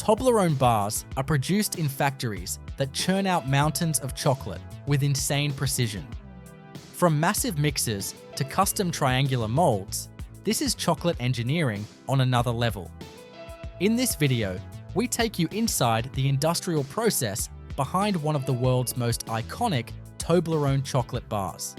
Toblerone bars are produced in factories that churn out mountains of chocolate with insane precision. From massive mixers to custom triangular molds, this is chocolate engineering on another level. In this video, we take you inside the industrial process behind one of the world's most iconic Toblerone chocolate bars.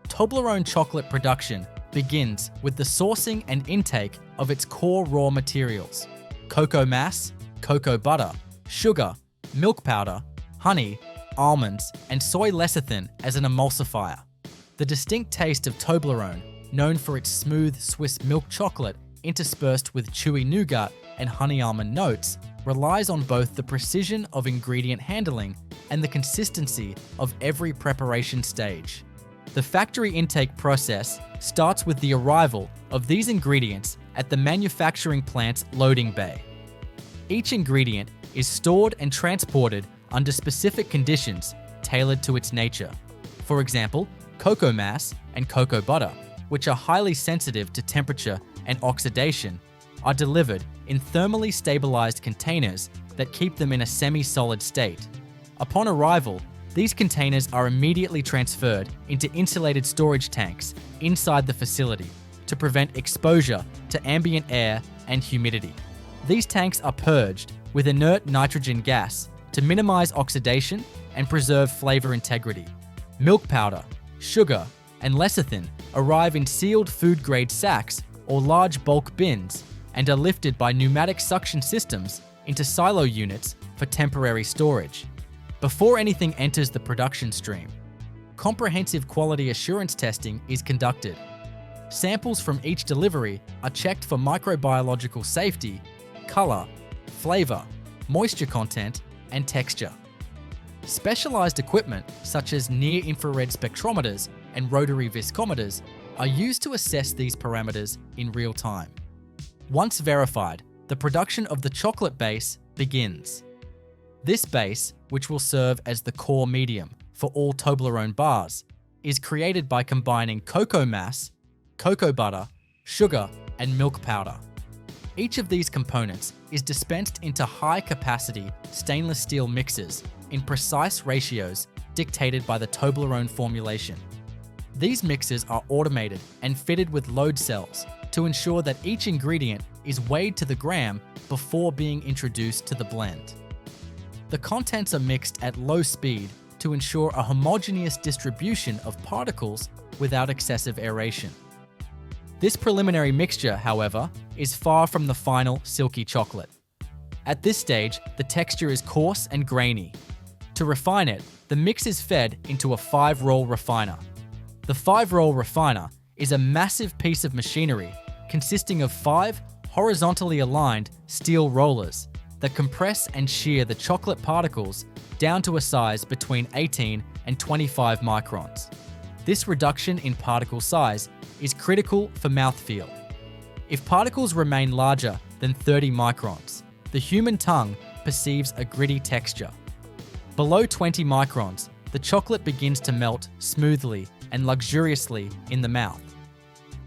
Toblerone chocolate production begins with the sourcing and intake of its core raw materials: cocoa mass, cocoa butter, sugar, milk powder, honey, almonds, and soy lecithin as an emulsifier. The distinct taste of Toblerone, known for its smooth Swiss milk chocolate interspersed with chewy nougat and honey almond notes, relies on both the precision of ingredient handling and the consistency of every preparation stage. The factory intake process starts with the arrival of these ingredients at the manufacturing plant's loading bay. Each ingredient is stored and transported under specific conditions tailored to its nature. For example, cocoa mass and cocoa butter, which are highly sensitive to temperature and oxidation, are delivered in thermally stabilized containers that keep them in a semi-solid state. Upon arrival, these containers are immediately transferred into insulated storage tanks inside the facility to prevent exposure to ambient air and humidity. These tanks are purged with inert nitrogen gas to minimize oxidation and preserve flavor integrity. Milk powder, sugar, and lecithin arrive in sealed food-grade sacks or large bulk bins and are lifted by pneumatic suction systems into silo units for temporary storage. Before anything enters the production stream, comprehensive quality assurance testing is conducted. Samples from each delivery are checked for microbiological safety, color, flavor, moisture content, and texture. Specialized equipment such as near-infrared spectrometers and rotary viscometers are used to assess these parameters in real time. Once verified, the production of the chocolate base begins. This base, which will serve as the core medium for all Toblerone bars, is created by combining cocoa mass, cocoa butter, sugar, and milk powder. Each of these components is dispensed into high-capacity stainless steel mixers in precise ratios dictated by the Toblerone formulation. These mixers are automated and fitted with load cells to ensure that each ingredient is weighed to the gram before being introduced to the blend. The contents are mixed at low speed to ensure a homogeneous distribution of particles without excessive aeration. This preliminary mixture, however, is far from the final silky chocolate. At this stage, the texture is coarse and grainy. To refine it, the mix is fed into a 5-roll refiner. The 5-roll refiner is a massive piece of machinery consisting of 5 horizontally aligned steel rollers that compress and shear the chocolate particles down to a size between 18 and 25 microns. This reduction in particle size is critical for mouthfeel. If particles remain larger than 30 microns, the human tongue perceives a gritty texture. Below 20 microns, the chocolate begins to melt smoothly and luxuriously in the mouth.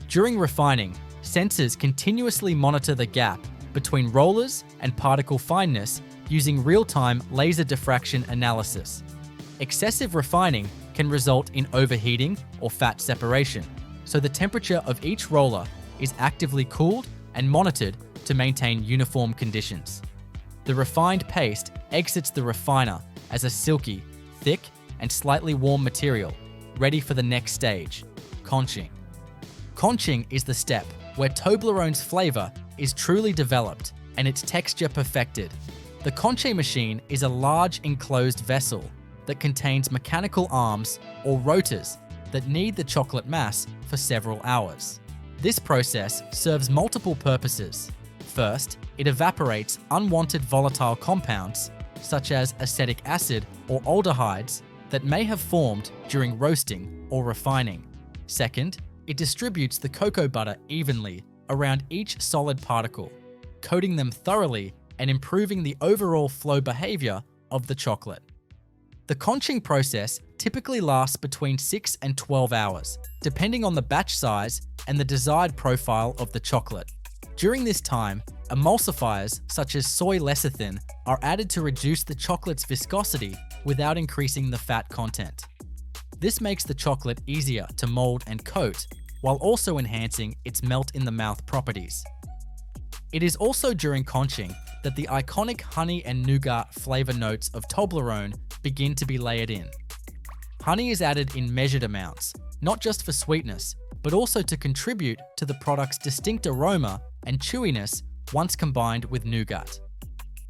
During refining, sensors continuously monitor the gap between rollers and particle fineness using real-time laser diffraction analysis. Excessive refining can result in overheating or fat separation, so the temperature of each roller is actively cooled and monitored to maintain uniform conditions. The refined paste exits the refiner as a silky, thick, and slightly warm material, ready for the next stage, conching. Conching is the step where Toblerone's flavor is truly developed and its texture perfected. The conching machine is a large enclosed vessel that contains mechanical arms or rotors that knead the chocolate mass for several hours. This process serves multiple purposes. First, it evaporates unwanted volatile compounds, such as acetic acid or aldehydes, that may have formed during roasting or refining. Second, it distributes the cocoa butter evenly around each solid particle, coating them thoroughly and improving the overall flow behavior of the chocolate. The conching process typically lasts between 6 and 12 hours, depending on the batch size and the desired profile of the chocolate. During this time, emulsifiers such as soy lecithin are added to reduce the chocolate's viscosity without increasing the fat content. This makes the chocolate easier to mold and coat, while also enhancing its melt-in-the-mouth properties. It is also during conching that the iconic honey and nougat flavor notes of Toblerone begin to be layered in. Honey is added in measured amounts, not just for sweetness, but also to contribute to the product's distinct aroma and chewiness once combined with nougat.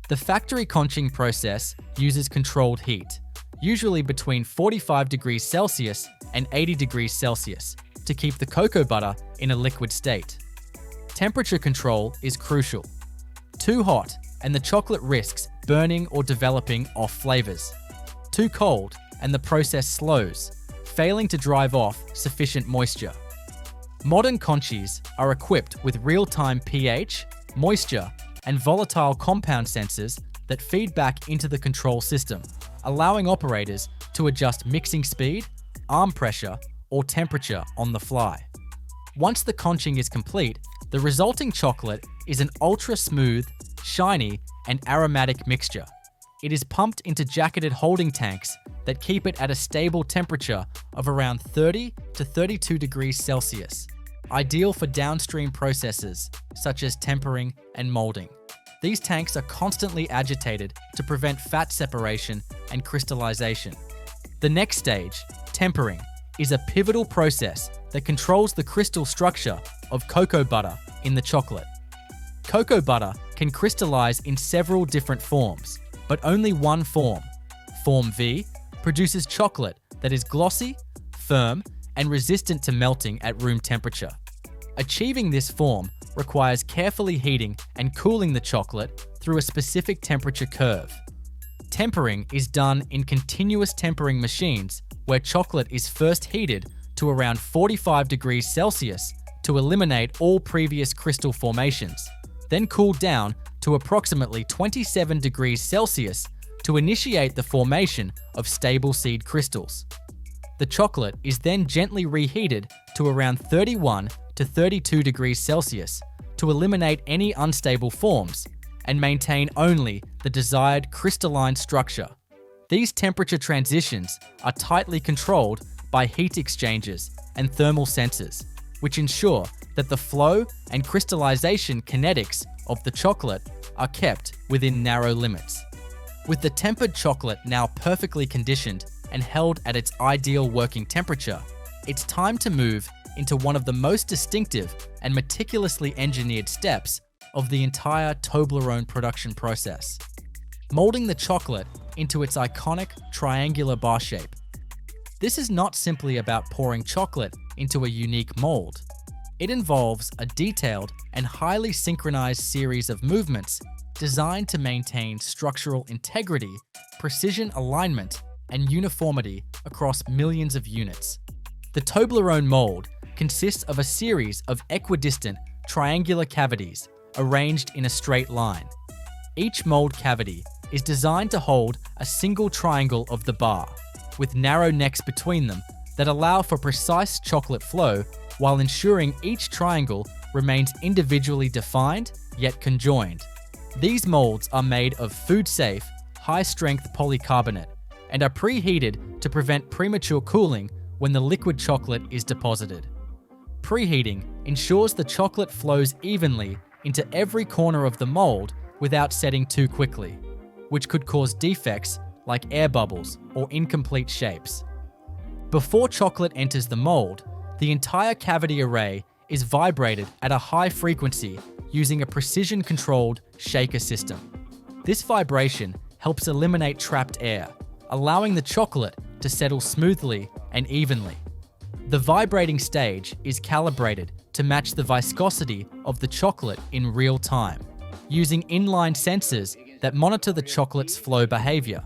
The factory conching process uses controlled heat, usually between 45 degrees Celsius and 80 degrees Celsius, to keep the cocoa butter in a liquid state. Temperature control is crucial. Too hot, and the chocolate risks burning or developing off flavors. Too cold, and the process slows, failing to drive off sufficient moisture. Modern conchies are equipped with real-time pH, moisture, and volatile compound sensors that feed back into the control system, allowing operators to adjust mixing speed, arm pressure, or temperature on the fly. Once the conching is complete, the resulting chocolate is an ultra-smooth, shiny, and aromatic mixture. It is pumped into jacketed holding tanks that keep it at a stable temperature of around 30 to 32 degrees Celsius, ideal for downstream processes such as tempering and molding. These tanks are constantly agitated to prevent fat separation and crystallization. The next stage, tempering, is a pivotal process that controls the crystal structure of cocoa butter in the chocolate. Cocoa butter can crystallize in several different forms, but only one form, Form V, produces chocolate that is glossy, firm, and resistant to melting at room temperature. Achieving this form requires carefully heating and cooling the chocolate through a specific temperature curve. Tempering is done in continuous tempering machines where chocolate is first heated to around 45 degrees Celsius to eliminate all previous crystal formations, then cooled down to approximately 27 degrees Celsius to initiate the formation of stable seed crystals. The chocolate is then gently reheated to around 31 to 32 degrees Celsius to eliminate any unstable forms and maintain only the desired crystalline structure. These temperature transitions are tightly controlled by heat exchangers and thermal sensors, which ensure that the flow and crystallization kinetics of the chocolate are kept within narrow limits. With the tempered chocolate now perfectly conditioned and held at its ideal working temperature, it's time to move into one of the most distinctive and meticulously engineered steps of the entire Toblerone production process: molding the chocolate into its iconic triangular bar shape. This is not simply about pouring chocolate into a unique mold. It involves a detailed and highly synchronized series of movements designed to maintain structural integrity, precision alignment, and uniformity across millions of units. The Toblerone mold consists of a series of equidistant triangular cavities arranged in a straight line. Each mold cavity is designed to hold a single triangle of the bar, with narrow necks between them that allow for precise chocolate flow while ensuring each triangle remains individually defined yet conjoined. These molds are made of food-safe, high-strength polycarbonate and are preheated to prevent premature cooling when the liquid chocolate is deposited. Preheating ensures the chocolate flows evenly into every corner of the mold without setting too quickly, which could cause defects like air bubbles or incomplete shapes. Before chocolate enters the mold, the entire cavity array is vibrated at a high frequency using a precision-controlled shaker system. This vibration helps eliminate trapped air, allowing the chocolate to settle smoothly and evenly. The vibrating stage is calibrated to match the viscosity of the chocolate in real time, using inline sensors that monitor the chocolate's flow behavior.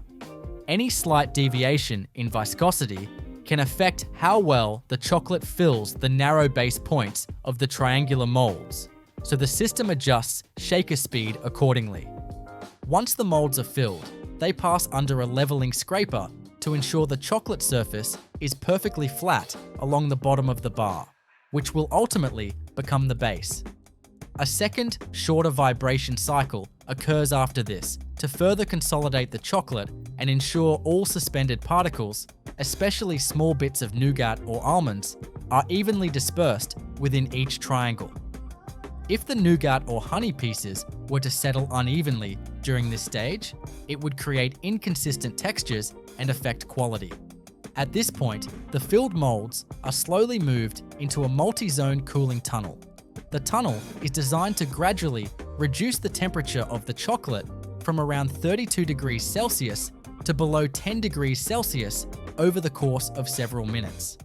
Any slight deviation in viscosity can affect how well the chocolate fills the narrow base points of the triangular molds, so the system adjusts shaker speed accordingly. Once the molds are filled, they pass under a leveling scraper to ensure the chocolate surface is perfectly flat along the bottom of the bar, which will ultimately become the base. A second, shorter vibration cycle occurs after this to further consolidate the chocolate and ensure all suspended particles, especially small bits of nougat or almonds, are evenly dispersed within each triangle. If the nougat or honey pieces were to settle unevenly during this stage, it would create inconsistent textures and affect quality. At this point, the filled molds are slowly moved into a multi-zone cooling tunnel. The tunnel is designed to gradually reduce the temperature of the chocolate from around 32 degrees Celsius to below 10 degrees Celsius over the course of several minutes.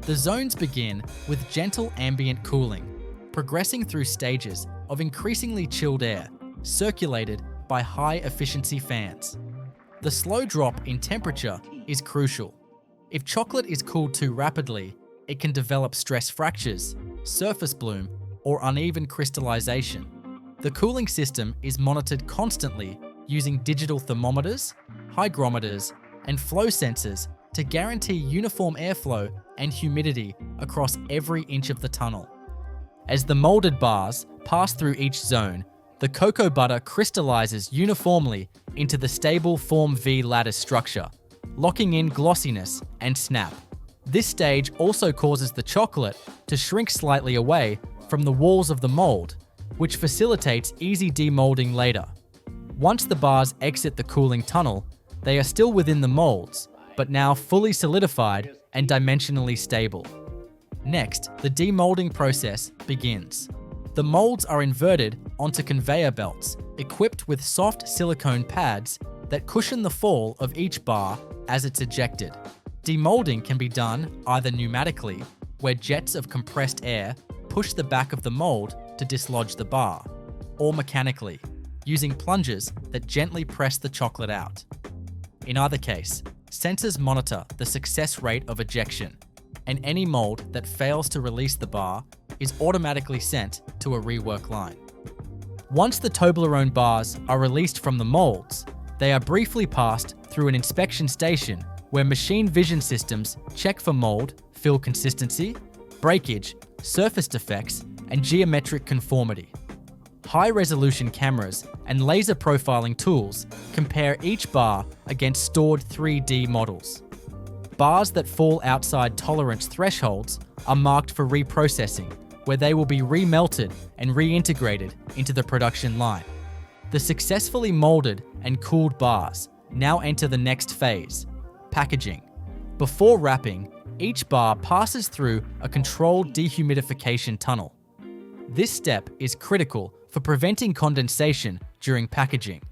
The zones begin with gentle ambient cooling, progressing through stages of increasingly chilled air, circulated by high-efficiency fans. The slow drop in temperature is crucial. If chocolate is cooled too rapidly, it can develop stress fractures, surface bloom, or uneven crystallization. The cooling system is monitored constantly using digital thermometers, hygrometers, and flow sensors to guarantee uniform airflow and humidity across every inch of the tunnel. As the molded bars pass through each zone, the cocoa butter crystallizes uniformly into the stable form V lattice structure, locking in glossiness and snap. This stage also causes the chocolate to shrink slightly away from the walls of the mold, which facilitates easy demolding later. Once the bars exit the cooling tunnel, they are still within the molds, but now fully solidified and dimensionally stable. Next, the demolding process begins. The molds are inverted onto conveyor belts equipped with soft silicone pads that cushion the fall of each bar as it's ejected. Demolding can be done either pneumatically, where jets of compressed air push the back of the mold to dislodge the bar, or mechanically, using plungers that gently press the chocolate out. In either case, sensors monitor the success rate of ejection, and any mold that fails to release the bar is automatically sent to a rework line. Once the Toblerone bars are released from the molds, they are briefly passed through an inspection station where machine vision systems check for mold, fill consistency, breakage, surface defects, and geometric conformity. High-resolution cameras and laser profiling tools compare each bar against stored 3D models. Bars that fall outside tolerance thresholds are marked for reprocessing, where they will be remelted and reintegrated into the production line. The successfully molded and cooled bars now enter the next phase, packaging. Before wrapping, each bar passes through a controlled dehumidification tunnel. This step is critical for preventing condensation during packaging,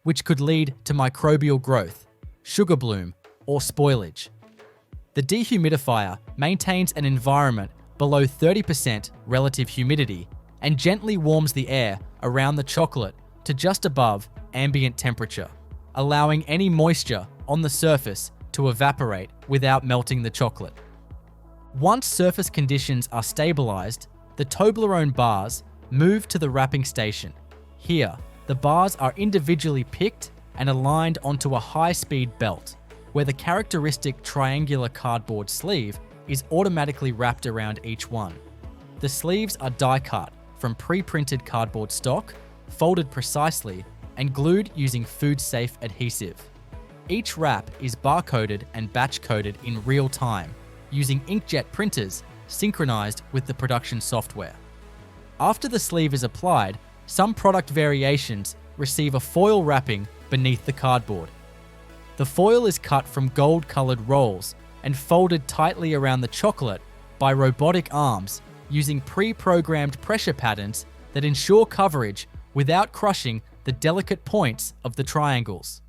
which could lead to microbial growth, sugar bloom, or spoilage. The dehumidifier maintains an environment below 30% relative humidity and gently warms the air around the chocolate to just above ambient temperature, allowing any moisture on the surface to evaporate without melting the chocolate. Once surface conditions are stabilized, the Toblerone bars move to the wrapping station. Here, the bars are individually picked and aligned onto a high-speed belt, where the characteristic triangular cardboard sleeve is automatically wrapped around each one. The sleeves are die-cut from pre-printed cardboard stock, folded precisely, and glued using food-safe adhesive. Each wrap is barcoded and batch-coded in real time, using inkjet printers synchronized with the production software. After the sleeve is applied, some product variations receive a foil wrapping beneath the cardboard. The foil is cut from gold-colored rolls and folded tightly around the chocolate by robotic arms using pre-programmed pressure patterns that ensure coverage without crushing the delicate points of the triangles.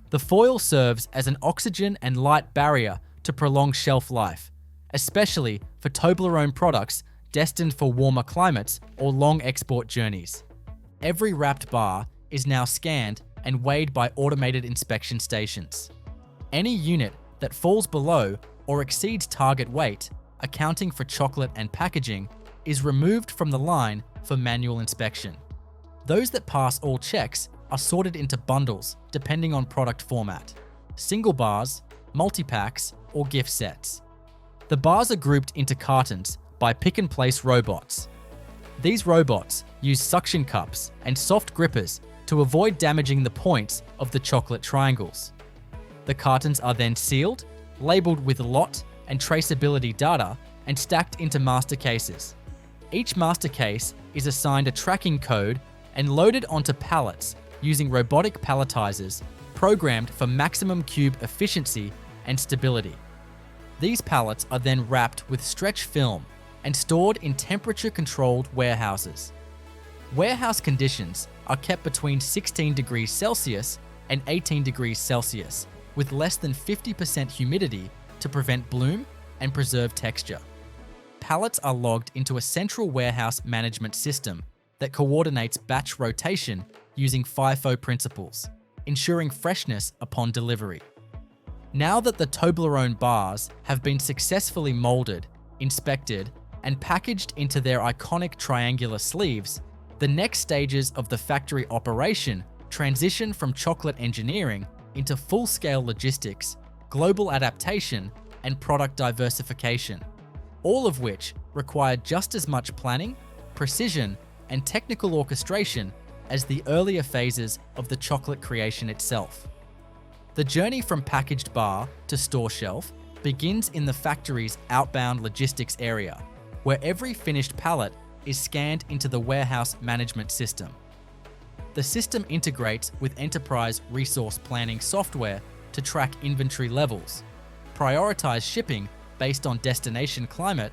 The foil serves as an oxygen and light barrier to prolong shelf life, especially for Toblerone products destined for warmer climates or long export journeys. Every wrapped bar is now scanned and weighed by automated inspection stations. Any unit that falls below or exceeds target weight, accounting for chocolate and packaging, is removed from the line for manual inspection. Those that pass all checks are sorted into bundles depending on product format: single bars, multi-packs, or gift sets. The bars are grouped into cartons by pick-and-place robots. These robots use suction cups and soft grippers to avoid damaging the points of the chocolate triangles. The cartons are then sealed, labeled with lot and traceability data, and stacked into master cases. Each master case is assigned a tracking code and loaded onto pallets using robotic palletizers programmed for maximum cube efficiency and stability. These pallets are then wrapped with stretch film and stored in temperature-controlled warehouses. Warehouse conditions are kept between 16 degrees Celsius and 18 degrees Celsius, with less than 50% humidity to prevent bloom and preserve texture. Pallets are logged into a central warehouse management system that coordinates batch rotation using FIFO principles, ensuring freshness upon delivery. Now that the Toblerone bars have been successfully molded, inspected, and packaged into their iconic triangular sleeves, the next stages of the factory operation transition from chocolate engineering into full-scale logistics, global adaptation, and product diversification, all of which require just as much planning, precision, and technical orchestration as the earlier phases of the chocolate creation itself. The journey from packaged bar to store shelf begins in the factory's outbound logistics area, where every finished pallet is scanned into the warehouse management system. The system integrates with enterprise resource planning software to track inventory levels, prioritize shipping based on destination climate,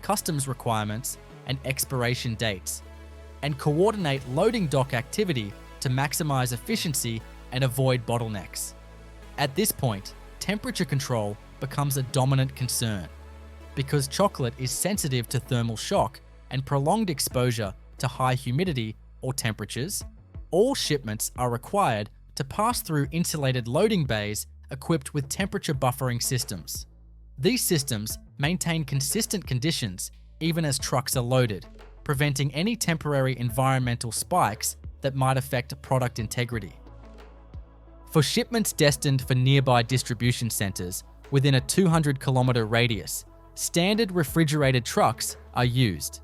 customs requirements, and expiration dates, and coordinate loading dock activity to maximize efficiency and avoid bottlenecks. At this point, temperature control becomes a dominant concern. Because chocolate is sensitive to thermal shock and prolonged exposure to high humidity or temperatures, all shipments are required to pass through insulated loading bays equipped with temperature buffering systems. These systems maintain consistent conditions even as trucks are loaded, preventing any temporary environmental spikes that might affect product integrity. For shipments destined for nearby distribution centers within a 200-kilometer radius, standard refrigerated trucks are used.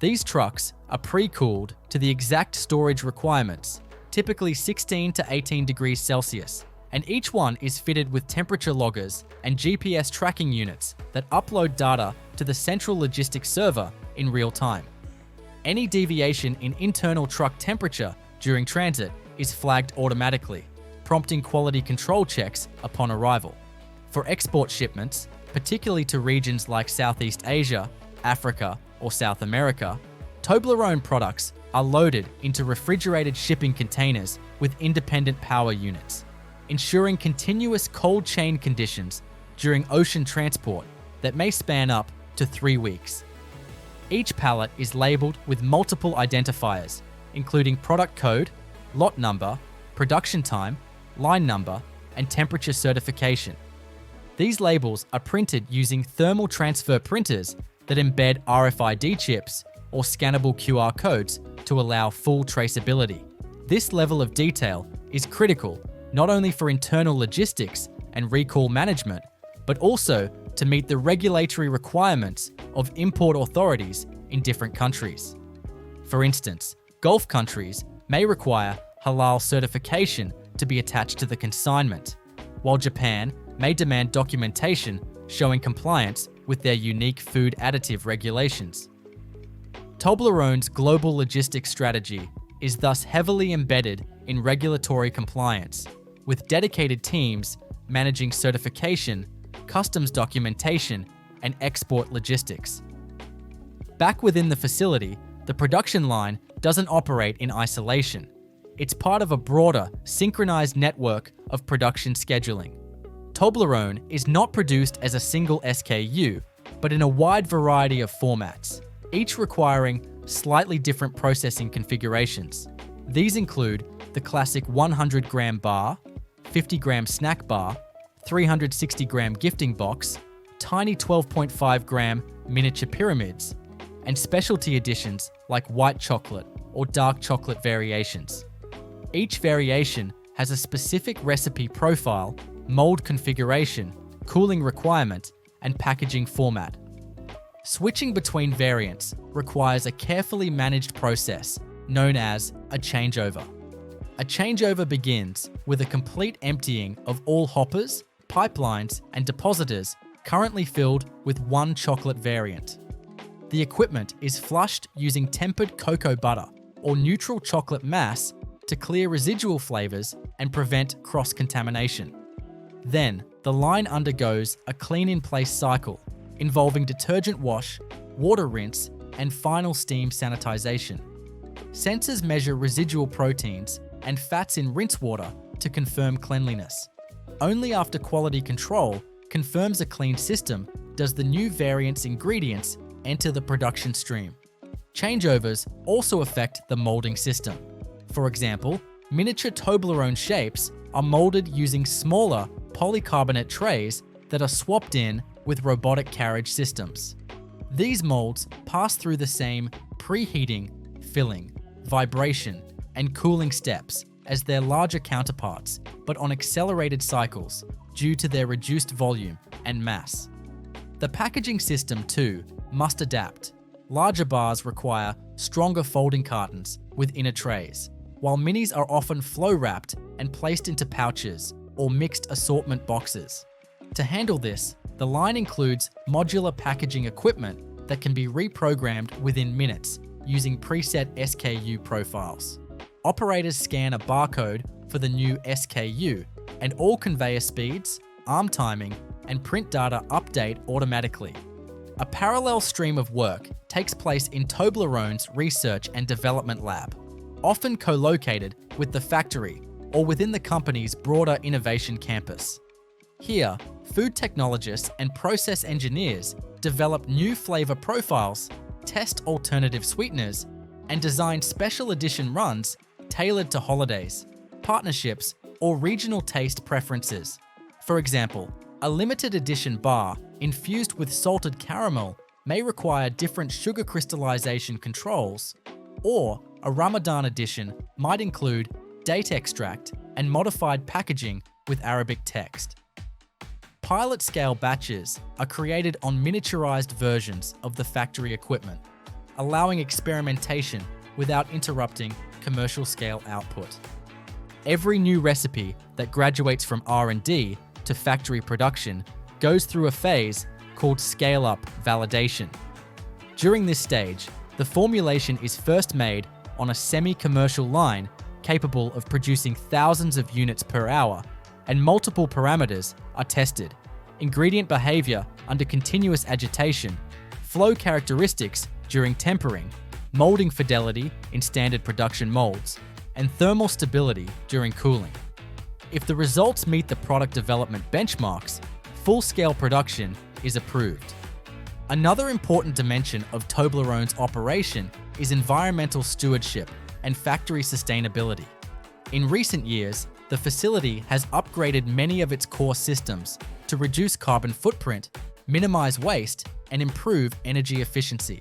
These trucks are pre-cooled to the exact storage requirements, typically 16 to 18 degrees Celsius, and each one is fitted with temperature loggers and GPS tracking units that upload data to the central logistics server in real time. Any deviation in internal truck temperature during transit is flagged automatically, prompting quality control checks upon arrival. For export shipments, particularly to regions like Southeast Asia, Africa, or South America, Toblerone products are loaded into refrigerated shipping containers with independent power units, ensuring continuous cold chain conditions during ocean transport that may span up to 3 weeks. Each pallet is labeled with multiple identifiers, including product code, lot number, production time, line number, and temperature certification. These labels are printed using thermal transfer printers that embed RFID chips or scannable QR codes to allow full traceability. This level of detail is critical not only for internal logistics and recall management, but also to meet the regulatory requirements of import authorities in different countries. For instance, Gulf countries may require halal certification to be attached to the consignment, while Japan may demand documentation showing compliance with their unique food additive regulations. Toblerone's global logistics strategy is thus heavily embedded in regulatory compliance, with dedicated teams managing certification, customs documentation, and export logistics. Back within the facility, the production line doesn't operate in isolation. It's part of a broader, synchronized network of production scheduling. Toblerone is not produced as a single SKU, but in a wide variety of formats, each requiring slightly different processing configurations. These include the classic 100-gram bar, 50-gram snack bar, 360-gram gifting box, tiny 12.5-gram miniature pyramids, and specialty editions like white chocolate or dark chocolate variations. Each variation has a specific recipe profile, mold configuration, cooling requirement, and packaging format. Switching between variants requires a carefully managed process known as a changeover. A changeover begins with a complete emptying of all hoppers, pipelines, and depositors currently filled with one chocolate variant. The equipment is flushed using tempered cocoa butter or neutral chocolate mass to clear residual flavors and prevent cross-contamination. Then, the line undergoes a clean-in-place cycle involving detergent wash, water rinse, and final steam sanitization. Sensors measure residual proteins and fats in rinse water to confirm cleanliness. Only after quality control confirms a clean system does the new variant's ingredients enter the production stream. Changeovers also affect the molding system. For example, miniature Toblerone shapes are molded using smaller polycarbonate trays that are swapped in with robotic carriage systems. These molds pass through the same preheating, filling, vibration, and cooling steps as their larger counterparts, but on accelerated cycles due to their reduced volume and mass. The packaging system, too, must adapt. Larger bars require stronger folding cartons with inner trays, while minis are often flow-wrapped and placed into pouches or mixed assortment boxes. To handle this, the line includes modular packaging equipment that can be reprogrammed within minutes using preset SKU profiles. Operators scan a barcode for the new SKU, and all conveyor speeds, arm timing, and print data update automatically. A parallel stream of work takes place in Toblerone's research and development lab, often co-located with the factory or within the company's broader innovation campus. Here, food technologists and process engineers develop new flavor profiles, test alternative sweeteners, and design special edition runs tailored to holidays, partnerships, or regional taste preferences. For example, a limited edition bar infused with salted caramel may require different sugar crystallization controls, or a Ramadan edition might include date extract and modified packaging with Arabic text. Pilot-scale batches are created on miniaturized versions of the factory equipment, allowing experimentation without interrupting commercial-scale output. Every new recipe that graduates from R&D to factory production goes through a phase called scale-up validation. During this stage, the formulation is first made on a semi-commercial line capable of producing thousands of units per hour, and multiple parameters are tested: ingredient behavior under continuous agitation, flow characteristics during tempering, molding fidelity in standard production molds, and thermal stability during cooling. If the results meet the product development benchmarks, full-scale production is approved. Another important dimension of Toblerone's operation is environmental stewardship and factory sustainability. In recent years, the facility has upgraded many of its core systems to reduce carbon footprint, minimize waste, and improve energy efficiency.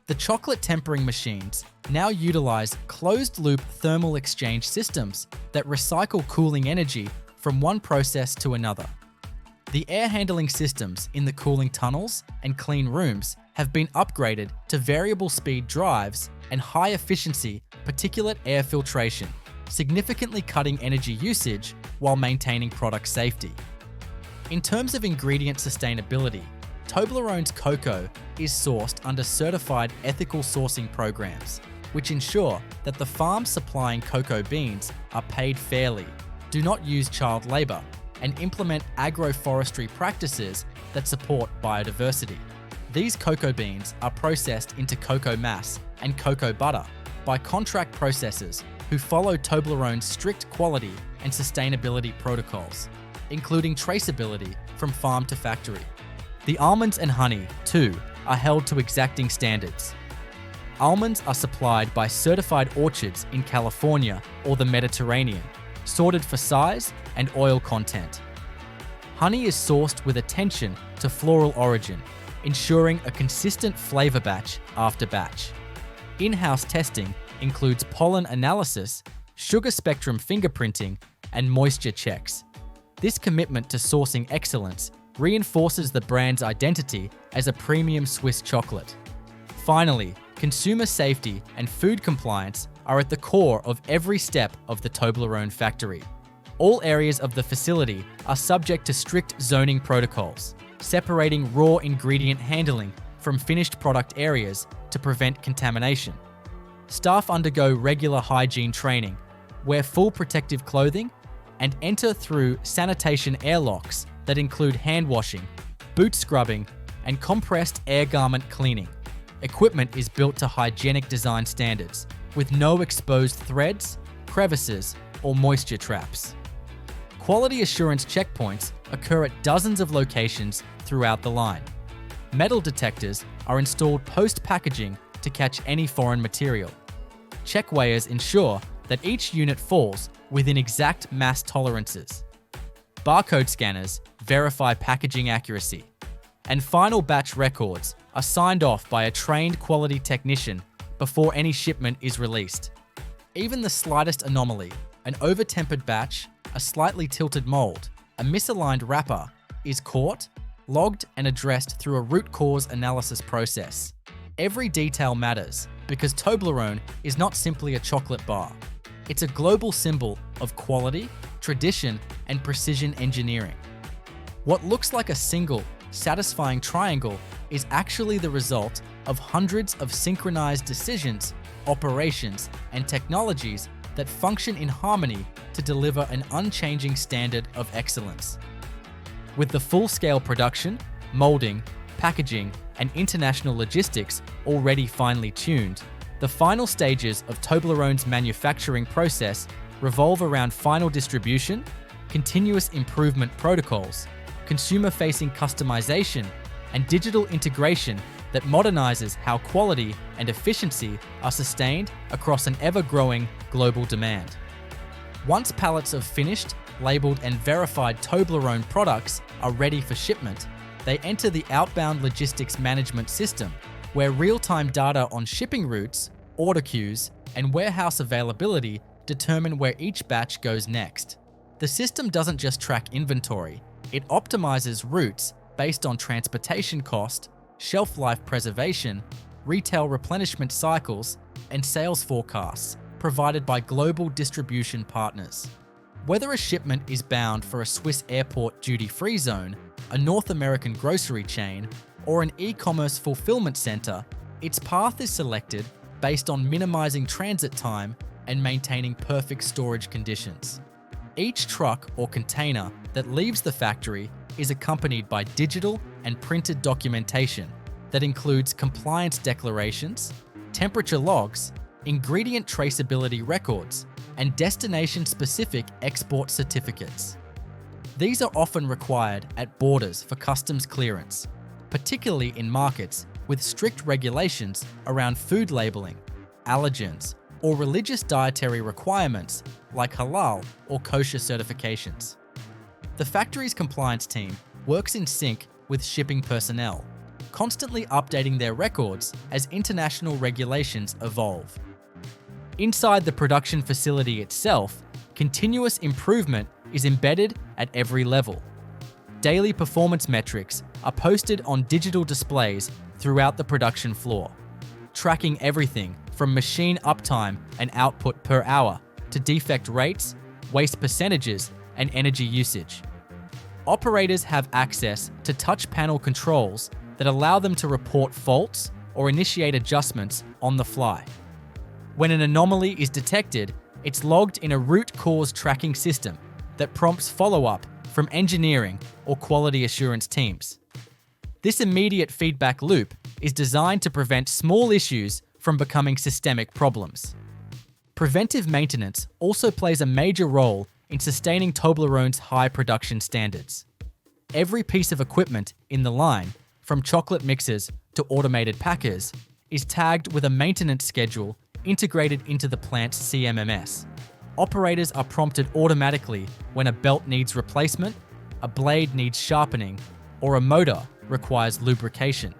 The chocolate tempering machines now utilize closed-loop thermal exchange systems that recycle cooling energy from one process to another. The air handling systems in the cooling tunnels and clean rooms have been upgraded to variable speed drives and high-efficiency particulate air filtration, significantly cutting energy usage while maintaining product safety. In terms of ingredient sustainability, Toblerone's cocoa is sourced under certified ethical sourcing programs, which ensure that the farms supplying cocoa beans are paid fairly, do not use child labor, and implement agroforestry practices that support biodiversity. These cocoa beans are processed into cocoa mass and cocoa butter by contract processors who follow Toblerone's strict quality and sustainability protocols, including traceability from farm to factory. The almonds and honey, too, are held to exacting standards. Almonds are supplied by certified orchards in California or the Mediterranean, sorted for size and oil content. Honey is sourced with attention to floral origin, ensuring a consistent flavor batch after batch. In-house testing includes pollen analysis, sugar spectrum fingerprinting, and moisture checks. This commitment to sourcing excellence reinforces the brand's identity as a premium Swiss chocolate. Finally, consumer safety and food compliance are at the core of every step of the Toblerone factory. All areas of the facility are subject to strict zoning protocols, separating raw ingredient handling from finished product areas to prevent contamination. Staff undergo regular hygiene training, wear full protective clothing, and enter through sanitation airlocks that include hand washing, boot scrubbing, and compressed air garment cleaning. Equipment is built to hygienic design standards, with no exposed threads, crevices, or moisture traps. Quality assurance checkpoints occur at dozens of locations throughout the line. Metal detectors are installed post-packaging to catch any foreign material. Check weighers ensure that each unit falls within exact mass tolerances. Barcode scanners verify packaging accuracy. And final batch records are signed off by a trained quality technician before any shipment is released. Even the slightest anomaly, an over-tempered batch, a slightly tilted mold, a misaligned wrapper, is caught, logged, and addressed through a root cause analysis process. Every detail matters because Toblerone is not simply a chocolate bar. It's a global symbol of quality, tradition, and precision engineering. What looks like a single, satisfying triangle is actually the result of hundreds of synchronized decisions, operations, and technologies that function in harmony to deliver an unchanging standard of excellence. With the full-scale production, molding, packaging, and international logistics already finely tuned, the final stages of Toblerone's manufacturing process revolve around final distribution, continuous improvement protocols, consumer-facing customization, and digital integration that modernizes how quality and efficiency are sustained across an ever-growing global demand. Once pallets of finished, labeled, and verified Toblerone products are ready for shipment, they enter the outbound logistics management system, where real-time data on shipping routes, order queues, and warehouse availability determine where each batch goes next. The system doesn't just track inventory, it optimizes routes based on transportation cost, shelf life preservation, retail replenishment cycles, and sales forecasts provided by global distribution partners. Whether a shipment is bound for a Swiss airport duty-free zone, a North American grocery chain, or an e-commerce fulfillment center, its path is selected based on minimizing transit time and maintaining perfect storage conditions. Each truck or container that leaves the factory is accompanied by digital and printed documentation that includes compliance declarations, temperature logs, ingredient traceability records, and destination-specific export certificates. These are often required at borders for customs clearance, particularly in markets with strict regulations around food labeling, allergens, or religious dietary requirements like halal or kosher certifications. The factory's compliance team works in sync with shipping personnel, constantly updating their records as international regulations evolve. Inside the production facility itself, continuous improvement is embedded at every level. Daily performance metrics are posted on digital displays throughout the production floor, tracking everything from machine uptime and output per hour to defect rates, waste percentages, and energy usage. Operators have access to touch panel controls that allow them to report faults or initiate adjustments on the fly. When an anomaly is detected, it's logged in a root cause tracking system that prompts follow-up from engineering or quality assurance teams. This immediate feedback loop is designed to prevent small issues from becoming systemic problems. Preventive maintenance also plays a major role in sustaining Toblerone's high production standards. Every piece of equipment in the line, from chocolate mixers to automated packers, is tagged with a maintenance schedule integrated into the plant's CMMS. Operators are prompted automatically when a belt needs replacement, a blade needs sharpening, or a motor requires lubrication.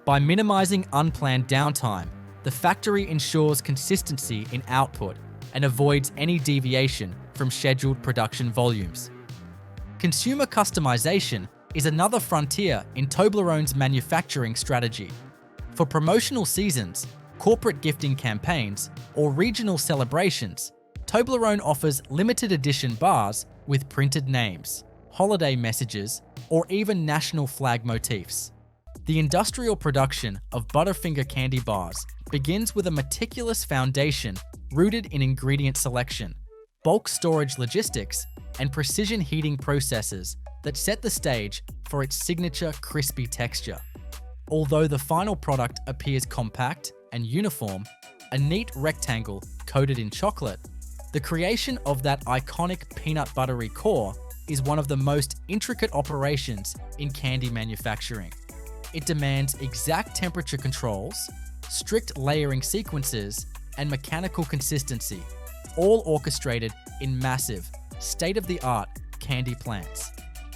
By minimizing unplanned downtime, the factory ensures consistency in output and avoids any deviation from scheduled production volumes. Consumer customization is another frontier in Toblerone's manufacturing strategy. For promotional seasons, corporate gifting campaigns, or regional celebrations, Toblerone offers limited edition bars with printed names, holiday messages, or even national flag motifs. The industrial production of Butterfinger candy bars begins with a meticulous foundation rooted in ingredient selection, bulk storage logistics, and precision heating processes that set the stage for its signature crispy texture. Although the final product appears compact and uniform, a neat rectangle coated in chocolate, the creation of that iconic peanut buttery core is one of the most intricate operations in candy manufacturing. It demands exact temperature controls, strict layering sequences, and mechanical consistency, all orchestrated in massive, state-of-the-art candy plants.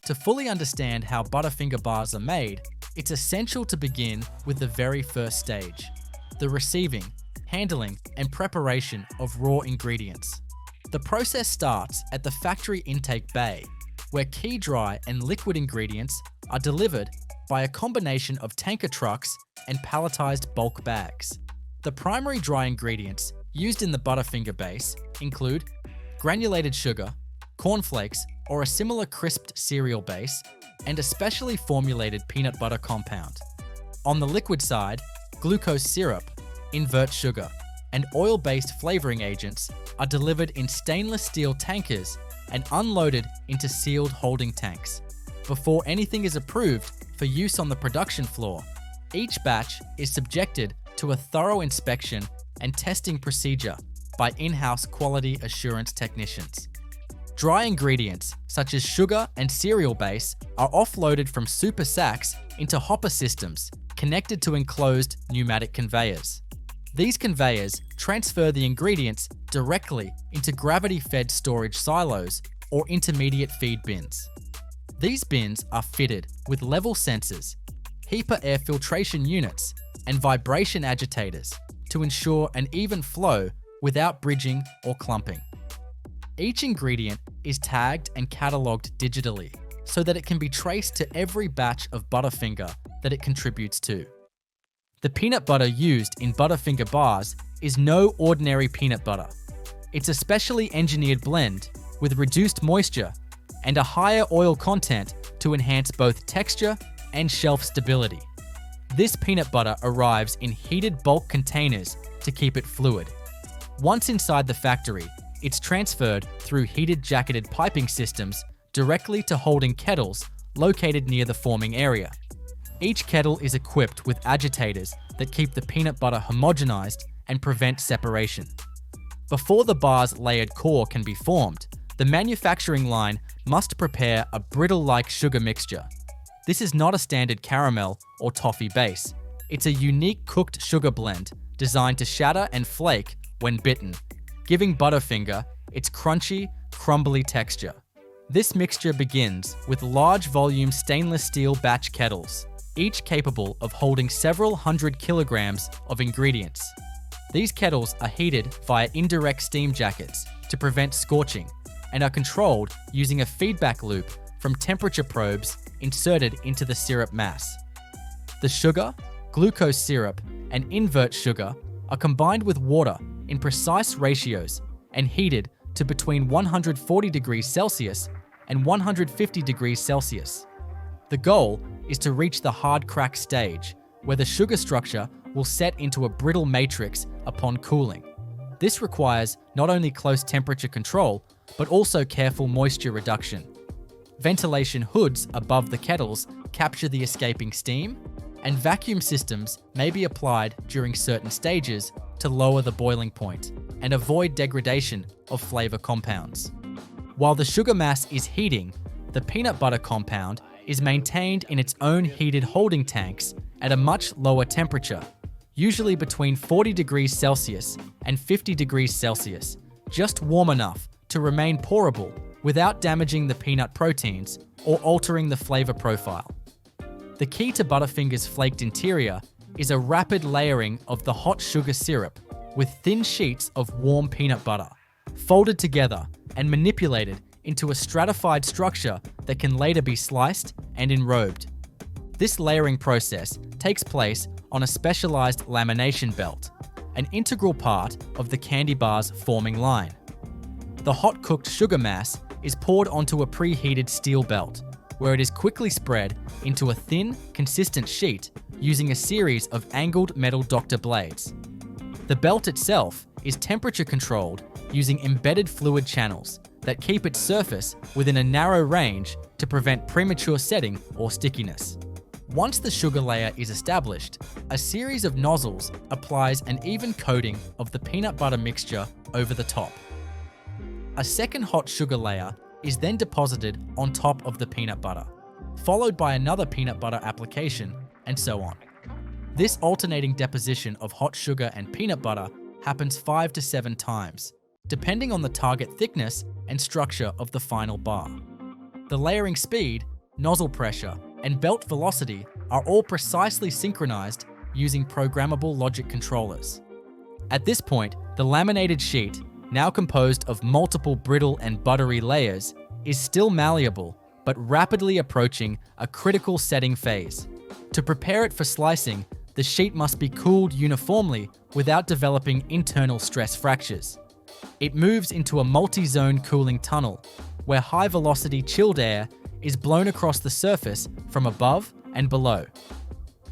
To fully understand how Butterfinger bars are made, it's essential to begin with the very first stage: the receiving, handling, and preparation of raw ingredients. The process starts at the factory intake bay, where key dry and liquid ingredients are delivered by a combination of tanker trucks and palletized bulk bags. The primary dry ingredients used in the Butterfinger base include granulated sugar, cornflakes or a similar crisped cereal base, and a specially formulated peanut butter compound. On the liquid side, glucose syrup, invert sugar, and oil-based flavoring agents are delivered in stainless steel tankers and unloaded into sealed holding tanks. Before anything is approved for use on the production floor, each batch is subjected to a thorough inspection and testing procedure by in-house quality assurance technicians. Dry ingredients such as sugar and cereal base are offloaded from super sacks into hopper systems connected to enclosed pneumatic conveyors. These conveyors transfer the ingredients directly into gravity-fed storage silos or intermediate feed bins. These bins are fitted with level sensors, HEPA air filtration units, and vibration agitators to ensure an even flow without bridging or clumping. Each ingredient is tagged and catalogued digitally so that it can be traced to every batch of Butterfinger that it contributes to. The peanut butter used in Butterfinger bars is no ordinary peanut butter. It's a specially engineered blend with reduced moisture and a higher oil content to enhance both texture and shelf stability. This peanut butter arrives in heated bulk containers to keep it fluid. Once inside the factory, it's transferred through heated jacketed piping systems directly to holding kettles located near the forming area. Each kettle is equipped with agitators that keep the peanut butter homogenized and prevent separation. Before the bar's layered core can be formed, the manufacturing line must prepare a brittle-like sugar mixture. This is not a standard caramel or toffee base. It's a unique cooked sugar blend designed to shatter and flake when bitten, giving Butterfinger its crunchy, crumbly texture. This mixture begins with large volume stainless steel batch kettles, each capable of holding several hundred kilograms of ingredients. These kettles are heated via indirect steam jackets to prevent scorching and are controlled using a feedback loop from temperature probes inserted into the syrup mass. The sugar, glucose syrup, and invert sugar are combined with water in precise ratios and heated to between 140 degrees Celsius and 150 degrees Celsius. The goal is to reach the hard crack stage, where the sugar structure will set into a brittle matrix upon cooling. This requires not only close temperature control, but also careful moisture reduction. Ventilation hoods above the kettles capture the escaping steam, and vacuum systems may be applied during certain stages to lower the boiling point and avoid degradation of flavor compounds. While the sugar mass is heating, the peanut butter compound is maintained in its own heated holding tanks at a much lower temperature, usually between 40 degrees Celsius and 50 degrees Celsius, just warm enough to remain pourable without damaging the peanut proteins or altering the flavor profile. The key to Butterfinger's flaked interior is a rapid layering of the hot sugar syrup with thin sheets of warm peanut butter, folded together and manipulated into a stratified structure that can later be sliced and enrobed. This layering process takes place on a specialized lamination belt, an integral part of the candy bar's forming line. The hot-cooked sugar mass is poured onto a preheated steel belt, where it is quickly spread into a thin, consistent sheet using a series of angled metal doctor blades. The belt itself is temperature controlled using embedded fluid channels that keep its surface within a narrow range to prevent premature setting or stickiness. Once the sugar layer is established, a series of nozzles applies an even coating of the peanut butter mixture over the top. A second hot sugar layer is then deposited on top of the peanut butter, followed by another peanut butter application, and so on. This alternating deposition of hot sugar and peanut butter happens 5 to 7 times, depending on the target thickness and structure of the final bar. The layering speed, nozzle pressure, and belt velocity are all precisely synchronized using programmable logic controllers. At this point, the laminated sheet, now composed of multiple brittle and buttery layers, is still malleable, but rapidly approaching a critical setting phase. To prepare it for slicing, the sheet must be cooled uniformly without developing internal stress fractures. It moves into a multi-zone cooling tunnel, where high-velocity chilled air is blown across the surface from above and below.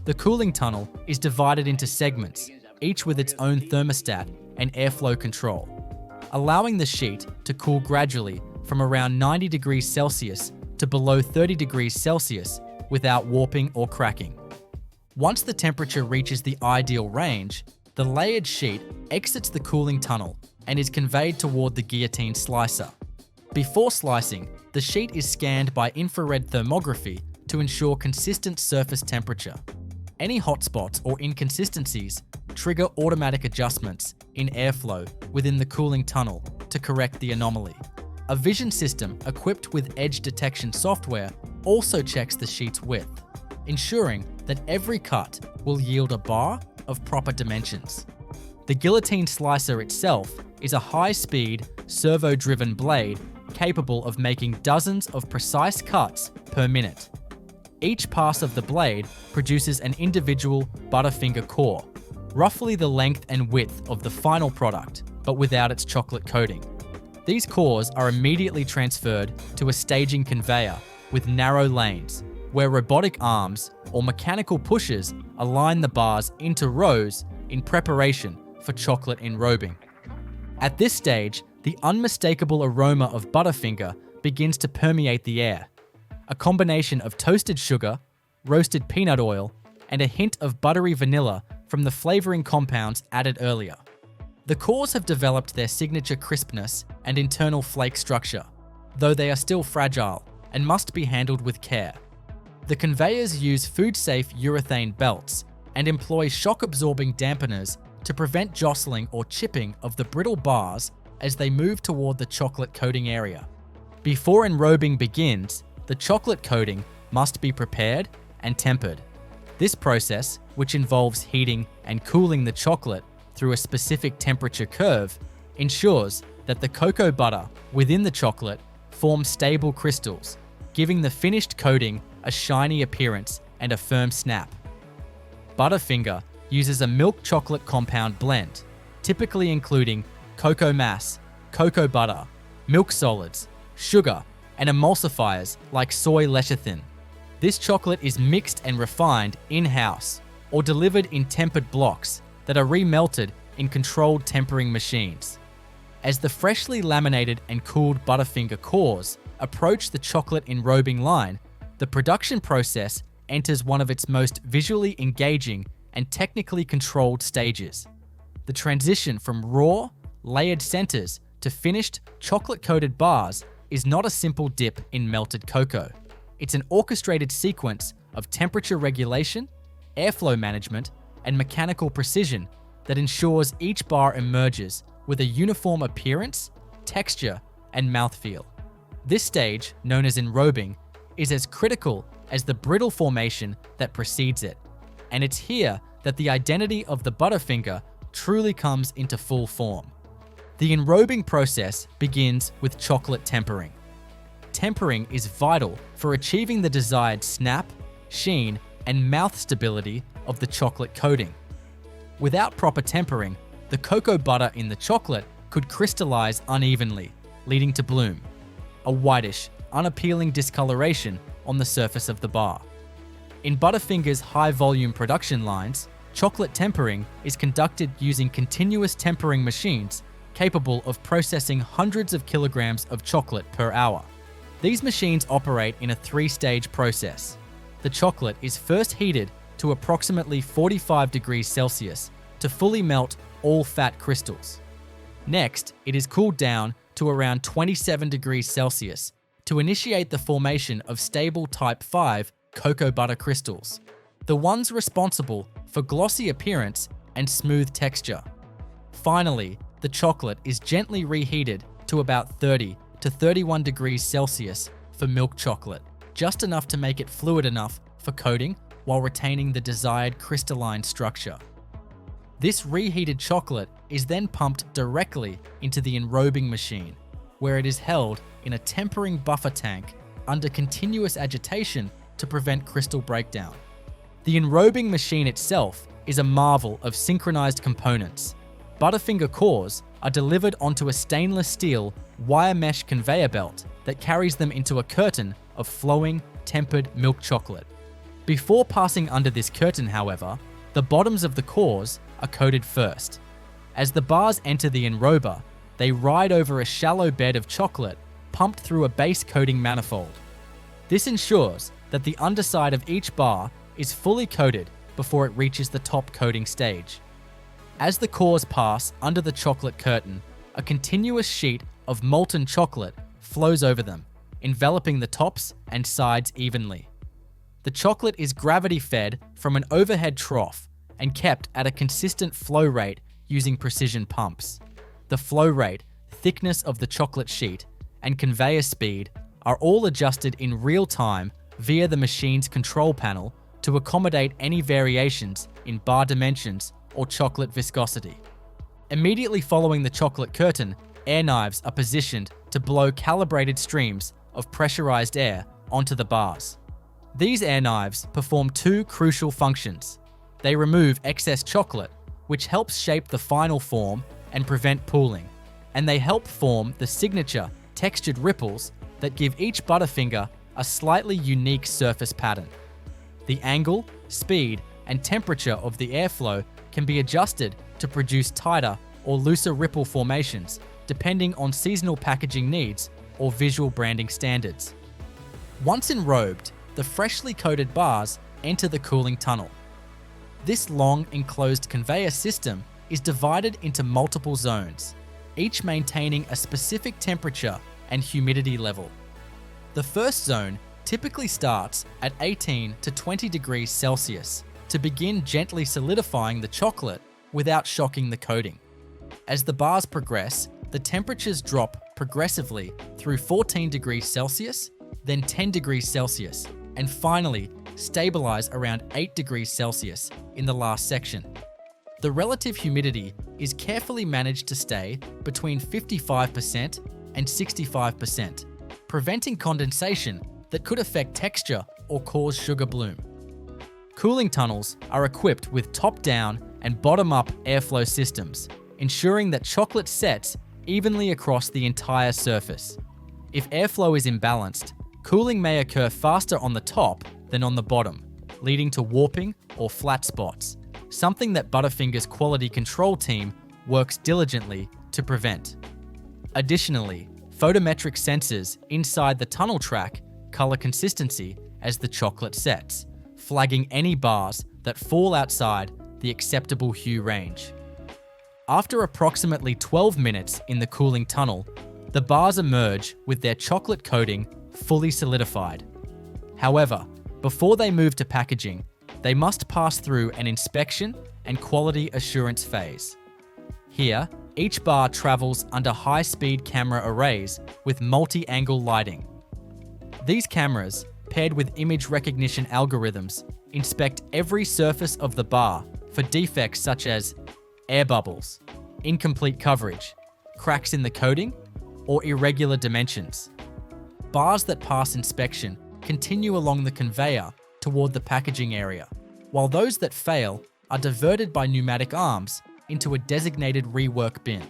The cooling tunnel is divided into segments, each with its own thermostat and airflow control, allowing the sheet to cool gradually from around 90 degrees Celsius to below 30 degrees Celsius without warping or cracking. Once the temperature reaches the ideal range, the layered sheet exits the cooling tunnel and is conveyed toward the guillotine slicer. Before slicing, the sheet is scanned by infrared thermography to ensure consistent surface temperature. Any hotspots or inconsistencies trigger automatic adjustments in airflow within the cooling tunnel to correct the anomaly. A vision system equipped with edge detection software also checks the sheet's width, ensuring that every cut will yield a bar of proper dimensions. The guillotine slicer itself is a high-speed, servo-driven blade capable of making dozens of precise cuts per minute. Each pass of the blade produces an individual Butterfinger core, roughly the length and width of the final product, but without its chocolate coating. These cores are immediately transferred to a staging conveyor with narrow lanes, where robotic arms or mechanical pushers align the bars into rows in preparation for chocolate enrobing. At this stage, the unmistakable aroma of Butterfinger begins to permeate the air. A combination of toasted sugar, roasted peanut oil, and a hint of buttery vanilla from the flavoring compounds added earlier. The cores have developed their signature crispness and internal flake structure, though they are still fragile and must be handled with care. The conveyors use food-safe urethane belts and employ shock-absorbing dampeners to prevent jostling or chipping of the brittle bars as they move toward the chocolate coating area. Before enrobing begins, the chocolate coating must be prepared and tempered. This process, which involves heating and cooling the chocolate through a specific temperature curve, ensures that the cocoa butter within the chocolate forms stable crystals, giving the finished coating a shiny appearance and a firm snap. Butterfinger uses a milk chocolate compound blend, typically including cocoa mass, cocoa butter, milk solids, sugar, and emulsifiers like soy lecithin. This chocolate is mixed and refined in-house or delivered in tempered blocks that are remelted in controlled tempering machines. As the freshly laminated and cooled Butterfinger cores approach the chocolate enrobing line, the production process enters one of its most visually engaging and technically controlled stages. The transition from raw, layered centers to finished chocolate-coated bars is not a simple dip in melted cocoa. It's an orchestrated sequence of temperature regulation, airflow management, and mechanical precision that ensures each bar emerges with a uniform appearance, texture, and mouthfeel. This stage, known as enrobing, is as critical as the brittle formation that precedes it, and it's here that the identity of the Butterfinger truly comes into full form. The enrobing process begins with chocolate tempering. tempering is vital for achieving the desired snap, sheen, and mouth stability of the chocolate coating. Without proper tempering, the cocoa butter in the chocolate could crystallize unevenly, leading to bloom, a whitish, unappealing discoloration on the surface of the bar. In Butterfinger's high-volume production lines, chocolate tempering is conducted using continuous tempering machines capable of processing hundreds of kilograms of chocolate per hour. These machines operate in a three-stage process. The chocolate is first heated to approximately 45 degrees Celsius to fully melt all fat crystals. Next, it is cooled down to around 27 degrees Celsius to initiate the formation of stable type 5 cocoa butter crystals, the ones responsible for glossy appearance and smooth texture. Finally, the chocolate is gently reheated to about 30 to 31 degrees Celsius for milk chocolate, just enough to make it fluid enough for coating while retaining the desired crystalline structure. This reheated chocolate is then pumped directly into the enrobing machine, where it is held in a tempering buffer tank under continuous agitation to prevent crystal breakdown. The enrobing machine itself is a marvel of synchronized components. Butterfinger cores are delivered onto a stainless steel wire mesh conveyor belt that carries them into a curtain of flowing, tempered milk chocolate. Before passing under this curtain, however, the bottoms of the cores are coated first. As the bars enter the enrober, they ride over a shallow bed of chocolate pumped through a base coating manifold. This ensures that the underside of each bar is fully coated before it reaches the top coating stage. As the cores pass under the chocolate curtain, a continuous sheet of molten chocolate flows over them, enveloping the tops and sides evenly. The chocolate is gravity-fed from an overhead trough and kept at a consistent flow rate using precision pumps. The flow rate, thickness of the chocolate sheet, and conveyor speed are all adjusted in real time via the machine's control panel to accommodate any variations in bar dimensions or chocolate viscosity. Immediately following the chocolate curtain, air knives are positioned to blow calibrated streams of pressurized air onto the bars. These air knives perform two crucial functions. They remove excess chocolate, which helps shape the final form and prevent pooling, and they help form the signature textured ripples that give each Butterfinger a slightly unique surface pattern. The angle, speed, and temperature of the airflow can be adjusted to produce tighter or looser ripple formations, depending on seasonal packaging needs or visual branding standards. Once enrobed, the freshly coated bars enter the cooling tunnel. This long enclosed conveyor system is divided into multiple zones, each maintaining a specific temperature and humidity level. The first zone typically starts at 18 to 20 degrees Celsius to begin gently solidifying the chocolate without shocking the coating. As the bars progress, the temperatures drop progressively through 14 degrees Celsius, then 10 degrees Celsius, and finally stabilize around 8 degrees Celsius in the last section. The relative humidity is carefully managed to stay between 55% and 65%, preventing condensation that could affect texture or cause sugar bloom. Cooling tunnels are equipped with top-down and bottom-up airflow systems, ensuring that chocolate sets evenly across the entire surface. If airflow is imbalanced, cooling may occur faster on the top than on the bottom, leading to warping or flat spots, something that Butterfinger's quality control team works diligently to prevent. Additionally, photometric sensors inside the tunnel track color consistency as the chocolate sets, flagging any bars that fall outside the acceptable hue range. After approximately 12 minutes in the cooling tunnel, the bars emerge with their chocolate coating fully solidified. However, before they move to packaging, they must pass through an inspection and quality assurance phase. Here, each bar travels under high-speed camera arrays with multi-angle lighting. These cameras, paired with image recognition algorithms, inspect every surface of the bar for defects such as air bubbles, incomplete coverage, cracks in the coating, or irregular dimensions. bars that pass inspection continue along the conveyor toward the packaging area, while those that fail are diverted by pneumatic arms into a designated rework bin.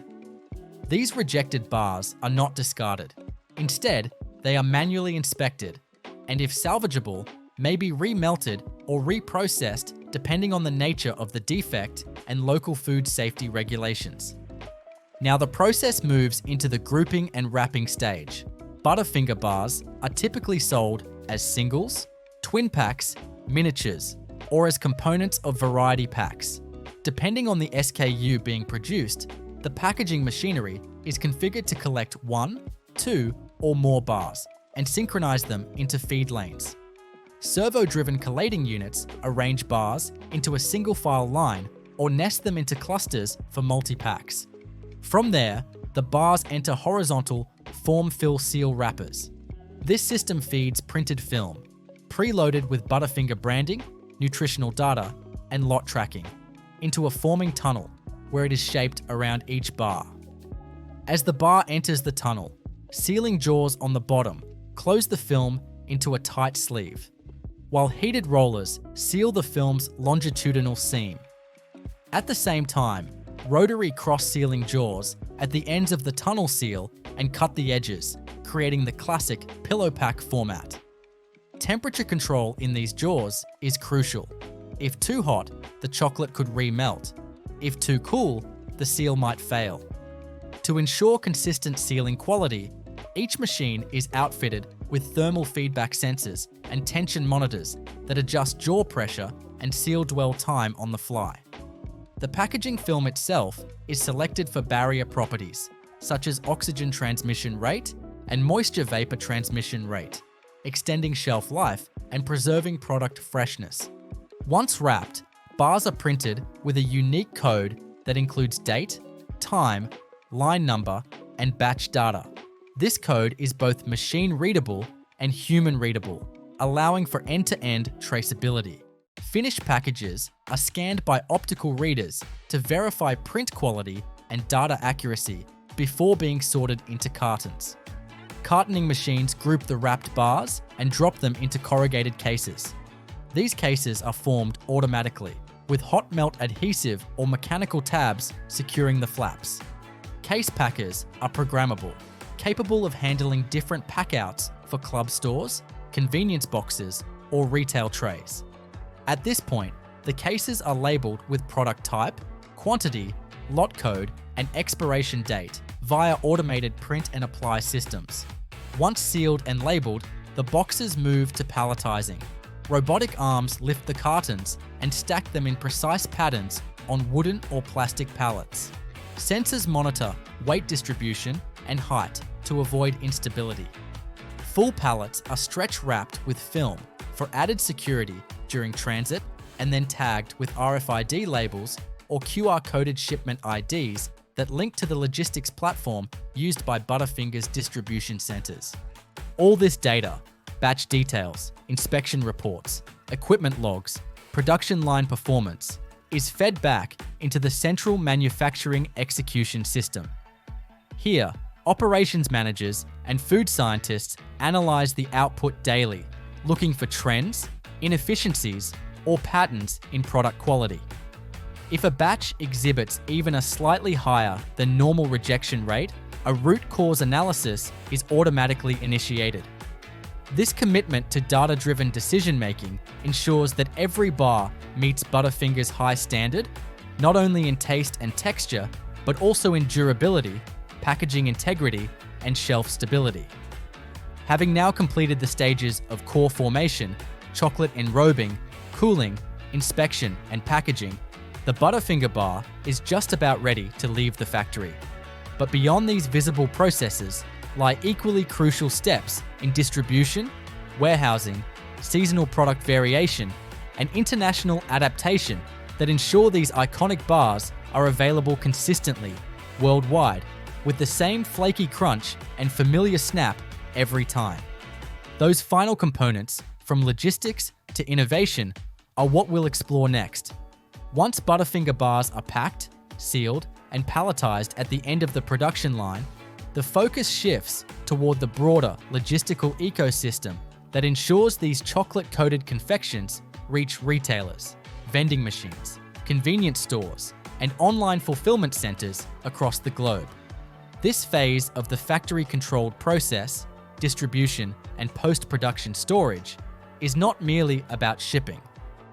These rejected bars are not discarded. Instead, they are manually inspected, and if salvageable, may be remelted or reprocessed depending on the nature of the defect and local food safety regulations. Now the process moves into the grouping and wrapping stage. Butterfinger bars are typically sold as singles, twin packs, miniatures, or as components of variety packs. Depending on the SKU being produced, the packaging machinery is configured to collect 1, 2, or more bars and synchronize them into feed lanes. Servo-driven collating units arrange bars into a single file line or nest them into clusters for multi-packs. From there, the bars enter horizontal form-fill-seal wrappers. This system feeds printed film, preloaded with Butterfinger branding, nutritional data, and lot tracking, into a forming tunnel where it is shaped around each bar. As the bar enters the tunnel, sealing jaws on the bottom close the film into a tight sleeve, while heated rollers seal the film's longitudinal seam. At the same time, rotary cross-sealing jaws at the ends of the tunnel seal and cut the edges, creating the classic pillow pack format. Temperature control in these jaws is crucial. If too hot, the chocolate could remelt. If too cool, the seal might fail. To ensure consistent sealing quality, each machine is outfitted with thermal feedback sensors and tension monitors that adjust jaw pressure and seal dwell time on the fly. The packaging film itself is selected for barrier properties, such as oxygen transmission rate and moisture vapor transmission rate, extending shelf life and preserving product freshness. Once wrapped, bars are printed with a unique code that includes date, time, line number, and batch data. This code is both machine readable and human readable, allowing for end-to-end traceability. Finished packages are scanned by optical readers to verify print quality and data accuracy before being sorted into cartons. Cartoning machines group the wrapped bars and drop them into corrugated cases. These cases are formed automatically, with hot melt adhesive or mechanical tabs securing the flaps. Case packers are programmable, capable of handling different packouts for club stores, convenience boxes, or retail trays. At this point, the cases are labeled with product type, quantity, lot code, and expiration date via automated print and apply systems. Once sealed and labeled, the boxes move to palletizing. Robotic arms lift the cartons and stack them in precise patterns on wooden or plastic pallets. Sensors monitor weight distribution and height to avoid instability. Full pallets are stretch wrapped with film for added security during transit and then tagged with RFID labels or QR-coded shipment IDs that link to the logistics platform used by Butterfinger's distribution centers. All this data, batch details, inspection reports, equipment logs, production line performance, is fed back into the central manufacturing execution system. Here, operations managers and food scientists analyze the output daily, looking for trends, inefficiencies, or patterns in product quality. If a batch exhibits even a slightly higher than normal rejection rate, a root cause analysis is automatically initiated. This commitment to data-driven decision-making ensures that every bar meets Butterfinger's high standard, not only in taste and texture, but also in durability, packaging integrity, and shelf stability. Having now completed the stages of core formation, chocolate enrobing, cooling, inspection, and packaging, the Butterfinger bar is just about ready to leave the factory. But beyond these visible processes lie equally crucial steps in distribution, warehousing, seasonal product variation, and international adaptation that ensure these iconic bars are available consistently, worldwide, with the same flaky crunch and familiar snap every time. Those final components, from logistics to innovation, are what we'll explore next. Once Butterfinger bars are packed, sealed, and palletized at the end of the production line, The focus shifts toward the broader logistical ecosystem that ensures these chocolate-coated confections reach retailers, vending machines, convenience stores, and online fulfillment centers across the globe. This phase of the factory-controlled process, distribution, and post-production storage is not merely about shipping.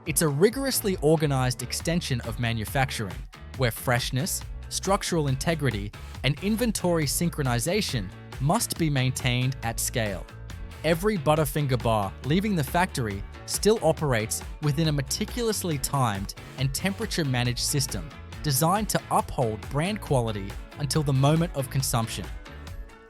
It's a rigorously organized extension of manufacturing, where freshness, structural integrity, and inventory synchronization must be maintained at scale. Every Butterfinger bar leaving the factory still operates within a meticulously timed and temperature-managed system designed to uphold brand quality until the moment of consumption.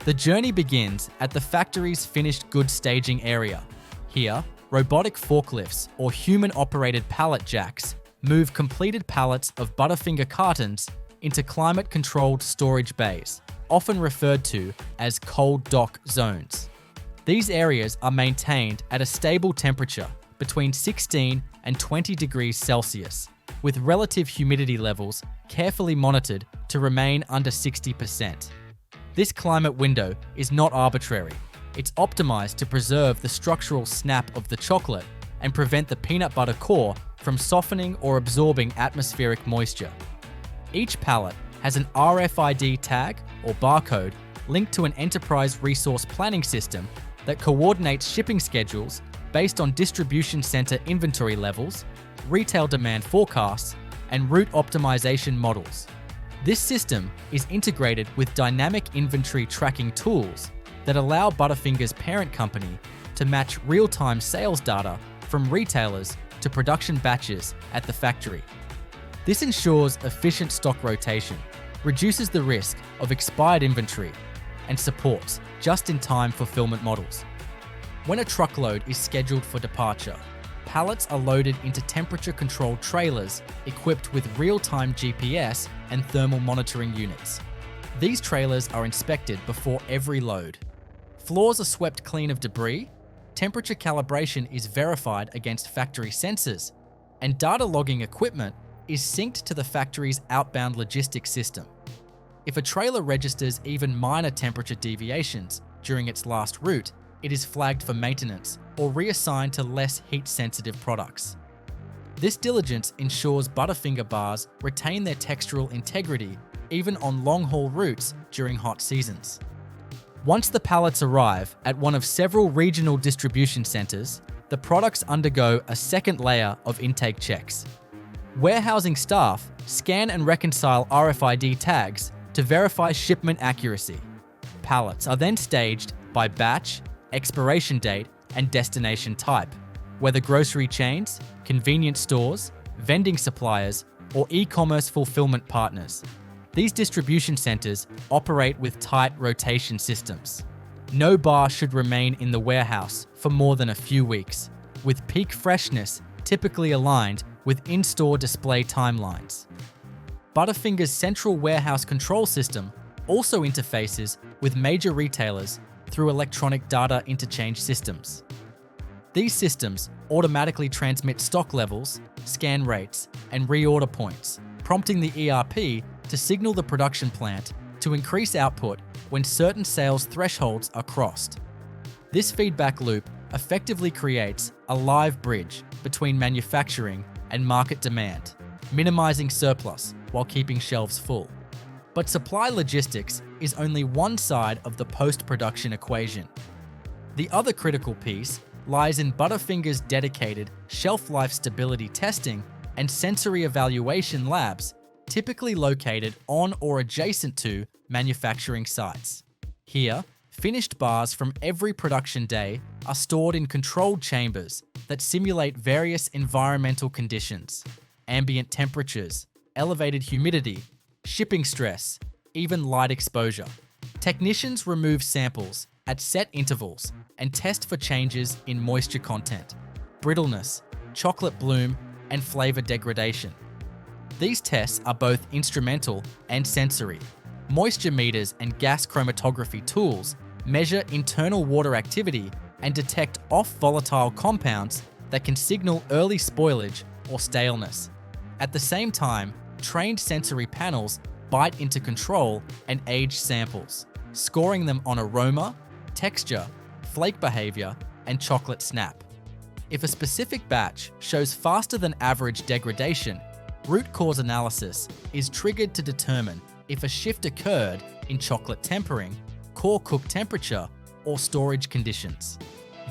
The journey begins at the factory's finished goods staging area. Here, robotic forklifts or human-operated pallet jacks move completed pallets of Butterfinger cartons into climate-controlled storage bays, often referred to as cold dock zones. These areas are maintained at a stable temperature between 16 and 20 degrees Celsius, with relative humidity levels carefully monitored to remain under 60%. This climate window is not arbitrary. It's optimized to preserve the structural snap of the chocolate and prevent the peanut butter core from softening or absorbing atmospheric moisture. Each pallet has an RFID tag or barcode linked to an enterprise resource planning system that coordinates shipping schedules based on distribution center inventory levels, retail demand forecasts, and route optimization models. This system is integrated with dynamic inventory tracking tools that allow Butterfinger's parent company to match real-time sales data from retailers to production batches at the factory. This ensures efficient stock rotation, reduces the risk of expired inventory, and supports just-in-time fulfillment models. When a truckload is scheduled for departure, pallets are loaded into temperature-controlled trailers equipped with real-time GPS and thermal monitoring units. These trailers are inspected before every load. Floors are swept clean of debris, temperature calibration is verified against factory sensors, and data logging equipment is synced to the factory's outbound logistics system. If a trailer registers even minor temperature deviations during its last route, it is flagged for maintenance or reassigned to less heat-sensitive products. This diligence ensures Butterfinger bars retain their textural integrity even on long-haul routes during hot seasons. Once the pallets arrive at one of several regional distribution centers, the products undergo a second layer of intake checks. Warehousing staff scan and reconcile RFID tags to verify shipment accuracy. Pallets are then staged by batch, expiration date, and destination type, whether grocery chains, convenience stores, vending suppliers, or e-commerce fulfillment partners. These distribution centers operate with tight rotation systems. No bar should remain in the warehouse for more than a few weeks, with peak freshness typically aligned with in-store display timelines. Butterfinger's central warehouse control system also interfaces with major retailers through electronic data interchange systems. These systems automatically transmit stock levels, scan rates, and reorder points, prompting the ERP to signal the production plant to increase output when certain sales thresholds are crossed. This feedback loop effectively creates a live bridge between manufacturing and market demand, minimizing surplus while keeping shelves full. But supply logistics is only one side of the post-production equation. The other critical piece lies in Butterfinger's dedicated shelf life stability testing and sensory evaluation labs, typically located on or adjacent to manufacturing sites. Here, finished bars from every production day are stored in controlled chambers that simulate various environmental conditions, ambient temperatures, elevated humidity, shipping stress, even light exposure. Technicians remove samples at set intervals and test for changes in moisture content, brittleness, chocolate bloom, and flavor degradation. These tests are both instrumental and sensory. Moisture meters and gas chromatography tools measure internal water activity and detect off-volatile compounds that can signal early spoilage or staleness. At the same time, trained sensory panels bite into control and age samples, scoring them on aroma, texture, flake behavior, and chocolate snap. If a specific batch shows faster than average degradation, root cause analysis is triggered to determine if a shift occurred in chocolate tempering, core cook temperature, or storage conditions.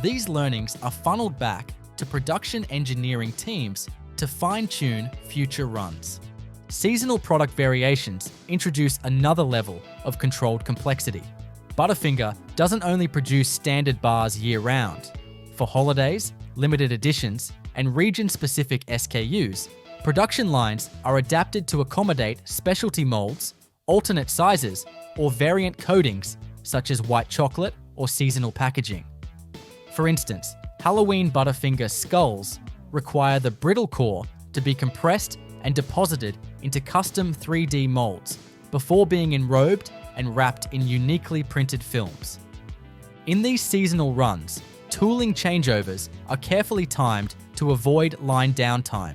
These learnings are funneled back to production engineering teams to fine-tune future runs. Seasonal product variations introduce another level of controlled complexity. Butterfinger doesn't only produce standard bars year-round. For holidays, limited editions, and region-specific SKUs, production lines are adapted to accommodate specialty molds, alternate sizes, or variant coatings such as white chocolate or seasonal packaging. For instance, Halloween Butterfinger skulls require the brittle core to be compressed and deposited into custom 3D molds before being enrobed and wrapped in uniquely printed films. In these seasonal runs, tooling changeovers are carefully timed to avoid line downtime.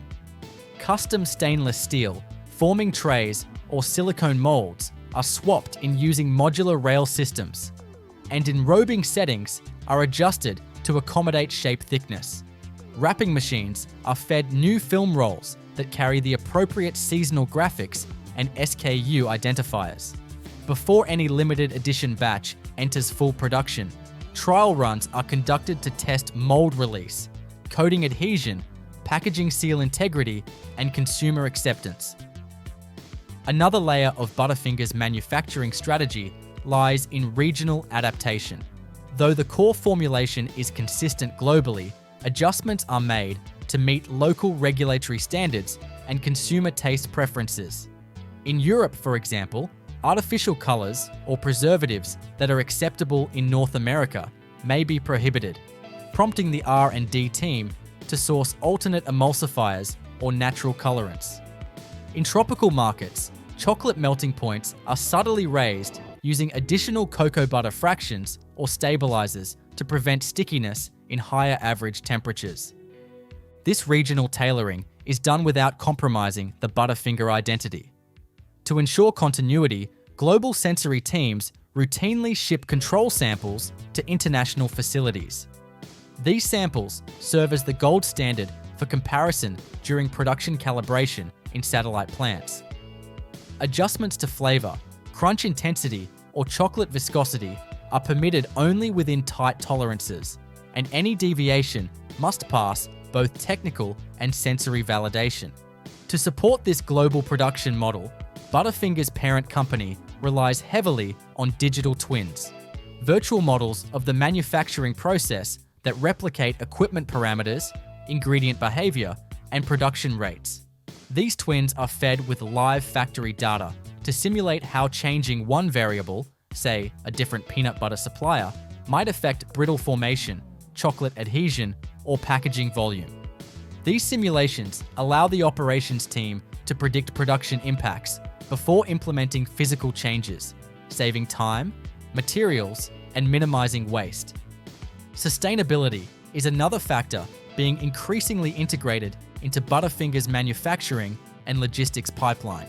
Custom stainless steel, forming trays, or silicone molds are swapped in using modular rail systems, and enrobing settings are adjusted to accommodate shape thickness. Wrapping machines are fed new film rolls that carry the appropriate seasonal graphics and SKU identifiers. Before any limited edition batch enters full production, trial runs are conducted to test mold release, coating adhesion, packaging seal integrity, and consumer acceptance. Another layer of Butterfinger's manufacturing strategy lies in regional adaptation. Though the core formulation is consistent globally, adjustments are made to meet local regulatory standards and consumer taste preferences. In Europe, for example, artificial colors or preservatives that are acceptable in North America may be prohibited, prompting the R&D team to source alternate emulsifiers or natural colorants. In tropical markets, chocolate melting points are subtly raised using additional cocoa butter fractions or stabilizers to prevent stickiness in higher average temperatures. This regional tailoring is done without compromising the Butterfinger identity. To ensure continuity, global sensory teams routinely ship control samples to international facilities. These samples serve as the gold standard for comparison during production calibration in satellite plants. Adjustments to flavor, crunch intensity, or chocolate viscosity are permitted only within tight tolerances, and any deviation must pass both technical and sensory validation. To support this global production model, Butterfinger's parent company relies heavily on digital twins, virtual models of the manufacturing process that replicate equipment parameters, ingredient behavior, and production rates. These twins are fed with live factory data to simulate how changing one variable, say a different peanut butter supplier, might affect brittle formation, chocolate adhesion, or packaging volume. These simulations allow the operations team to predict production impacts before implementing physical changes, saving time, materials, and minimizing waste. Sustainability is another factor being increasingly integrated into Butterfinger's manufacturing and logistics pipeline.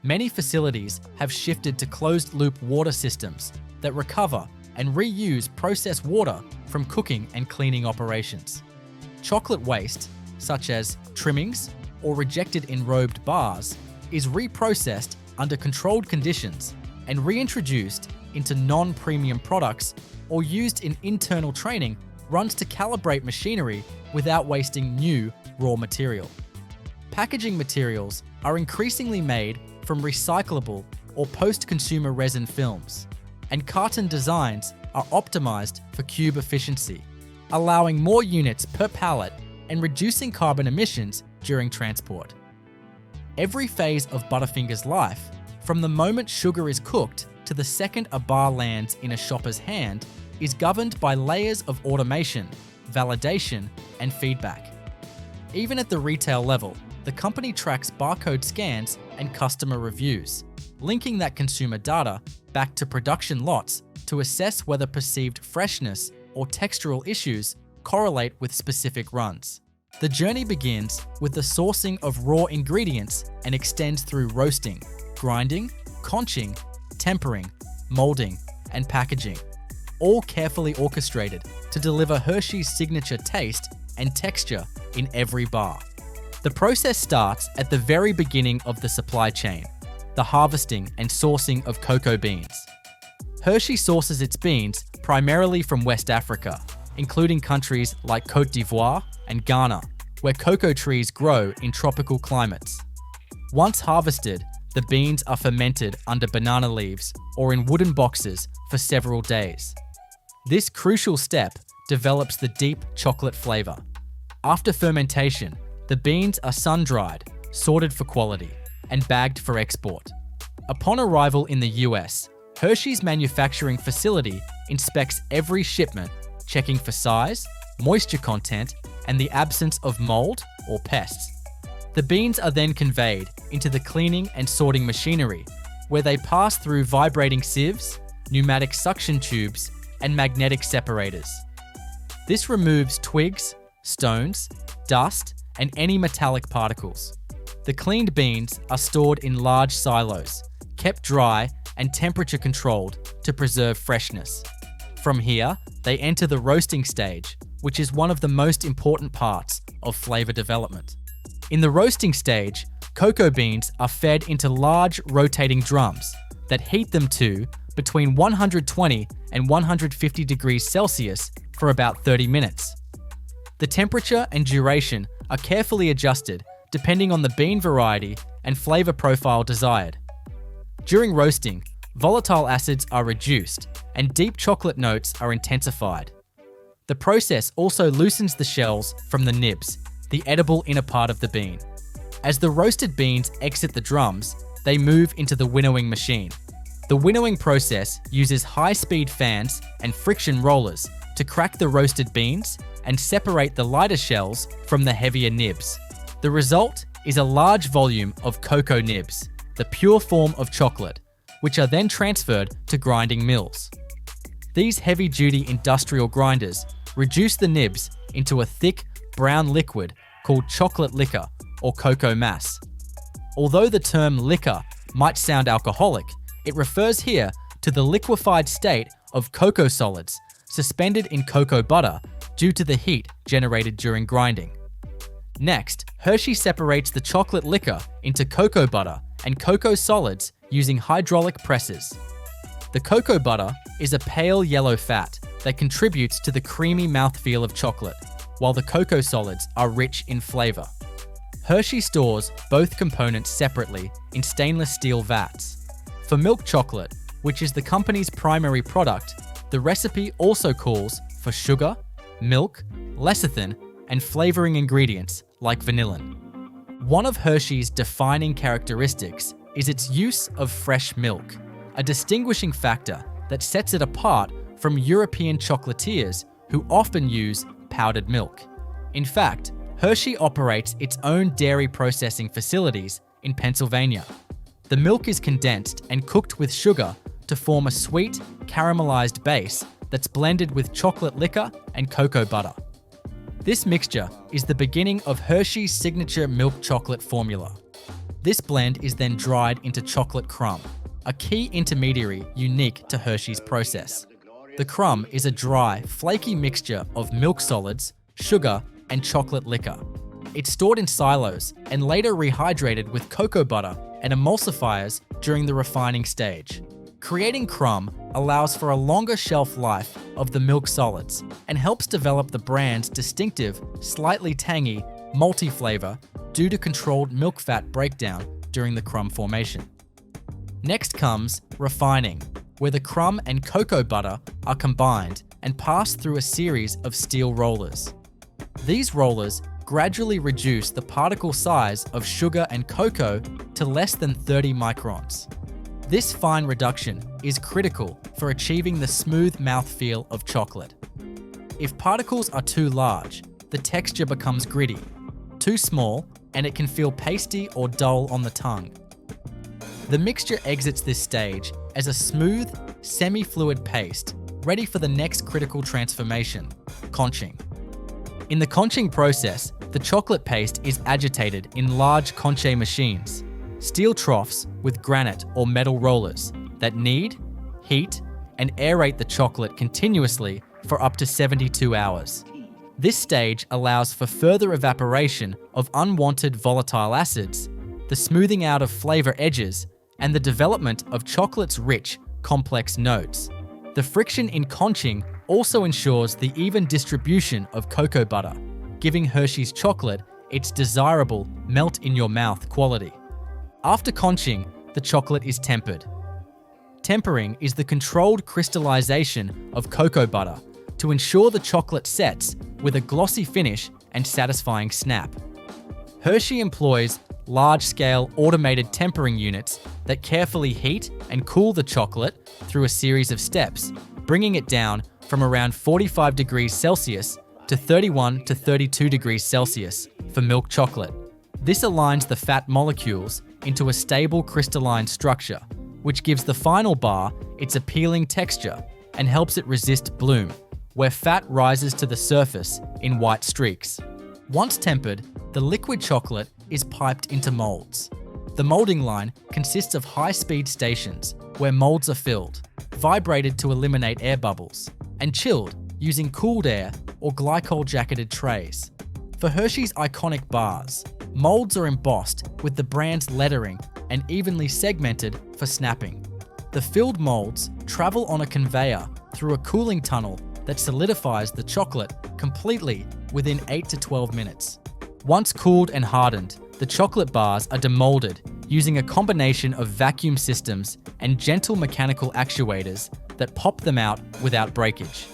Many facilities have shifted to closed-loop water systems that recover and reuse processed water from cooking and cleaning operations. Chocolate waste, such as trimmings or rejected enrobed bars, is reprocessed under controlled conditions and reintroduced into non-premium products or used in internal training runs to calibrate machinery without wasting new raw material. Packaging materials are increasingly made from recyclable or post-consumer resin films, and carton designs are optimized for cube efficiency, allowing more units per pallet and reducing carbon emissions during transport. Every phase of Butterfinger's life, from the moment sugar is cooked to the second a bar lands in a shopper's hand, is governed by layers of automation, validation, and feedback. Even at the retail level, the company tracks barcode scans and customer reviews, linking that consumer data back to production lots to assess whether perceived freshness or textural issues correlate with specific runs. The journey begins with the sourcing of raw ingredients and extends through roasting, grinding, conching, tempering, molding, and packaging, all carefully orchestrated to deliver Hershey's signature taste and texture in every bar. The process starts at the very beginning of the supply chain, the harvesting and sourcing of cocoa beans. Hershey sources its beans primarily from West Africa, including countries like Côte d'Ivoire and Ghana, where cocoa trees grow in tropical climates. Once harvested, the beans are fermented under banana leaves or in wooden boxes for several days. This crucial step develops the deep chocolate flavor. After fermentation, the beans are sun-dried, sorted for quality, and bagged for export. Upon arrival in the US, Hershey's manufacturing facility inspects every shipment, checking for size, moisture content, and the absence of mold or pests. The beans are then conveyed into the cleaning and sorting machinery, where they pass through vibrating sieves, pneumatic suction tubes, and magnetic separators. This removes twigs, stones, dust, and any metallic particles. The cleaned beans are stored in large silos, kept dry and temperature controlled to preserve freshness. From here, they enter the roasting stage, which is one of the most important parts of flavor development. In the roasting stage, cocoa beans are fed into large rotating drums that heat them to between 120 and 150 degrees Celsius for about 30 minutes. The temperature and duration are carefully adjusted depending on the bean variety and flavor profile desired. During roasting, volatile acids are reduced and deep chocolate notes are intensified. The process also loosens the shells from the nibs, the edible inner part of the bean. As the roasted beans exit the drums, they move into the winnowing machine. The winnowing process uses high-speed fans and friction rollers to crack the roasted beans and separate the lighter shells from the heavier nibs. The result is a large volume of cocoa nibs, the pure form of chocolate, which are then transferred to grinding mills. These heavy-duty industrial grinders reduce the nibs into a thick, brown liquid called chocolate liquor or cocoa mass. Although the term liquor might sound alcoholic, it refers here to the liquefied state of cocoa solids suspended in cocoa butter due to the heat generated during grinding. Next, Hershey separates the chocolate liquor into cocoa butter and cocoa solids using hydraulic presses. The cocoa butter is a pale yellow fat that contributes to the creamy mouthfeel of chocolate, while the cocoa solids are rich in flavor. Hershey stores both components separately in stainless steel vats. For milk chocolate, which is the company's primary product, the recipe also calls for sugar, milk, lecithin, and flavoring ingredients like vanillin. One of Hershey's defining characteristics is its use of fresh milk, a distinguishing factor that sets it apart from European chocolatiers who often use powdered milk. In fact, Hershey operates its own dairy processing facilities in Pennsylvania. The milk is condensed and cooked with sugar to form a sweet, caramelized base that's blended with chocolate liquor and cocoa butter. This mixture is the beginning of Hershey's signature milk chocolate formula. This blend is then dried into chocolate crumb, a key intermediary unique to Hershey's process. The crumb is a dry, flaky mixture of milk solids, sugar, and chocolate liquor. It's stored in silos and later rehydrated with cocoa butter and emulsifiers during the refining stage. Creating crumb allows for a longer shelf life of the milk solids and helps develop the brand's distinctive, slightly tangy, malty flavor due to controlled milk fat breakdown during the crumb formation. Next comes refining, where the crumb and cocoa butter are combined and passed through a series of steel rollers. These rollers gradually reduce the particle size of sugar and cocoa to less than 30 microns. This fine reduction is critical for achieving the smooth mouthfeel of chocolate. If particles are too large, the texture becomes gritty. Too small, and it can feel pasty or dull on the tongue. The mixture exits this stage as a smooth, semi-fluid paste, ready for the next critical transformation, conching. In the conching process, the chocolate paste is agitated in large conche machines, steel troughs with granite or metal rollers that knead, heat, and aerate the chocolate continuously for up to 72 hours. This stage allows for further evaporation of unwanted volatile acids, the smoothing out of flavor edges, and the development of chocolate's rich, complex notes. The friction in conching also ensures the even distribution of cocoa butter, giving Hershey's chocolate its desirable melt-in-your-mouth quality. After conching, the chocolate is tempered. Tempering is the controlled crystallization of cocoa butter to ensure the chocolate sets with a glossy finish and satisfying snap. Hershey employs large-scale automated tempering units that carefully heat and cool the chocolate through a series of steps, bringing it down from around 45 degrees Celsius to 31 to 32 degrees Celsius for milk chocolate. This aligns the fat molecules into a stable crystalline structure, which gives the final bar its appealing texture and helps it resist bloom, where fat rises to the surface in white streaks. Once tempered, the liquid chocolate is piped into molds. The molding line consists of high-speed stations where molds are filled, vibrated to eliminate air bubbles, and chilled using cooled air or glycol-jacketed trays. For Hershey's iconic bars, molds are embossed with the brand's lettering and evenly segmented for snapping. The filled molds travel on a conveyor through a cooling tunnel that solidifies the chocolate completely within 8 to 12 minutes. Once cooled and hardened, the chocolate bars are demolded using a combination of vacuum systems and gentle mechanical actuators that pop them out without breakage.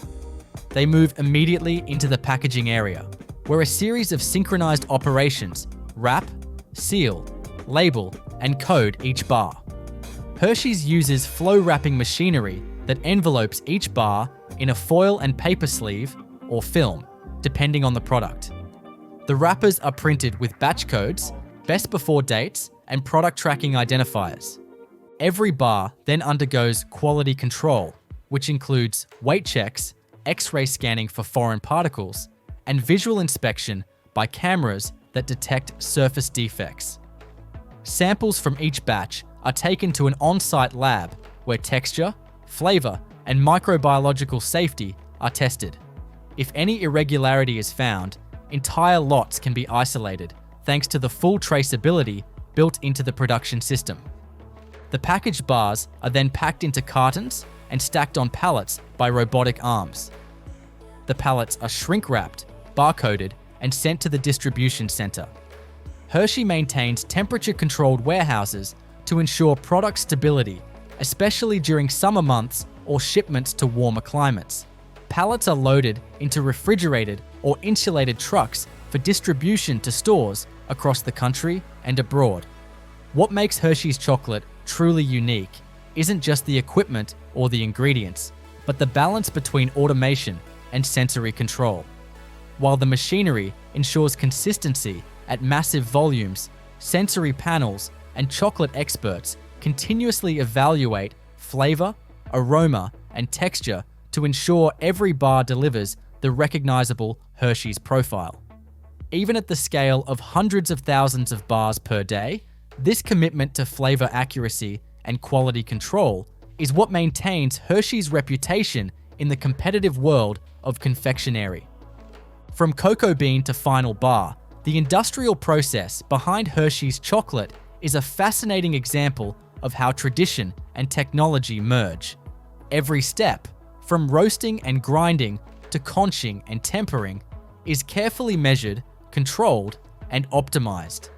They move immediately into the packaging area, where a series of synchronized operations wrap, seal, label, and code each bar. Hershey's uses flow wrapping machinery that envelopes each bar in a foil and paper sleeve or film, depending on the product. The wrappers are printed with batch codes, best before dates, and product tracking identifiers. Every bar then undergoes quality control, which includes weight checks, X-ray scanning for foreign particles, and visual inspection by cameras that detect surface defects. Samples from each batch are taken to an on-site lab where texture, flavor, and microbiological safety are tested. If any irregularity is found, entire lots can be isolated thanks to the full traceability built into the production system. The packaged bars are then packed into cartons and stacked on pallets by robotic arms. The pallets are shrink-wrapped, barcoded, and sent to the distribution center. Hershey maintains temperature-controlled warehouses to ensure product stability, especially during summer months or shipments to warmer climates. Pallets are loaded into refrigerated or insulated trucks for distribution to stores across the country and abroad. What makes Hershey's chocolate truly unique isn't just the equipment or the ingredients, but the balance between automation and sensory control. While the machinery ensures consistency at massive volumes, sensory panels and chocolate experts continuously evaluate flavor, aroma, and texture to ensure every bar delivers the recognizable Hershey's profile. Even at the scale of hundreds of thousands of bars per day, this commitment to flavor accuracy and quality control is what maintains Hershey's reputation in the competitive world of confectionery. From cocoa bean to final bar, the industrial process behind Hershey's chocolate is a fascinating example of how tradition and technology merge. Every step, from roasting and grinding to conching and tempering, is carefully measured, controlled, and optimized.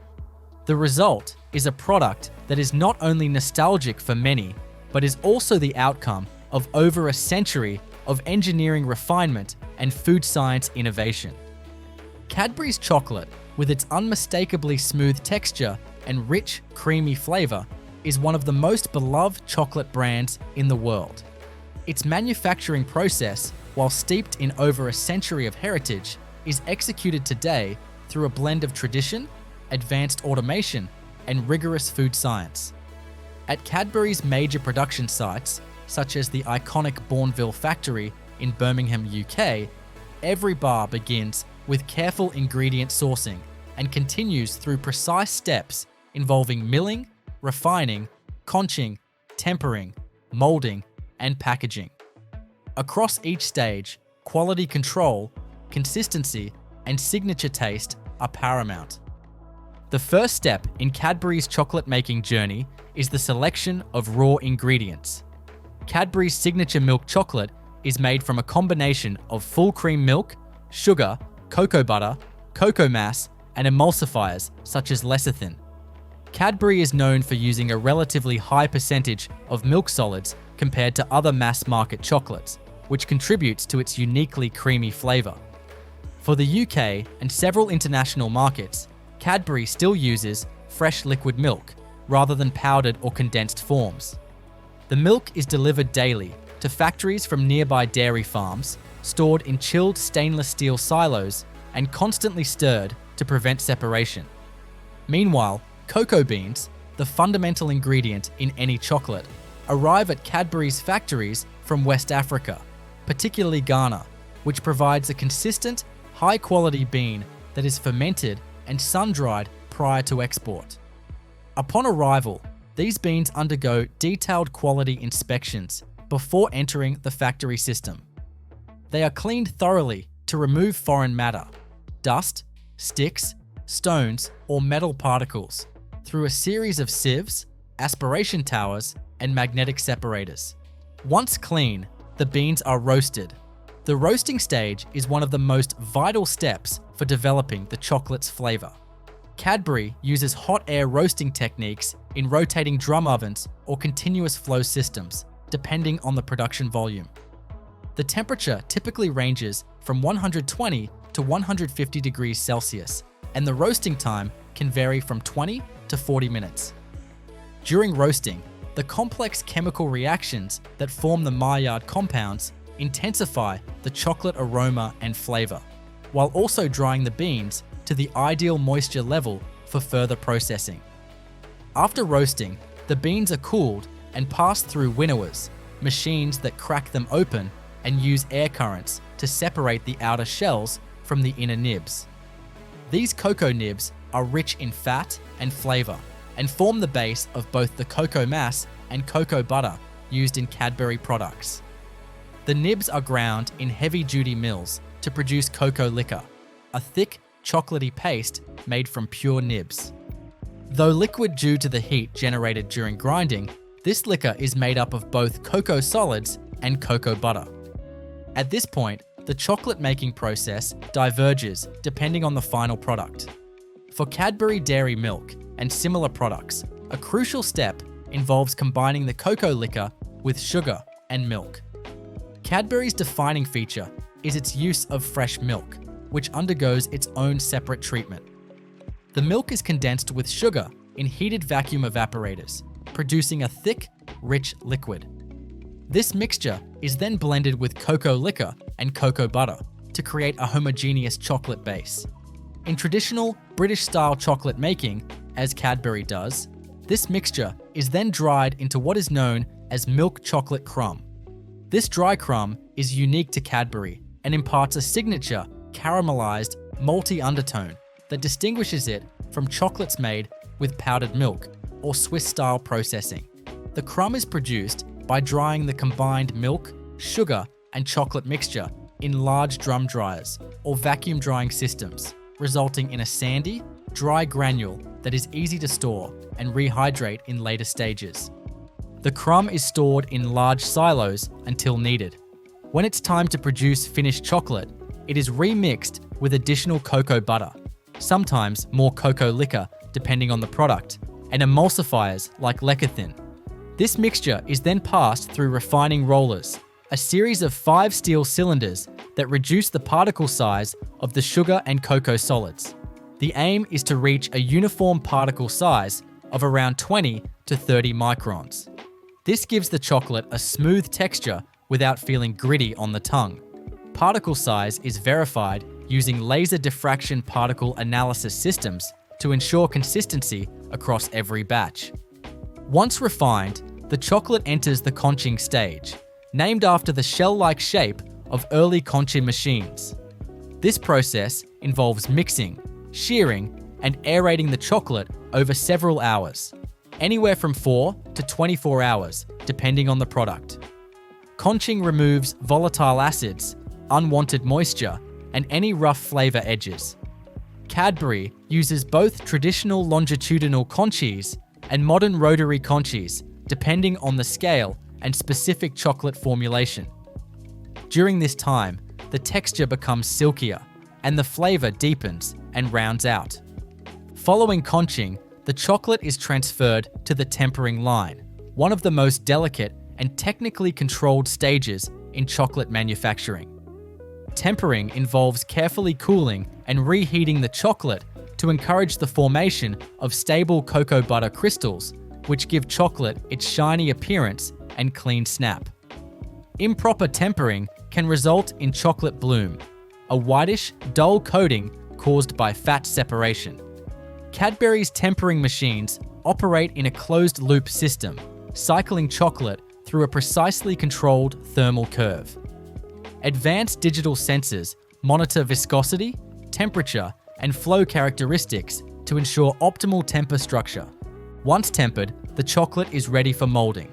The result is a product that is not only nostalgic for many, but is also the outcome of over a century of engineering refinement and food science innovation. Cadbury's chocolate, with its unmistakably smooth texture and rich, creamy flavor, is one of the most beloved chocolate brands in the world. Its manufacturing process, while steeped in over a century of heritage, is executed today through a blend of tradition, advanced automation, and rigorous food science. At Cadbury's major production sites, such as the iconic Bournville factory in Birmingham, UK, every bar begins with careful ingredient sourcing and continues through precise steps involving milling, refining, conching, tempering, molding, and packaging. Across each stage, quality control, consistency, and signature taste are paramount. The first step in Cadbury's chocolate-making journey is the selection of raw ingredients. Cadbury's signature milk chocolate is made from a combination of full cream milk, sugar, cocoa butter, cocoa mass, and emulsifiers such as lecithin. Cadbury is known for using a relatively high percentage of milk solids compared to other mass-market chocolates, which contributes to its uniquely creamy flavor. For the UK and several international markets, Cadbury still uses fresh liquid milk rather than powdered or condensed forms. The milk is delivered daily to factories from nearby dairy farms, stored in chilled stainless steel silos and constantly stirred to prevent separation. Meanwhile, cocoa beans, the fundamental ingredient in any chocolate, arrive at Cadbury's factories from West Africa, particularly Ghana, which provides a consistent, high-quality bean that is fermented and sun-dried prior to export. Upon arrival, these beans undergo detailed quality inspections before entering the factory system. They are cleaned thoroughly to remove foreign matter, dust, sticks, stones, or metal particles through a series of sieves, aspiration towers, and magnetic separators. Once clean, the beans are roasted. The roasting stage is one of the most vital steps for developing the chocolate's flavor. Cadbury uses hot air roasting techniques in rotating drum ovens or continuous flow systems, depending on the production volume. The temperature typically ranges from 120 to 150 degrees Celsius, and the roasting time can vary from 20 to 40 minutes. During roasting, the complex chemical reactions that form the Maillard compounds intensify the chocolate aroma and flavor, while also drying the beans to the ideal moisture level for further processing. After roasting, the beans are cooled and passed through winnowers, machines that crack them open and use air currents to separate the outer shells from the inner nibs. These cocoa nibs are rich in fat and flavor and form the base of both the cocoa mass and cocoa butter used in Cadbury products. The nibs are ground in heavy-duty mills to produce cocoa liquor, a thick, chocolatey paste made from pure nibs. Though liquid due to the heat generated during grinding, this liquor is made up of both cocoa solids and cocoa butter. At this point, the chocolate making process diverges depending on the final product. For Cadbury dairy milk and similar products, a crucial step involves combining the cocoa liquor with sugar and milk. Cadbury's defining feature is its use of fresh milk, which undergoes its own separate treatment. The milk is condensed with sugar in heated vacuum evaporators, producing a thick, rich liquid. This mixture is then blended with cocoa liquor and cocoa butter to create a homogeneous chocolate base. In traditional British-style chocolate making, as Cadbury does, this mixture is then dried into what is known as milk chocolate crumb. This dry crumb is unique to Cadbury and imparts a signature caramelized, malty undertone that distinguishes it from chocolates made with powdered milk or Swiss-style processing. The crumb is produced by drying the combined milk, sugar, and chocolate mixture in large drum dryers or vacuum drying systems, resulting in a sandy, dry granule that is easy to store and rehydrate in later stages. The crumb is stored in large silos until needed. When it's time to produce finished chocolate, it is remixed with additional cocoa butter, sometimes more cocoa liquor depending on the product, and emulsifiers like lecithin. This mixture is then passed through refining rollers, a series of 5 steel cylinders that reduce the particle size of the sugar and cocoa solids. The aim is to reach a uniform particle size of around 20 to 30 microns. This gives the chocolate a smooth texture without feeling gritty on the tongue. Particle size is verified using laser diffraction particle analysis systems to ensure consistency across every batch. Once refined, the chocolate enters the conching stage, named after the shell-like shape of early conching machines. This process involves mixing, shearing, and aerating the chocolate over several hours, anywhere from 4 to 24 hours, depending on the product. Conching removes volatile acids, unwanted moisture, and any rough flavor edges. Cadbury uses both traditional longitudinal conches and modern rotary conches, depending on the scale and specific chocolate formulation. During this time, the texture becomes silkier, and the flavor deepens and rounds out. Following conching, the chocolate is transferred to the tempering line, one of the most delicate and technically controlled stages in chocolate manufacturing. Tempering involves carefully cooling and reheating the chocolate to encourage the formation of stable cocoa butter crystals, which give chocolate its shiny appearance and clean snap. Improper tempering can result in chocolate bloom, a whitish, dull coating caused by fat separation. Cadbury's tempering machines operate in a closed-loop system, cycling chocolate through a precisely controlled thermal curve. Advanced digital sensors monitor viscosity, temperature, and flow characteristics to ensure optimal temper structure. Once tempered, the chocolate is ready for molding.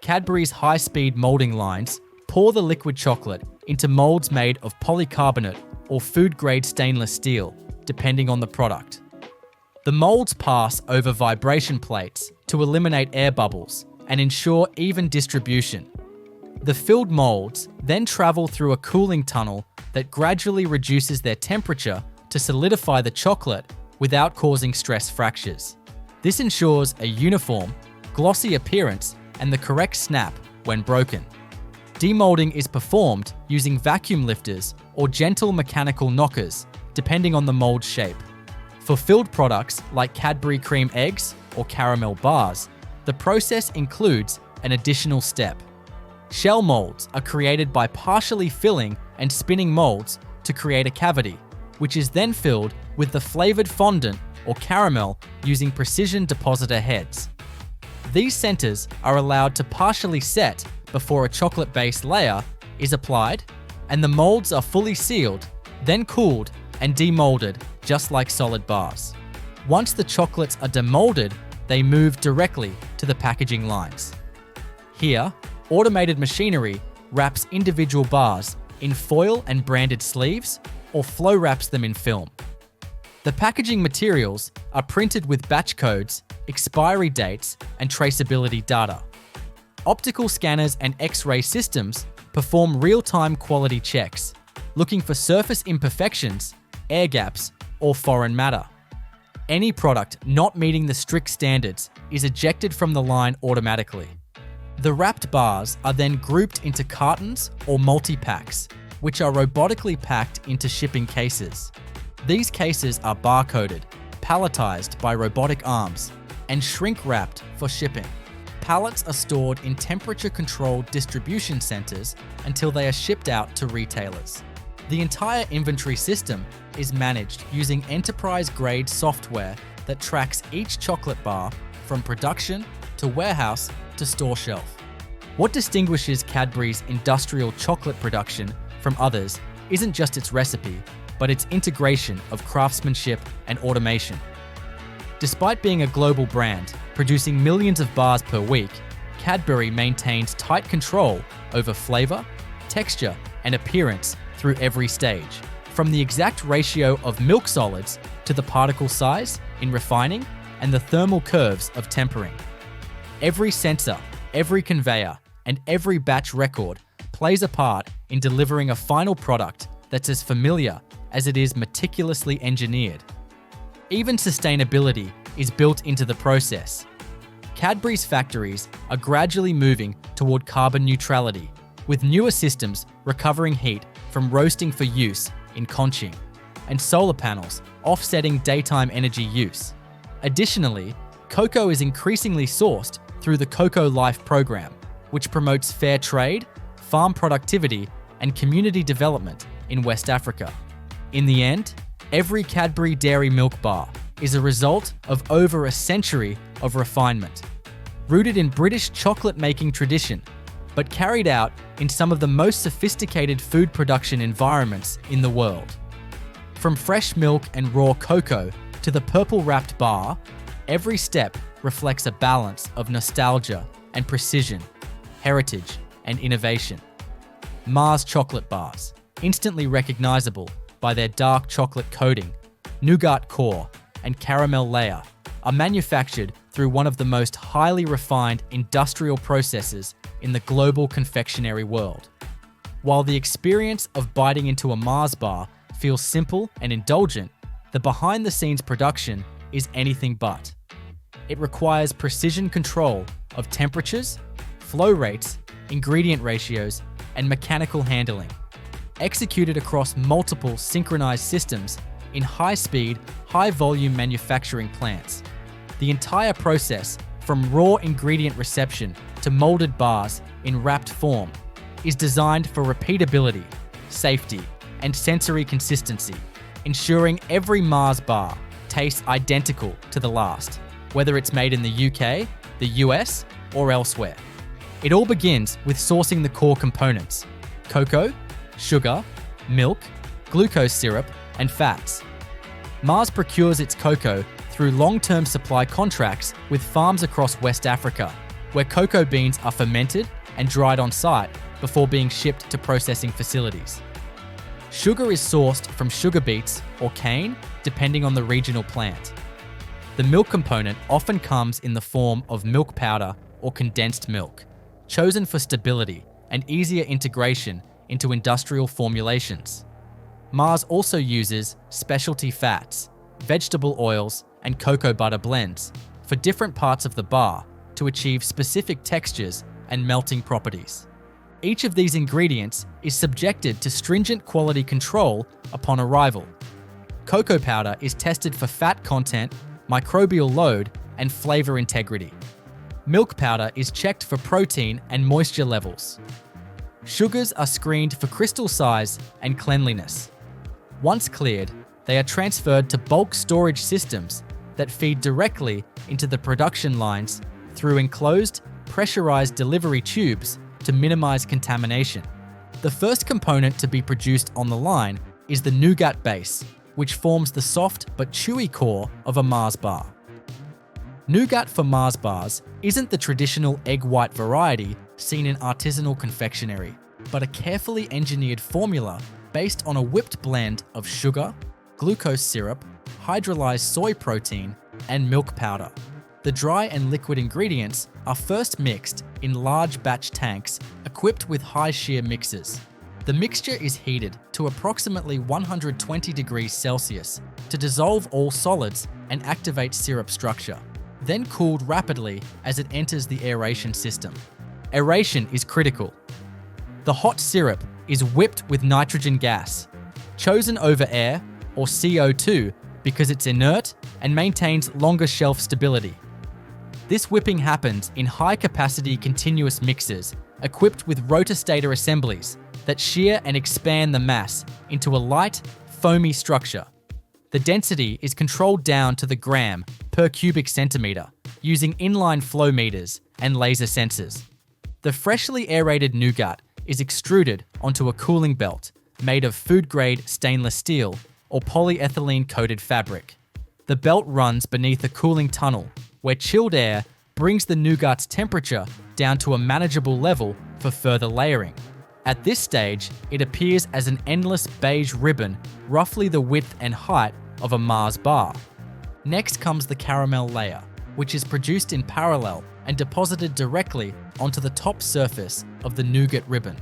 Cadbury's high-speed molding lines pour the liquid chocolate into molds made of polycarbonate or food-grade stainless steel, depending on the product. The molds pass over vibration plates to eliminate air bubbles and ensure even distribution. The filled molds then travel through a cooling tunnel that gradually reduces their temperature to solidify the chocolate without causing stress fractures. This ensures a uniform, glossy appearance and the correct snap when broken. Demolding is performed using vacuum lifters or gentle mechanical knockers, depending on the mold shape. For filled products like Cadbury cream eggs or caramel bars, the process includes an additional step. Shell molds are created by partially filling and spinning molds to create a cavity, which is then filled with the flavored fondant or caramel using precision depositor heads. These centers are allowed to partially set before a chocolate-based layer is applied, and the molds are fully sealed, then cooled and demolded just like solid bars. Once the chocolates are demolded, they move directly to the packaging lines. Here, automated machinery wraps individual bars in foil and branded sleeves or flow wraps them in film. The packaging materials are printed with batch codes, expiry dates, and traceability data. Optical scanners and X-ray systems perform real-time quality checks, looking for surface imperfections, air gaps, or foreign matter. Any product not meeting the strict standards is ejected from the line automatically. The wrapped bars are then grouped into cartons or multi-packs, which are robotically packed into shipping cases. These cases are barcoded, palletized by robotic arms, and shrink-wrapped for shipping. Pallets are stored in temperature-controlled distribution centers until they are shipped out to retailers. The entire inventory system is managed using enterprise-grade software that tracks each chocolate bar from production to warehouse to store shelf. What distinguishes Cadbury's industrial chocolate production from others isn't just its recipe, but its integration of craftsmanship and automation. Despite being a global brand, producing millions of bars per week, Cadbury maintains tight control over flavor, texture, and appearance through every stage, from the exact ratio of milk solids to the particle size in refining and the thermal curves of tempering. Every sensor, every conveyor, and every batch record plays a part in delivering a final product that's as familiar as it is meticulously engineered. Even sustainability is built into the process. Cadbury's factories are gradually moving toward carbon neutrality, with newer systems recovering heat from roasting for use in conching, and solar panels offsetting daytime energy use. Additionally, cocoa is increasingly sourced through the Cocoa Life program, which promotes fair trade, farm productivity, and community development in West Africa. In the end, every Cadbury dairy milk bar is a result of over a century of refinement, rooted in British chocolate-making tradition, but carried out in some of the most sophisticated food production environments in the world. From fresh milk and raw cocoa to the purple-wrapped bar, every step reflects a balance of nostalgia and precision, heritage and innovation. Mars chocolate bars, instantly recognizable by their dark chocolate coating, nougat core, and caramel layer, are manufactured through one of the most highly refined industrial processes in the global confectionery world. While the experience of biting into a Mars bar feels simple and indulgent, the behind-the-scenes production is anything but. It requires precision control of temperatures, flow rates, ingredient ratios, and mechanical handling, executed across multiple synchronized systems in high-speed, high-volume manufacturing plants. The entire process, from raw ingredient reception to molded bars in wrapped form, is designed for repeatability, safety, and sensory consistency, ensuring every Mars bar tastes identical to the last, whether it's made in the UK, the US, or elsewhere. It all begins with sourcing the core components: cocoa, sugar, milk, glucose syrup, and fats. Mars procures its cocoa through long-term supply contracts with farms across West Africa, where cocoa beans are fermented and dried on site before being shipped to processing facilities. Sugar is sourced from sugar beets or cane, depending on the regional plant. The milk component often comes in the form of milk powder or condensed milk, chosen for stability and easier integration into industrial formulations. Mars also uses specialty fats, vegetable oils, and cocoa butter blends for different parts of the bar to achieve specific textures and melting properties. Each of these ingredients is subjected to stringent quality control upon arrival. Cocoa powder is tested for fat content, microbial load, and flavor integrity. Milk powder is checked for protein and moisture levels. Sugars are screened for crystal size and cleanliness. Once cleared, they are transferred to bulk storage systems that feed directly into the production lines through enclosed, pressurized delivery tubes to minimize contamination. The first component to be produced on the line is the nougat base, which forms the soft but chewy core of a Mars bar. Nougat for Mars bars isn't the traditional egg white variety seen in artisanal confectionery, but a carefully engineered formula based on a whipped blend of sugar, glucose syrup, hydrolyzed soy protein, and milk powder. The dry and liquid ingredients are first mixed in large batch tanks equipped with high shear mixers. The mixture is heated to approximately 120 degrees Celsius to dissolve all solids and activate syrup structure, then cooled rapidly as it enters the aeration system. Aeration is critical. The hot syrup is whipped with nitrogen gas, chosen over air or CO2 because it's inert and maintains longer shelf stability. This whipping happens in high-capacity continuous mixers equipped with rotor-stator assemblies that shear and expand the mass into a light, foamy structure. The density is controlled down to the gram per cubic centimeter using inline flow meters and laser sensors. The freshly aerated nougat is extruded onto a cooling belt made of food-grade stainless steel or polyethylene-coated fabric. The belt runs beneath a cooling tunnel where chilled air brings the nougat's temperature down to a manageable level for further layering. At this stage, it appears as an endless beige ribbon, roughly the width and height of a Mars bar. Next comes the caramel layer, which is produced in parallel and deposited directly onto the top surface of the nougat ribbon.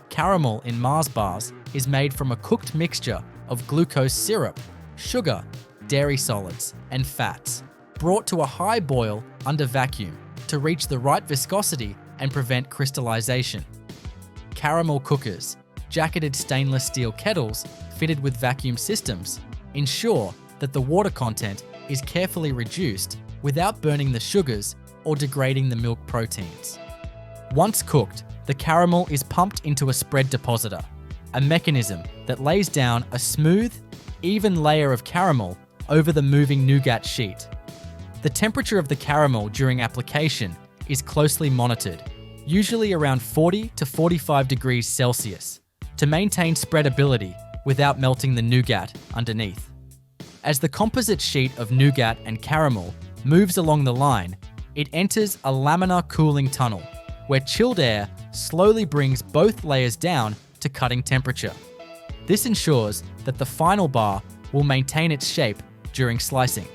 Caramel in Mars bars is made from a cooked mixture of glucose syrup, sugar, dairy solids, and fats, brought to a high boil under vacuum to reach the right viscosity and prevent crystallization. Caramel cookers, jacketed stainless steel kettles fitted with vacuum systems, ensure that the water content is carefully reduced without burning the sugars or degrading the milk proteins. Once cooked, the caramel is pumped into a spread depositor, a mechanism that lays down a smooth, even layer of caramel over the moving nougat sheet. The temperature of the caramel during application is closely monitored, usually around 40 to 45 degrees Celsius, to maintain spreadability without melting the nougat underneath. As the composite sheet of nougat and caramel moves along the line, it enters a laminar cooling tunnel, where chilled air slowly brings both layers down to cutting temperature. This ensures that the final bar will maintain its shape during slicing.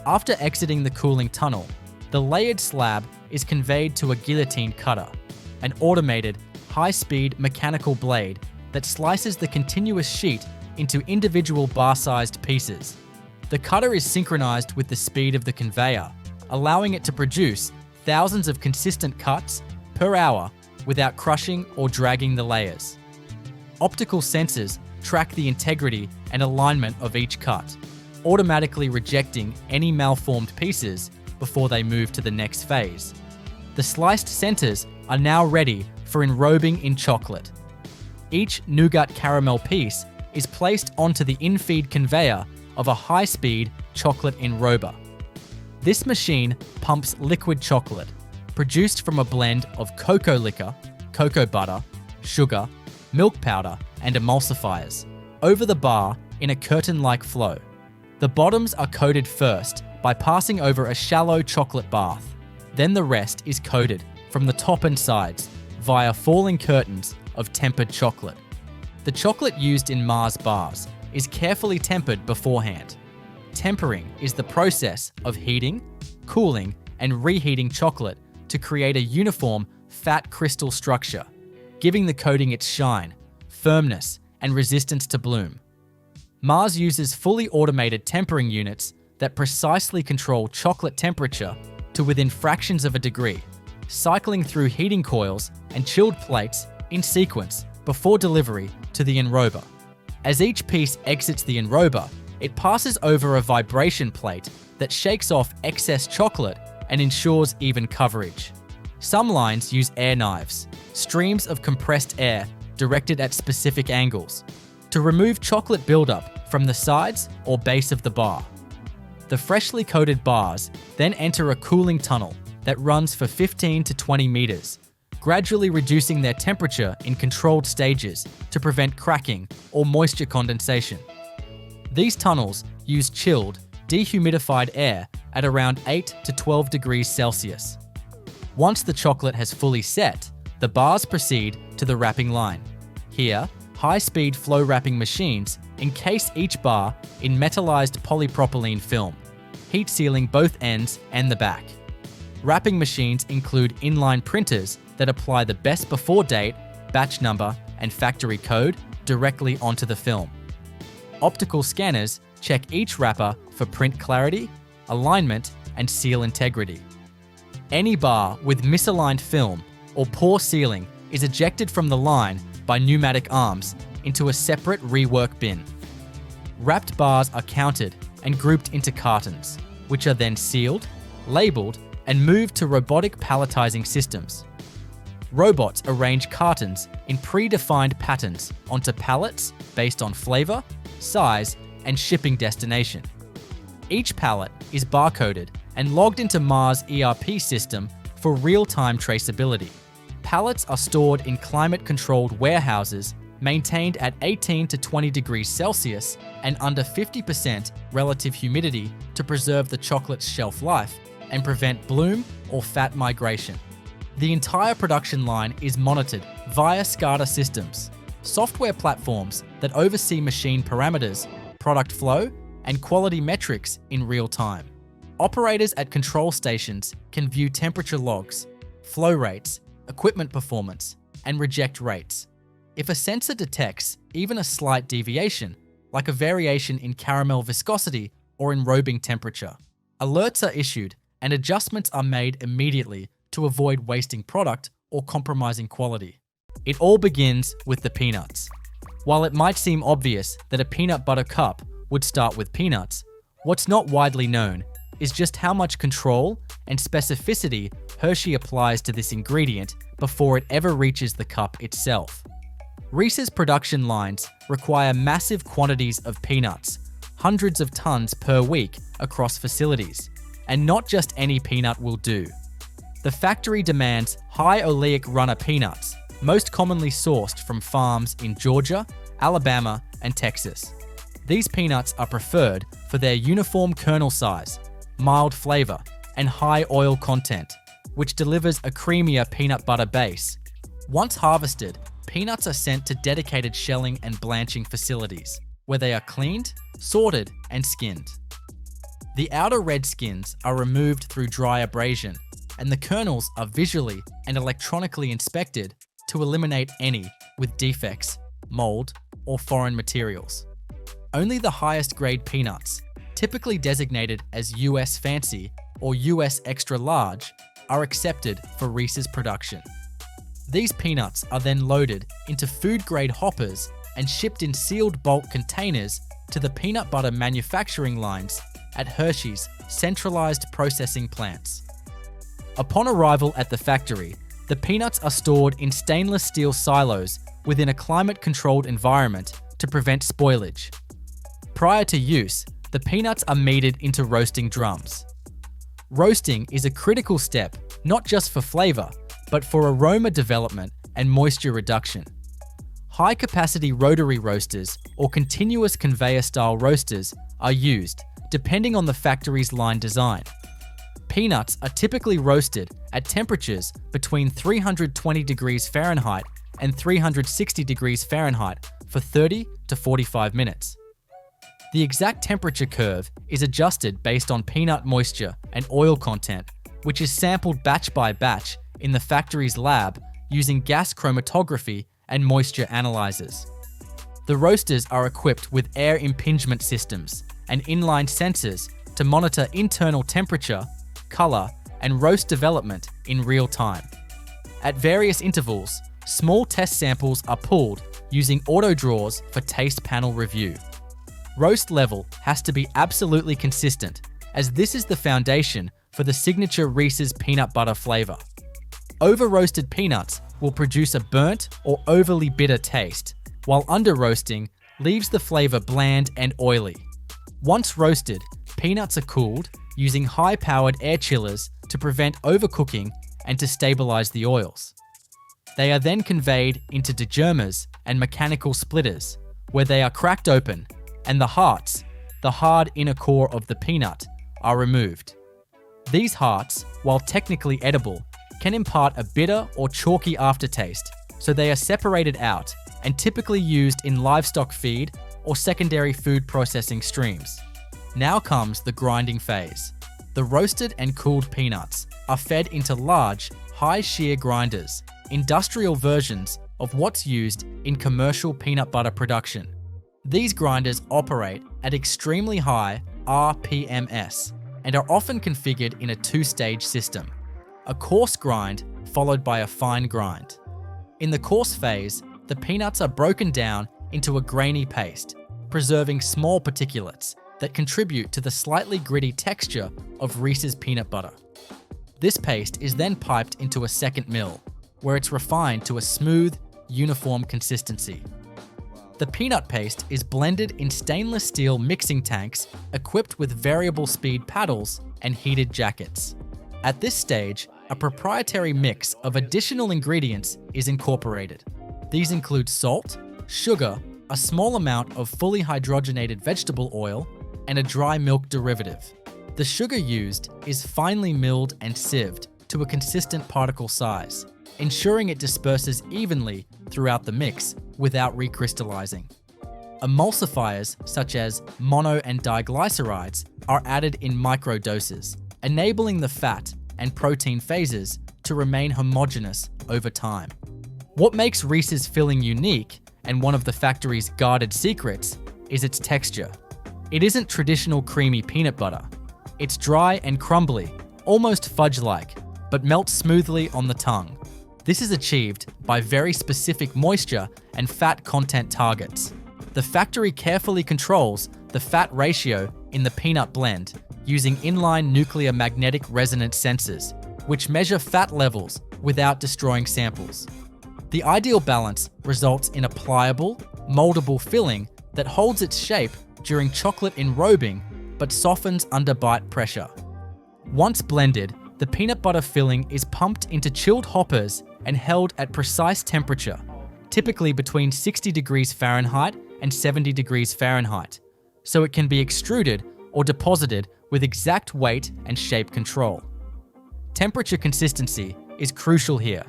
After exiting the cooling tunnel, the layered slab is conveyed to a guillotine cutter, an automated, high-speed mechanical blade that slices the continuous sheet into individual bar-sized pieces. The cutter is synchronized with the speed of the conveyor, allowing it to produce thousands of consistent cuts per hour without crushing or dragging the layers. Optical sensors track the integrity and alignment of each cut, automatically rejecting any malformed pieces before they move to the next phase. The sliced centers are now ready for enrobing in chocolate. Each Nougat caramel piece is placed onto the in-feed conveyor of a high-speed chocolate enrober. This machine pumps liquid chocolate, produced from a blend of cocoa liquor, cocoa butter, sugar, milk powder, and emulsifiers, over the bar in a curtain-like flow. The bottoms are coated first by passing over a shallow chocolate bath. Then the rest is coated from the top and sides via falling curtains of tempered chocolate. The chocolate used in Mars bars is carefully tempered beforehand. Tempering is the process of heating, cooling, and reheating chocolate to create a uniform fat crystal structure, giving the coating its shine, firmness, and resistance to bloom. Mars uses fully automated tempering units that precisely control chocolate temperature to within fractions of a degree, cycling through heating coils and chilled plates in sequence before delivery to the enrober. As each piece exits the enrober, it passes over a vibration plate that shakes off excess chocolate and ensures even coverage. Some lines use air knives, streams of compressed air directed at specific angles, to remove chocolate buildup from the sides or base of the bar. The freshly coated bars then enter a cooling tunnel that runs for 15 to 20 meters, gradually reducing their temperature in controlled stages to prevent cracking or moisture condensation. These tunnels use chilled, dehumidified air at around 8 to 12 degrees Celsius. Once the chocolate has fully set, the bars proceed to the wrapping line. Here, high-speed flow wrapping machines encase each bar in metallized polypropylene film, heat sealing both ends and the back. Wrapping machines include inline printers that apply the best before date, batch number, and factory code directly onto the film. Optical scanners check each wrapper for print clarity, alignment, and seal integrity. Any bar with misaligned film or poor sealing is ejected from the line by pneumatic arms into a separate rework bin. Wrapped bars are counted and grouped into cartons, which are then sealed, labeled, and moved to robotic palletizing systems. Robots arrange cartons in predefined patterns onto pallets based on flavor, size, and shipping destination. Each pallet is barcoded and logged into Mars ERP system for real-time traceability. Pallets are stored in climate-controlled warehouses maintained at 18 to 20 degrees Celsius and under 50% relative humidity to preserve the chocolate's shelf life and prevent bloom or fat migration. The entire production line is monitored via SCADA systems, software platforms that oversee machine parameters, product flow, and quality metrics in real time. Operators at control stations can view temperature logs, flow rates, equipment performance, and reject rates. If a sensor detects even a slight deviation, like a variation in caramel viscosity or enrobing temperature, alerts are issued and adjustments are made immediately to avoid wasting product or compromising quality. It all begins with the peanuts. While it might seem obvious that a peanut butter cup would start with peanuts, what's not widely known is just how much control and specificity Hershey applies to this ingredient before it ever reaches the cup itself. Reese's production lines require massive quantities of peanuts, hundreds of tons per week across facilities, and not just any peanut will do. The factory demands high oleic runner peanuts, most commonly sourced from farms in Georgia, Alabama, and Texas. These peanuts are preferred for their uniform kernel size, mild flavor, and high oil content, which delivers a creamier peanut butter base, Once harvested, peanuts are sent to dedicated shelling and blanching facilities, where they are cleaned, sorted, and skinned. The outer red skins are removed through dry abrasion, and the kernels are visually and electronically inspected to eliminate any with defects, mold, or foreign materials. Only the highest grade peanuts, typically designated as US Fancy or US Extra Large, are accepted for Reese's production. These peanuts are then loaded into food-grade hoppers and shipped in sealed bulk containers to the peanut butter manufacturing lines at Hershey's centralized processing plants. Upon arrival at the factory, the peanuts are stored in stainless steel silos within a climate-controlled environment to prevent spoilage. Prior to use, the peanuts are metered into roasting drums. Roasting is a critical step not just for flavor, but for aroma development and moisture reduction. High-capacity rotary roasters or continuous conveyor-style roasters are used, depending on the factory's line design. Peanuts are typically roasted at temperatures between 320 degrees Fahrenheit and 360 degrees Fahrenheit for 30 to 45 minutes. The exact temperature curve is adjusted based on peanut moisture and oil content, which is sampled batch by batch in the factory's lab using gas chromatography and moisture analyzers. The roasters are equipped with air impingement systems and inline sensors to monitor internal temperature, color, and roast development in real time. At various intervals, small test samples are pulled using auto draws for taste panel review. Roast level has to be absolutely consistent, as this is the foundation for the signature Reese's peanut butter flavor. Over-roasted peanuts will produce a burnt or overly bitter taste, while under-roasting leaves the flavor bland and oily. Once roasted, peanuts are cooled using high-powered air chillers to prevent overcooking and to stabilize the oils. They are then conveyed into degermers and mechanical splitters, where they are cracked open and the hearts, the hard inner core of the peanut, are removed. These hearts, while technically edible, can impart a bitter or chalky aftertaste, so they are separated out and typically used in livestock feed or secondary food processing streams. Now comes the grinding phase. The roasted and cooled peanuts are fed into large, high-shear grinders, industrial versions of what's used in commercial peanut butter production. These grinders operate at extremely high RPMs and are often configured in a two-stage system: a coarse grind followed by a fine grind. In the coarse phase, the peanuts are broken down into a grainy paste, preserving small particulates that contribute to the slightly gritty texture of Reese's peanut butter. This paste is then piped into a second mill, where it's refined to a smooth, uniform consistency. The peanut paste is blended in stainless steel mixing tanks equipped with variable speed paddles and heated jackets. At this stage, a proprietary mix of additional ingredients is incorporated. These include salt, sugar, a small amount of fully hydrogenated vegetable oil, and a dry milk derivative. The sugar used is finely milled and sieved to a consistent particle size, ensuring it disperses evenly throughout the mix without recrystallizing. Emulsifiers such as mono and diglycerides are added in microdoses, enabling the fat and protein phases to remain homogeneous over time. What makes Reese's filling unique, and one of the factory's guarded secrets, is its texture. It isn't traditional creamy peanut butter. It's dry and crumbly, almost fudge-like, but melts smoothly on the tongue. This is achieved by very specific moisture and fat content targets. The factory carefully controls the fat ratio in the peanut blend using inline nuclear magnetic resonance sensors, which measure fat levels without destroying samples. The ideal balance results in a pliable, moldable filling that holds its shape during chocolate enrobing but softens under bite pressure. Once blended, the peanut butter filling is pumped into chilled hoppers and held at precise temperature, typically between 60 degrees Fahrenheit and 70 degrees Fahrenheit, so it can be extruded or deposited with exact weight and shape control. Temperature consistency is crucial here.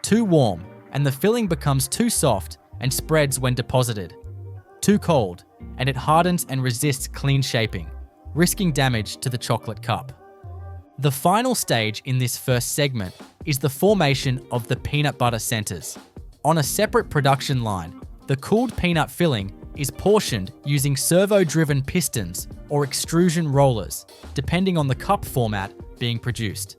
Too warm, and the filling becomes too soft and spreads when deposited. Too cold, and it hardens and resists clean shaping, risking damage to the chocolate cup. The final stage in this first segment is the formation of the peanut butter centers. On a separate production line, the cooled peanut filling is portioned using servo-driven pistons or extrusion rollers, depending on the cup format being produced.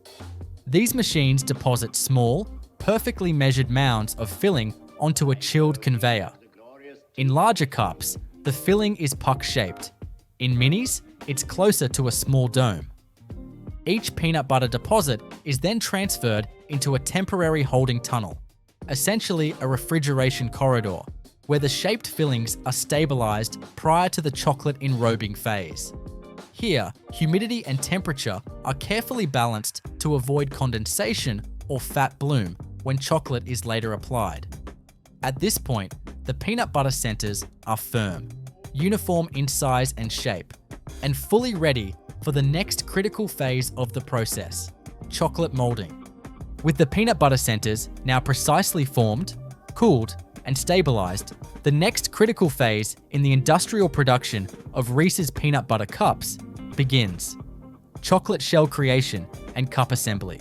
These machines deposit small, perfectly measured mounds of filling onto a chilled conveyor. In larger cups, the filling is puck-shaped. In minis, it's closer to a small dome. Each peanut butter deposit is then transferred into a temporary holding tunnel, essentially a refrigeration corridor, where the shaped fillings are stabilized prior to the chocolate enrobing phase. Here, humidity and temperature are carefully balanced to avoid condensation or fat bloom when chocolate is later applied. At this point, the peanut butter centers are firm, uniform in size and shape, and fully ready for the next critical phase of the process, chocolate molding. With the peanut butter centers now precisely formed, cooled, and stabilized, the next critical phase in the industrial production of Reese's peanut butter cups begins: chocolate shell creation and cup assembly.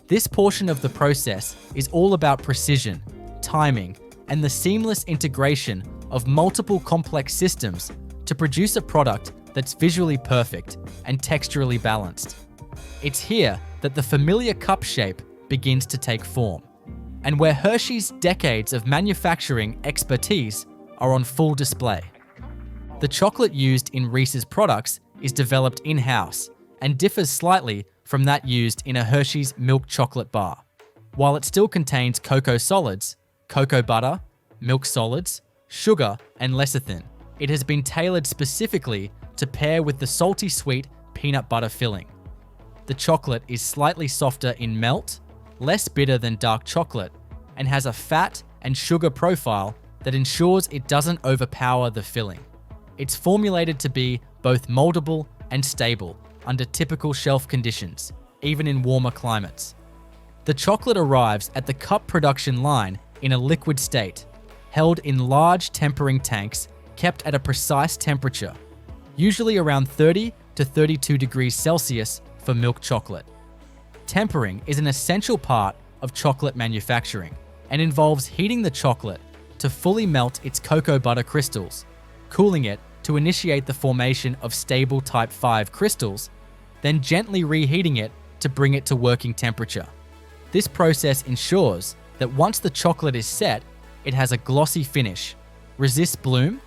This portion of the process is all about precision, timing, and the seamless integration of multiple complex systems to produce a product that's visually perfect and texturally balanced. It's here that the familiar cup shape begins to take form, and where Hershey's decades of manufacturing expertise are on full display. The chocolate used in Reese's products is developed in-house and differs slightly from that used in a Hershey's milk chocolate bar. While it still contains cocoa solids, cocoa butter, milk solids, sugar, and lecithin, it has been tailored specifically to pair with the salty sweet peanut butter filling. The chocolate is slightly softer in melt, less bitter than dark chocolate, and has a fat and sugar profile that ensures it doesn't overpower the filling. It's formulated to be both moldable and stable under typical shelf conditions, even in warmer climates. The chocolate arrives at the cup production line in a liquid state, held in large tempering tanks kept at a precise temperature, usually around 30 to 32 degrees Celsius for milk chocolate. Tempering is an essential part of chocolate manufacturing and involves heating the chocolate to fully melt its cocoa butter crystals, cooling it to initiate the formation of stable type 5 crystals, then gently reheating it to bring it to working temperature. This process ensures that once the chocolate is set, it has a glossy finish, resists bloom,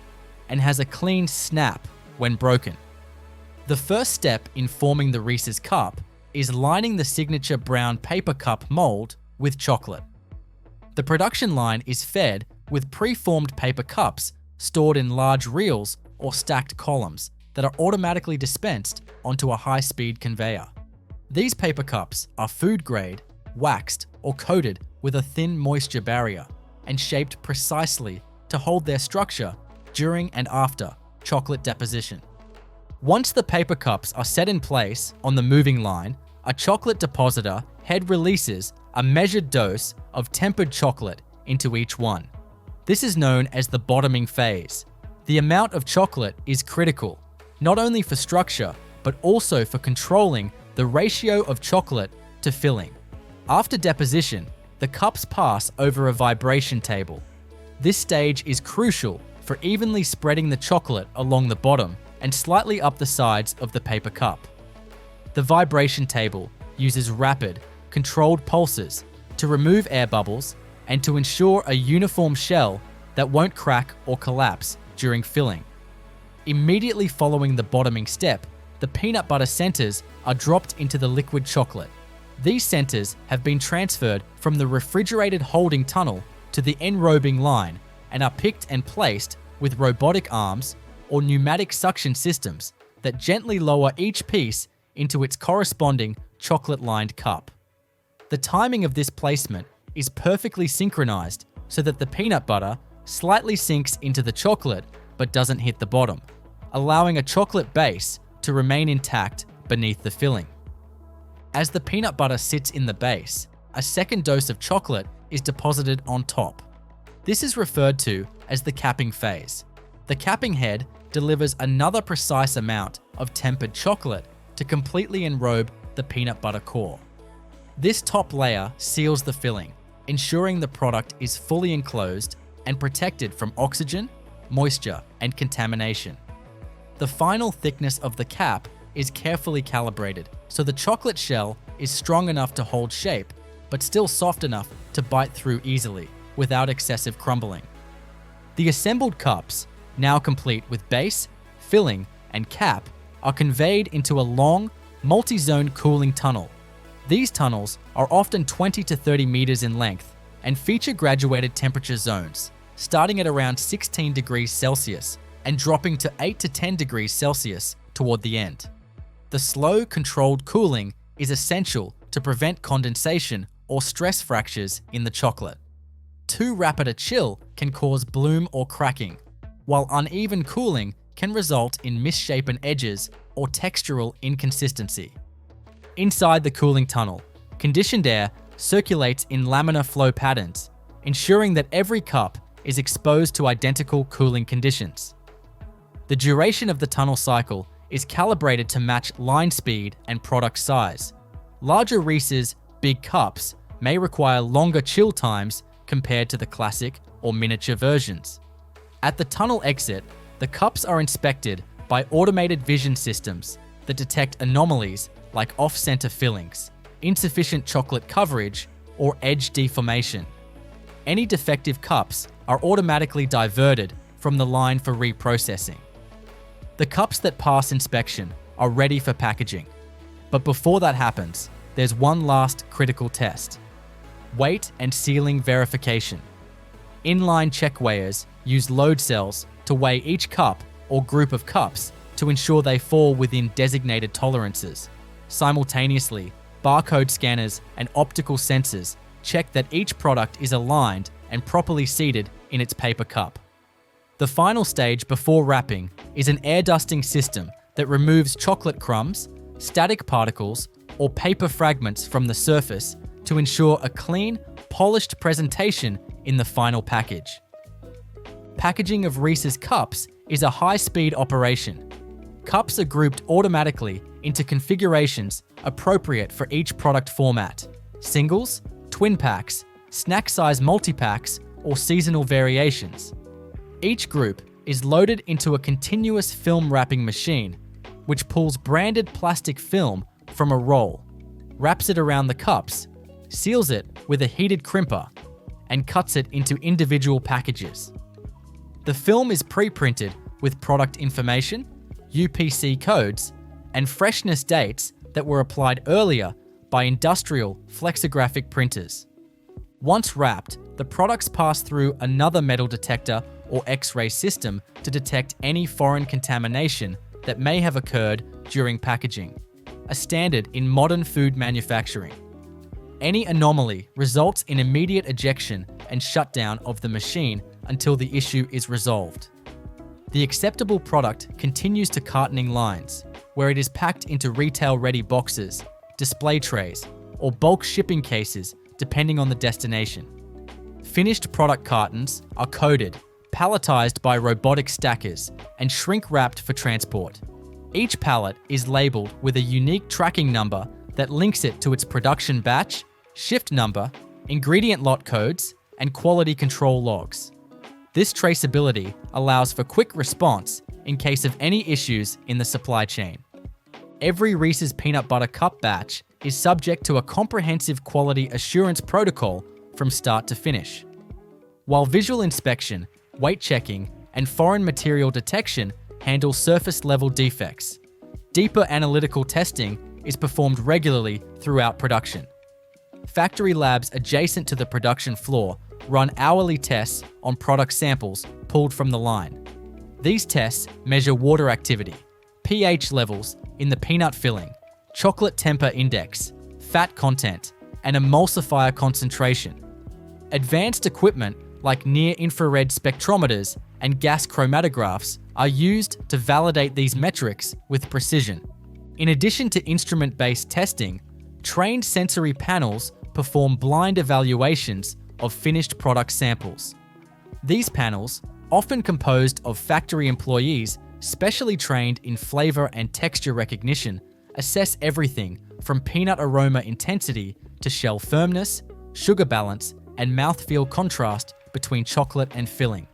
and has a clean snap when broken. The first step in forming the Reese's cup is lining the signature brown paper cup mold with chocolate. The production line is fed with pre-formed paper cups stored in large reels or stacked columns that are automatically dispensed onto a high-speed conveyor. These paper cups are food grade, waxed, or coated with a thin moisture barrier and shaped precisely to hold their structure during and after chocolate deposition. Once the paper cups are set in place on the moving line, a chocolate depositor head releases a measured dose of tempered chocolate into each one. This is known as the bottoming phase. The amount of chocolate is critical, not only for structure, but also for controlling the ratio of chocolate to filling. After deposition, the cups pass over a vibration table. This stage is crucial for evenly spreading the chocolate along the bottom and slightly up the sides of the paper cup. The vibration table uses rapid, controlled pulses to remove air bubbles and to ensure a uniform shell that won't crack or collapse during filling. Immediately following the bottoming step, the peanut butter centers are dropped into the liquid chocolate. These centers have been transferred from the refrigerated holding tunnel to the enrobing line and are picked and placed with robotic arms or pneumatic suction systems that gently lower each piece into its corresponding chocolate-lined cup. The timing of this placement is perfectly synchronized so that the peanut butter slightly sinks into the chocolate but doesn't hit the bottom, allowing a chocolate base to remain intact beneath the filling. As the peanut butter sits in the base, a second dose of chocolate is deposited on top. This is referred to as the capping phase. The capping head delivers another precise amount of tempered chocolate to completely enrobe the peanut butter core. This top layer seals the filling, ensuring the product is fully enclosed and protected from oxygen, moisture, and contamination. The final thickness of the cap is carefully calibrated, so the chocolate shell is strong enough to hold shape, but still soft enough to bite through easily without excessive crumbling. The assembled cups, now complete with base, filling, and cap, are conveyed into a long, multi-zone cooling tunnel. These tunnels are often 20 to 30 meters in length and feature graduated temperature zones, starting at around 16 degrees Celsius and dropping to 8 to 10 degrees Celsius toward the end. The slow, controlled cooling is essential to prevent condensation or stress fractures in the chocolate. Too rapid a chill can cause bloom or cracking, while uneven cooling can result in misshapen edges or textural inconsistency. Inside the cooling tunnel, conditioned air circulates in laminar flow patterns, ensuring that every cup is exposed to identical cooling conditions. The duration of the tunnel cycle is calibrated to match line speed and product size. Larger Reese's big cups may require longer chill times compared to the classic or miniature versions. At the tunnel exit, the cups are inspected by automated vision systems that detect anomalies like off-center fillings, insufficient chocolate coverage, or edge deformation. Any defective cups are automatically diverted from the line for reprocessing. The cups that pass inspection are ready for packaging. But before that happens, there's one last critical test: weight and sealing verification. Inline check weighers use load cells to weigh each cup or group of cups to ensure they fall within designated tolerances. Simultaneously, barcode scanners and optical sensors check that each product is aligned and properly seated in its paper cup. The final stage before wrapping is an air dusting system that removes chocolate crumbs, static particles, or paper fragments from the surface to ensure a clean, polished presentation in the final package. Packaging of Reese's cups is a high-speed operation. Cups are grouped automatically into configurations appropriate for each product format: singles, twin packs, snack-size multi-packs, or seasonal variations. Each group is loaded into a continuous film wrapping machine, which pulls branded plastic film from a roll, wraps it around the cups, seals it with a heated crimper, and cuts it into individual packages. The film is pre-printed with product information, UPC codes, and freshness dates that were applied earlier by industrial flexographic printers. Once wrapped, the products pass through another metal detector or X-ray system to detect any foreign contamination that may have occurred during packaging, a standard in modern food manufacturing. Any anomaly results in immediate ejection and shutdown of the machine until the issue is resolved. The acceptable product continues to cartoning lines, where it is packed into retail-ready boxes, display trays, or bulk shipping cases depending on the destination. Finished product cartons are coded, palletized by robotic stackers, and shrink-wrapped for transport. Each pallet is labeled with a unique tracking number that links it to its production batch, shift number, ingredient lot codes, and quality control logs. This traceability allows for quick response in case of any issues in the supply chain. Every Reese's peanut butter cup batch is subject to a comprehensive quality assurance protocol from start to finish. While visual inspection, weight checking, and foreign material detection handle surface-level defects, deeper analytical testing is performed regularly throughout production. Factory labs adjacent to the production floor run hourly tests on product samples pulled from the line. These tests measure water activity, pH levels in the peanut filling, chocolate temper index, fat content, and emulsifier concentration. Advanced equipment like near-infrared spectrometers and gas chromatographs are used to validate these metrics with precision. In addition to instrument-based testing, trained sensory panels perform blind evaluations of finished product samples. These panels, often composed of factory employees specially trained in flavor and texture recognition, assess everything from peanut aroma intensity to shell firmness, sugar balance, and mouthfeel contrast between chocolate and filling.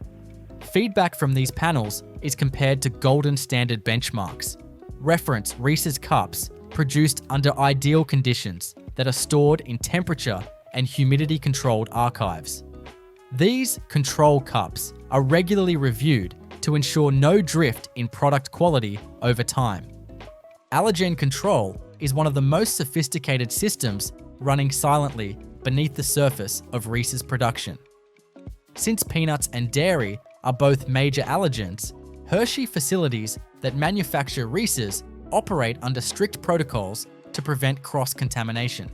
Feedback from these panels is compared to golden standard benchmarks. Reference Reese's cups produced under ideal conditions that are stored in temperature and humidity-controlled archives. These control cups are regularly reviewed to ensure no drift in product quality over time. Allergen control is one of the most sophisticated systems running silently beneath the surface of Reese's production. Since peanuts and dairy are both major allergens, Hershey facilities that manufacture Reese's operate under strict protocols to prevent cross-contamination.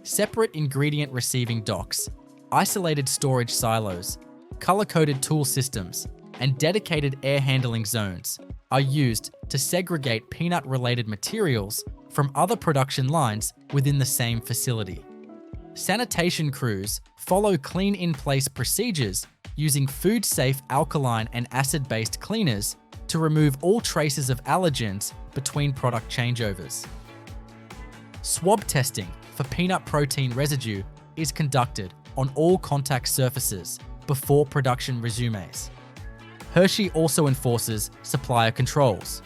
Separate ingredient receiving docks, isolated storage silos, color-coded tool systems, and dedicated air handling zones are used to segregate peanut-related materials from other production lines within the same facility. Sanitation crews follow clean-in-place procedures using food-safe alkaline and acid-based cleaners to remove all traces of allergens between product changeovers. Swab testing for peanut protein residue is conducted on all contact surfaces before production resumes. Hershey also enforces supplier controls.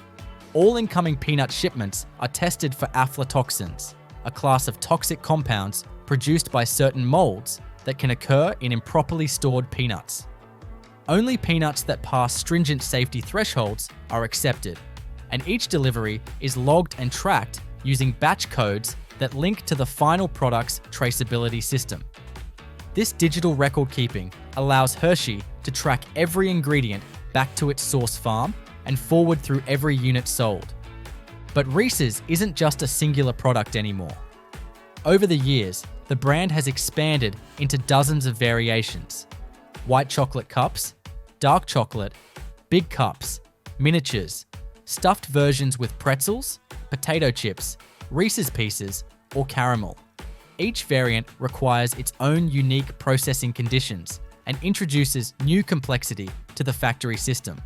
All incoming peanut shipments are tested for aflatoxins, a class of toxic compounds produced by certain molds that can occur in improperly stored peanuts. Only peanuts that pass stringent safety thresholds are accepted, and each delivery is logged and tracked using batch codes that link to the final product's traceability system. This digital record keeping allows Hershey to track every ingredient back to its source farm and forward through every unit sold. But Reese's isn't just a singular product anymore. Over the years, the brand has expanded into dozens of variations: white chocolate cups, dark chocolate, big cups, miniatures, stuffed versions with pretzels, potato chips, Reese's Pieces, or caramel. Each variant requires its own unique processing conditions and introduces new complexity to the factory system.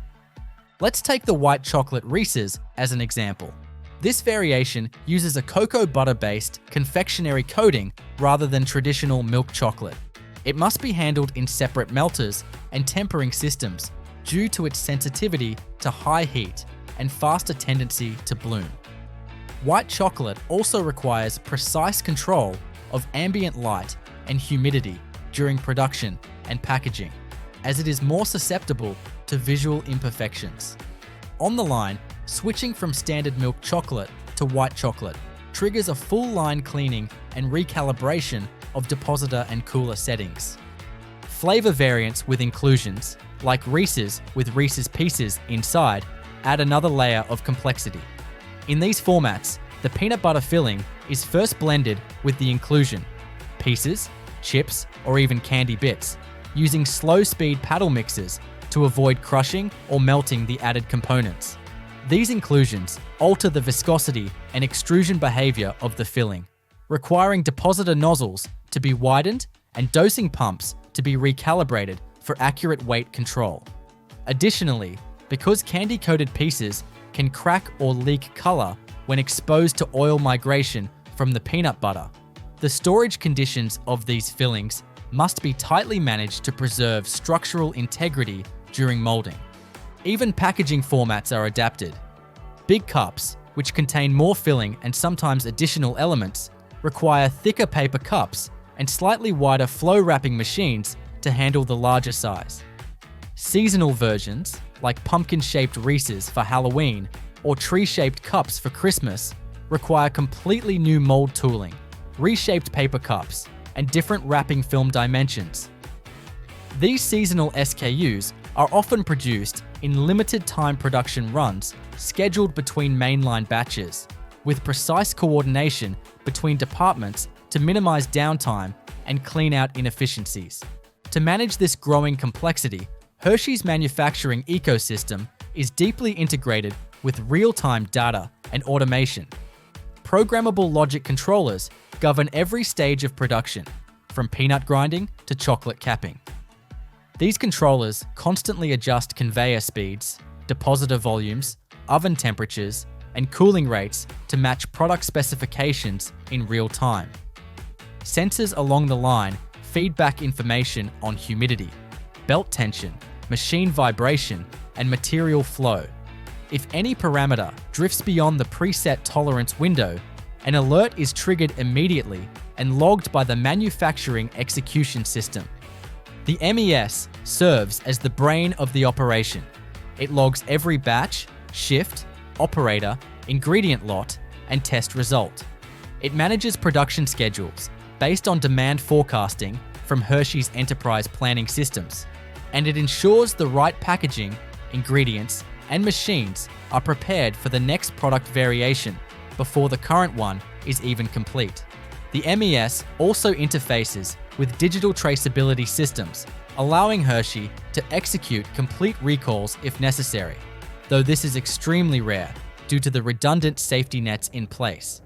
Let's take the white chocolate Reese's as an example. This variation uses a cocoa butter-based confectionery coating rather than traditional milk chocolate. It must be handled in separate melters and tempering systems due to its sensitivity to high heat and faster tendency to bloom. White chocolate also requires precise control of ambient light and humidity during production and packaging, as it is more susceptible to visual imperfections. On the line, switching from standard milk chocolate to white chocolate triggers a full line cleaning and recalibration of depositor and cooler settings. Flavor variants with inclusions, like Reese's with Reese's Pieces inside, add another layer of complexity. In these formats, the peanut butter filling is first blended with the inclusion, pieces, chips, or even candy bits, using slow-speed paddle mixers to avoid crushing or melting the added components. These inclusions alter the viscosity and extrusion behavior of the filling, requiring depositor nozzles to be widened and dosing pumps to be recalibrated for accurate weight control. Additionally, because candy-coated pieces can crack or leak color when exposed to oil migration from the peanut butter, the storage conditions of these fillings must be tightly managed to preserve structural integrity during molding. Even packaging formats are adapted. Big cups, which contain more filling and sometimes additional elements, require thicker paper cups and slightly wider flow wrapping machines to handle the larger size. Seasonal versions, like pumpkin-shaped Reese's for Halloween or tree-shaped cups for Christmas, require completely new mold tooling, reshaped paper cups, and different wrapping film dimensions. These seasonal SKUs are often produced in limited time production runs scheduled between mainline batches, with precise coordination between departments to minimize downtime and clean out inefficiencies. To manage this growing complexity, Hershey's manufacturing ecosystem is deeply integrated with real-time data and automation. Programmable logic controllers govern every stage of production, from peanut grinding to chocolate capping. These controllers constantly adjust conveyor speeds, depositor volumes, oven temperatures, and cooling rates to match product specifications in real time. Sensors along the line feed back information on humidity, belt tension, machine vibration, and material flow. If any parameter drifts beyond the preset tolerance window, an alert is triggered immediately and logged by the manufacturing execution system. The MES serves as the brain of the operation. It logs every batch, shift, operator, ingredient lot, and test result. It manages production schedules based on demand forecasting from Hershey's enterprise planning systems, and it ensures the right packaging, ingredients, and machines are prepared for the next product variation before the current one is even complete. The MES also interfaces with digital traceability systems, allowing Hershey to execute complete recalls if necessary, though this is extremely rare due to the redundant safety nets in place.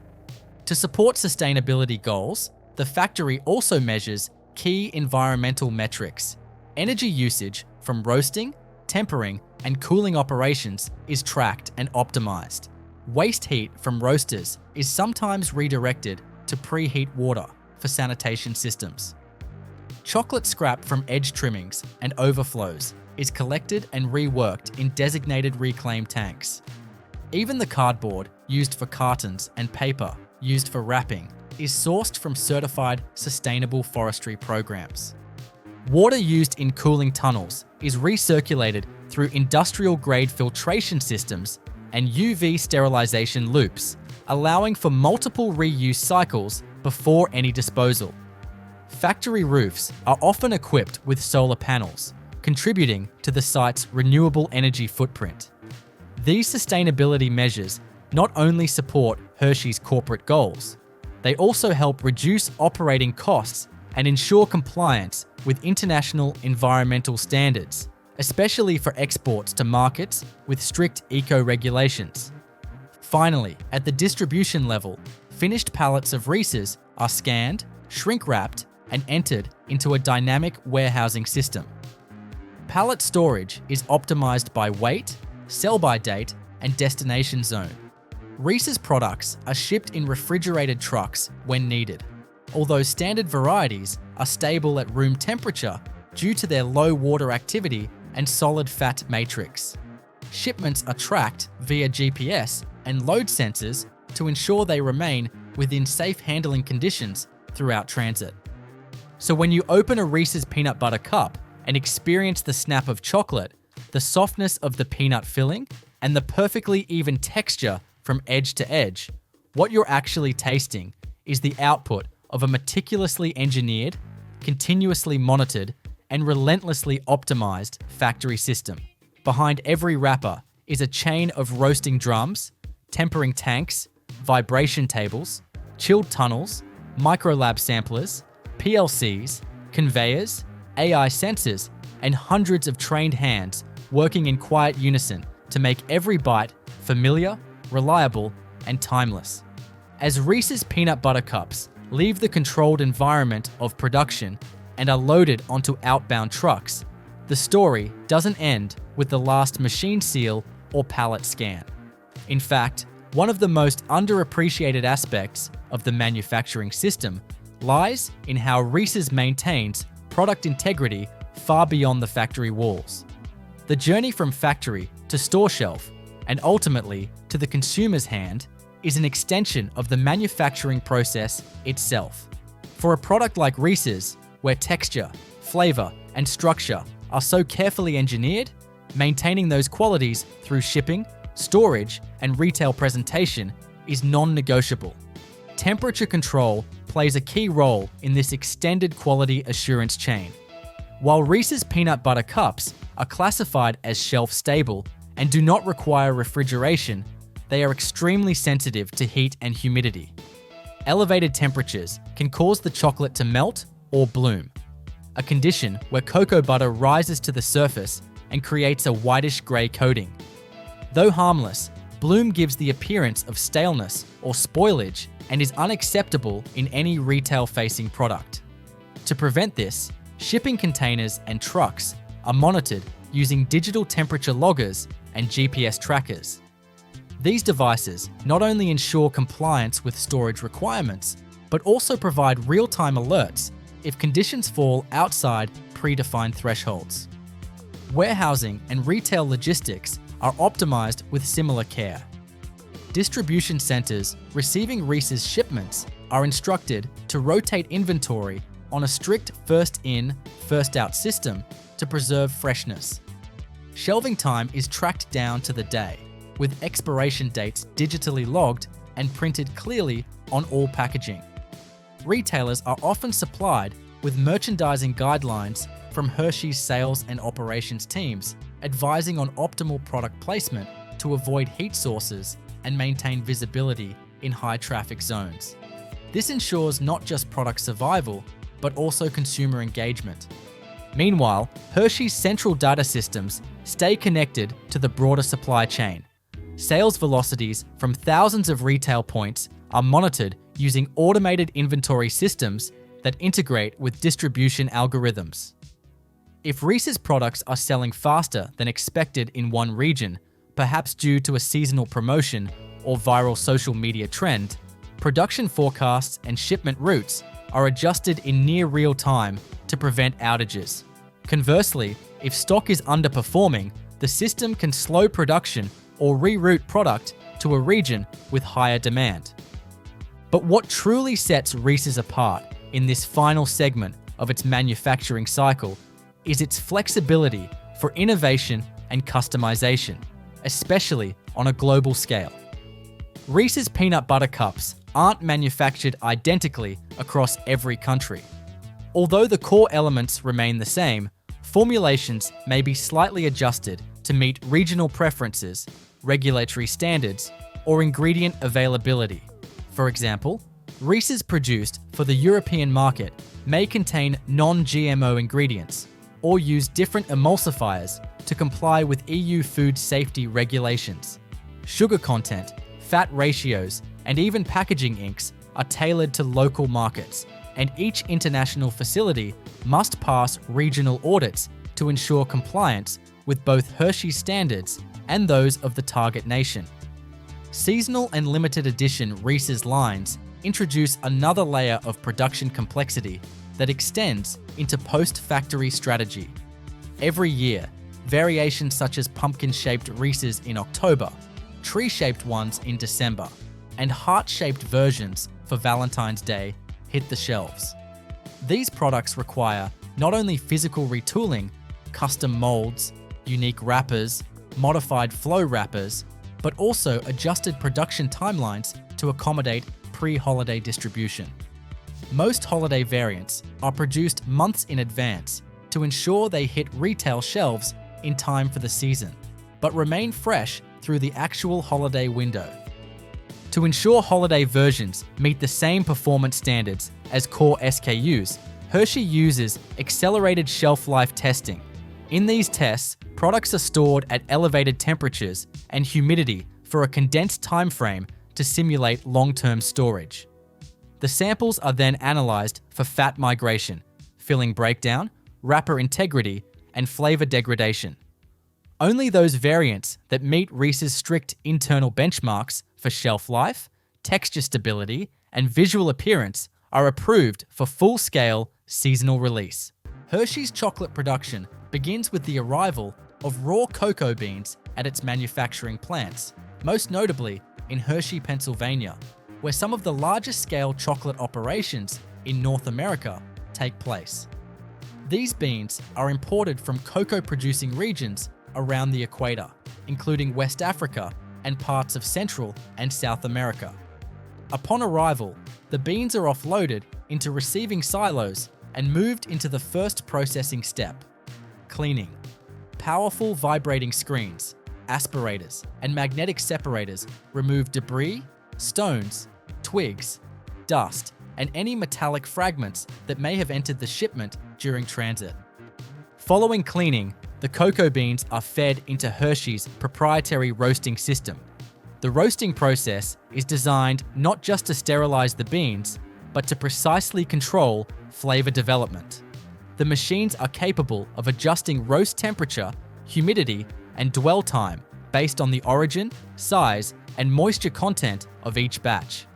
To support sustainability goals, the factory also measures key environmental metrics. Energy usage from roasting, tempering, and cooling operations is tracked and optimized. Waste heat from roasters is sometimes redirected to preheat water for sanitation systems. Chocolate scrap from edge trimmings and overflows is collected and reworked in designated reclaim tanks. Even the cardboard used for cartons and paper used for wrapping is sourced from certified sustainable forestry programs. Water used in cooling tunnels is recirculated through industrial-grade filtration systems and UV sterilization loops, allowing for multiple reuse cycles before any disposal. Factory roofs are often equipped with solar panels, contributing to the site's renewable energy footprint. These sustainability measures not only support Hershey's corporate goals, they also help reduce operating costs and ensure compliance with international environmental standards, especially for exports to markets with strict eco-regulations. Finally, at the distribution level, finished pallets of Reese's are scanned, shrink-wrapped, and entered into a dynamic warehousing system. Pallet storage is optimized by weight, sell-by date, and destination zone. Reese's products are shipped in refrigerated trucks when needed, although standard varieties are stable at room temperature due to their low water activity and solid fat matrix. Shipments are tracked via GPS and load sensors to ensure they remain within safe handling conditions throughout transit. So when you open a Reese's peanut butter cup and experience the snap of chocolate, the softness of the peanut filling, and the perfectly even texture from edge to edge, what you're actually tasting is the output of a meticulously engineered, continuously monitored, and relentlessly optimized factory system. Behind every wrapper is a chain of roasting drums, tempering tanks, vibration tables, chilled tunnels, microlab samplers, PLCs, conveyors, AI sensors, and hundreds of trained hands working in quiet unison to make every bite familiar, reliable, and timeless. As Reese's peanut butter cups leave the controlled environment of production and are loaded onto outbound trucks, the story doesn't end with the last machine seal or pallet scan. In fact, one of the most underappreciated aspects of the manufacturing system lies in how Reese's maintains product integrity far beyond the factory walls. The journey from factory to store shelf, and ultimately to the consumer's hand, is an extension of the manufacturing process itself. For a product like Reese's, where texture, flavor, and structure are so carefully engineered, maintaining those qualities through shipping, storage, and retail presentation is non-negotiable. Temperature control plays a key role in this extended quality assurance chain. While Reese's peanut butter cups are classified as shelf-stable and do not require refrigeration, they are extremely sensitive to heat and humidity. Elevated temperatures can cause the chocolate to melt or bloom, a condition where cocoa butter rises to the surface and creates a whitish grey coating. Though harmless, bloom gives the appearance of staleness or spoilage and is unacceptable in any retail-facing product. To prevent this, shipping containers and trucks are monitored using digital temperature loggers and GPS trackers. These devices not only ensure compliance with storage requirements, but also provide real-time alerts if conditions fall outside predefined thresholds. Warehousing and retail logistics are optimized with similar care. Distribution centers receiving Reese's shipments are instructed to rotate inventory on a strict first-in, first-out system to preserve freshness. Shelving time is tracked down to the day, with expiration dates digitally logged and printed clearly on all packaging. Retailers are often supplied with merchandising guidelines from Hershey's sales and operations teams, advising on optimal product placement to avoid heat sources and maintain visibility in high-traffic zones. This ensures not just product survival, but also consumer engagement. Meanwhile, Hershey's central data systems stay connected to the broader supply chain. Sales velocities from thousands of retail points are monitored using automated inventory systems that integrate with distribution algorithms. If Reese's products are selling faster than expected in one region, perhaps due to a seasonal promotion or viral social media trend, production forecasts and shipment routes are adjusted in near real time to prevent outages. Conversely, if stock is underperforming, the system can slow production or reroute product to a region with higher demand. But what truly sets Reese's apart in this final segment of its manufacturing cycle is its flexibility for innovation and customization, especially on a global scale. Reese's peanut butter cups aren't manufactured identically across every country. Although the core elements remain the same, formulations may be slightly adjusted to meet regional preferences, regulatory standards, or ingredient availability. For example, Reese's produced for the European market may contain non-GMO ingredients or use different emulsifiers to comply with EU food safety regulations. Sugar content, fat ratios, and even packaging inks are tailored to local markets, and each international facility must pass regional audits to ensure compliance with both Hershey standards and those of the target nation. Seasonal and limited edition Reese's lines introduce another layer of production complexity that extends into post-factory strategy. Every year, variations such as pumpkin-shaped Reese's in October, tree-shaped ones in December, and heart-shaped versions for Valentine's Day hit the shelves. These products require not only physical retooling, custom molds, unique wrappers, modified flow wrappers, but also adjusted production timelines to accommodate pre-holiday distribution. Most holiday variants are produced months in advance to ensure they hit retail shelves in time for the season, but remain fresh through the actual holiday window. To ensure holiday versions meet the same performance standards as core SKUs, Hershey uses accelerated shelf life testing. In these tests, products are stored at elevated temperatures and humidity for a condensed time frame to simulate long-term storage. The samples are then analyzed for fat migration, filling breakdown, wrapper integrity, and flavor degradation. Only those variants that meet Reese's strict internal benchmarks for shelf life, texture stability, and visual appearance are approved for full-scale seasonal release. Hershey's chocolate production begins with the arrival of raw cocoa beans at its manufacturing plants, most notably in Hershey, Pennsylvania, where some of the largest scale chocolate operations in North America take place. These beans are imported from cocoa-producing regions around the equator, including West Africa and parts of Central and South America. Upon arrival, the beans are offloaded into receiving silos and moved into the first processing step: cleaning. Powerful vibrating screens, aspirators, and magnetic separators remove debris, stones, twigs, dust, and any metallic fragments that may have entered the shipment during transit. Following cleaning, the cocoa beans are fed into Hershey's proprietary roasting system. The roasting process is designed not just to sterilize the beans, but to precisely control flavor development. The machines are capable of adjusting roast temperature, humidity, and dwell time based on the origin, size, and moisture content of each batch.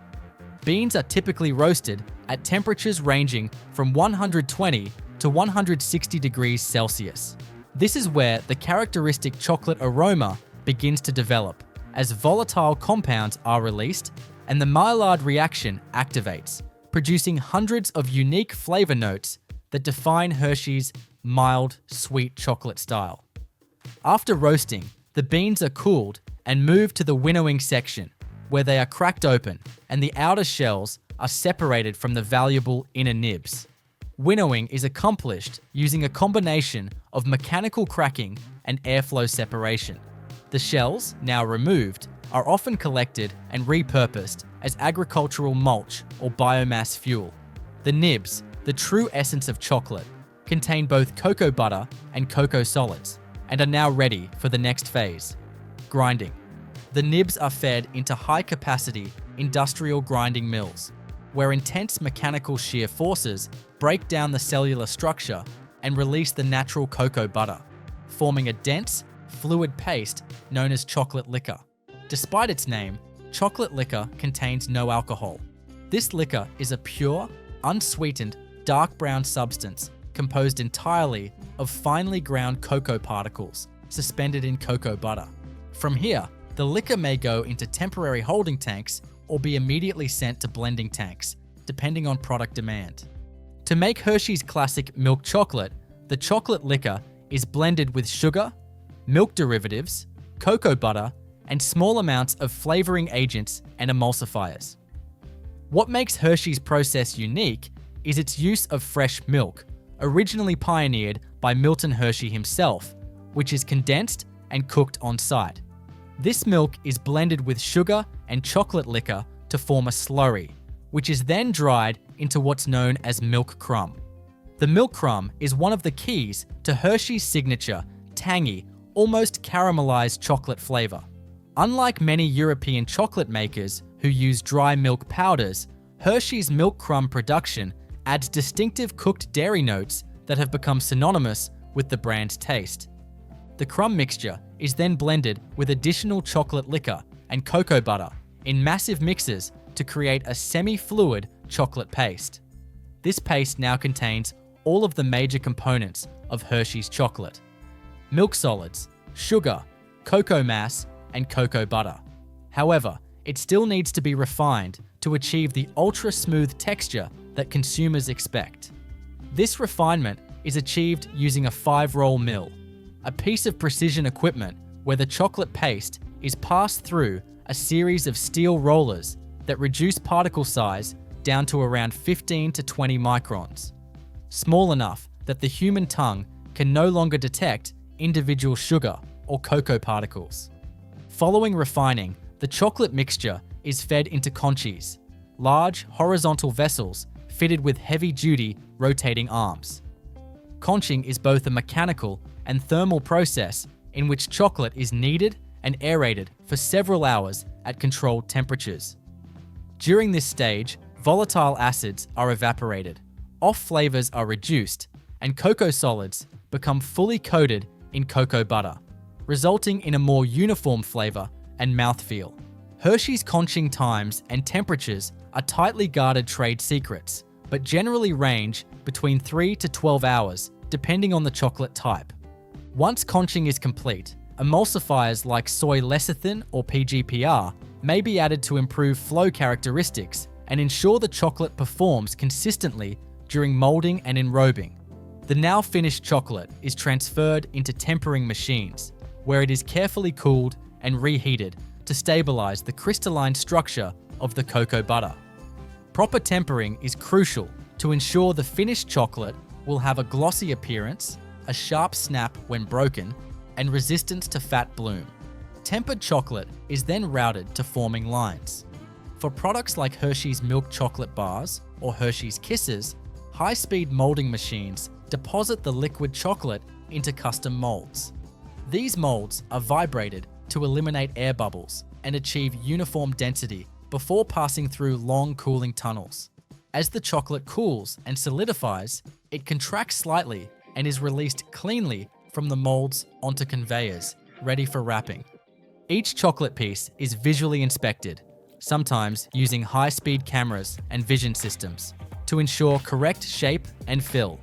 Beans are typically roasted at temperatures ranging from 120 to 160 degrees Celsius. This is where the characteristic chocolate aroma begins to develop, as volatile compounds are released and the Maillard reaction activates, producing hundreds of unique flavor notes that define Hershey's mild, sweet chocolate style. After roasting, the beans are cooled and moved to the winnowing section, where they are cracked open and the outer shells are separated from the valuable inner nibs. Winnowing is accomplished using a combination of mechanical cracking and airflow separation. The shells, now removed, are often collected and repurposed as agricultural mulch or biomass fuel. The nibs, the true essence of chocolate, contain both cocoa butter and cocoa solids and are now ready for the next phase, grinding. The nibs are fed into high-capacity industrial grinding mills, where intense mechanical shear forces break down the cellular structure and release the natural cocoa butter, forming a dense, fluid paste known as chocolate liquor. Despite its name, chocolate liquor contains no alcohol. This liquor is a pure, unsweetened, dark brown substance composed entirely of finely ground cocoa particles suspended in cocoa butter. From here, the liquor may go into temporary holding tanks or be immediately sent to blending tanks, depending on product demand. To make Hershey's classic milk chocolate, the chocolate liquor is blended with sugar, milk derivatives, cocoa butter, and small amounts of flavoring agents and emulsifiers. What makes Hershey's process unique is its use of fresh milk, originally pioneered by Milton Hershey himself, which is condensed and cooked on site. This milk is blended with sugar and chocolate liquor to form a slurry, which is then dried into what's known as milk crumb. The milk crumb is one of the keys to Hershey's signature, tangy, almost caramelized chocolate flavor. Unlike many European chocolate makers who use dry milk powders, Hershey's milk crumb production adds distinctive cooked dairy notes that have become synonymous with the brand's taste. The crumb mixture is then blended with additional chocolate liquor and cocoa butter in massive mixers to create a semi-fluid chocolate paste. This paste now contains all of the major components of Hershey's chocolate: milk solids, sugar, cocoa mass, and cocoa butter. However, it still needs to be refined to achieve the ultra-smooth texture that consumers expect. This refinement is achieved using a 5-roll mill, a piece of precision equipment where the chocolate paste is passed through a series of steel rollers that reduce particle size down to around 15 to 20 microns, small enough that the human tongue can no longer detect individual sugar or cocoa particles. Following refining, the chocolate mixture is fed into conchis, large horizontal vessels fitted with heavy-duty rotating arms. Conching is both a mechanical and thermal process in which chocolate is kneaded and aerated for several hours at controlled temperatures. During this stage, volatile acids are evaporated, off flavors are reduced, and cocoa solids become fully coated in cocoa butter, resulting in a more uniform flavor and mouthfeel. Hershey's conching times and temperatures are tightly guarded trade secrets, but generally range between 3 to 12 hours, depending on the chocolate type. Once conching is complete, emulsifiers like soy lecithin or PGPR may be added to improve flow characteristics and ensure the chocolate performs consistently during molding and enrobing. The now finished chocolate is transferred into tempering machines, where it is carefully cooled and reheated to stabilize the crystalline structure of the cocoa butter. Proper tempering is crucial to ensure the finished chocolate will have a glossy appearance, a sharp snap when broken, and resistance to fat bloom. Tempered chocolate is then routed to forming lines. For products like Hershey's milk chocolate bars or Hershey's Kisses, high-speed molding machines deposit the liquid chocolate into custom molds. These molds are vibrated to eliminate air bubbles and achieve uniform density before passing through long cooling tunnels. As the chocolate cools and solidifies, it contracts slightly and is released cleanly from the molds onto conveyors, ready for wrapping. Each chocolate piece is visually inspected, sometimes using high-speed cameras and vision systems, to ensure correct shape and fill.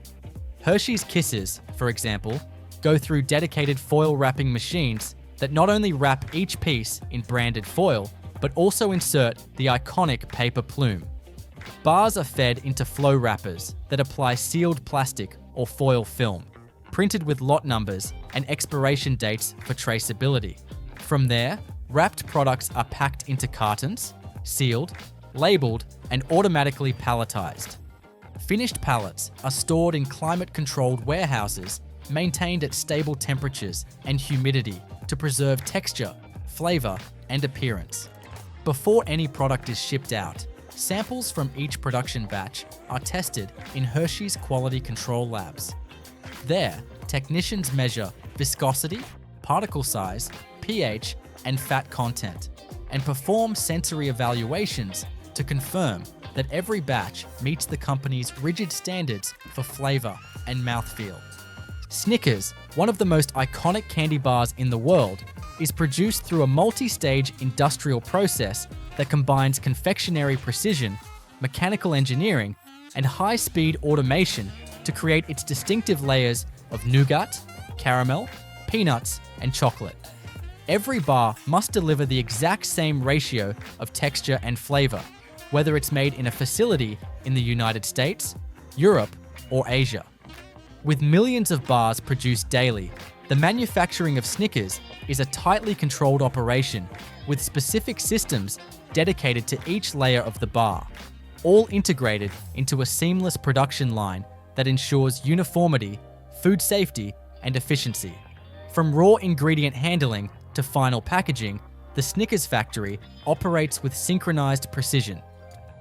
Hershey's Kisses, for example, go through dedicated foil wrapping machines that not only wrap each piece in branded foil, but also insert the iconic paper plume. Bars are fed into flow wrappers that apply sealed plastic or foil film, printed with lot numbers and expiration dates for traceability. From there, wrapped products are packed into cartons, sealed, labeled, and automatically palletized. Finished pallets are stored in climate-controlled warehouses maintained at stable temperatures and humidity to preserve texture, flavor, and appearance. Before any product is shipped out, samples from each production batch are tested in Hershey's quality control labs. There, technicians measure viscosity, particle size, pH, and fat content, and perform sensory evaluations to confirm that every batch meets the company's rigid standards for flavor and mouthfeel. Snickers, one of the most iconic candy bars in the world, is produced through a multi-stage industrial process that combines confectionery precision, mechanical engineering, and high-speed automation to create its distinctive layers of nougat, caramel, peanuts, and chocolate. Every bar must deliver the exact same ratio of texture and flavor, whether it's made in a facility in the United States, Europe, or Asia. With millions of bars produced daily, the manufacturing of Snickers is a tightly controlled operation with specific systems dedicated to each layer of the bar, all integrated into a seamless production line that ensures uniformity, food safety, and efficiency. From raw ingredient handling to final packaging, the Snickers factory operates with synchronized precision.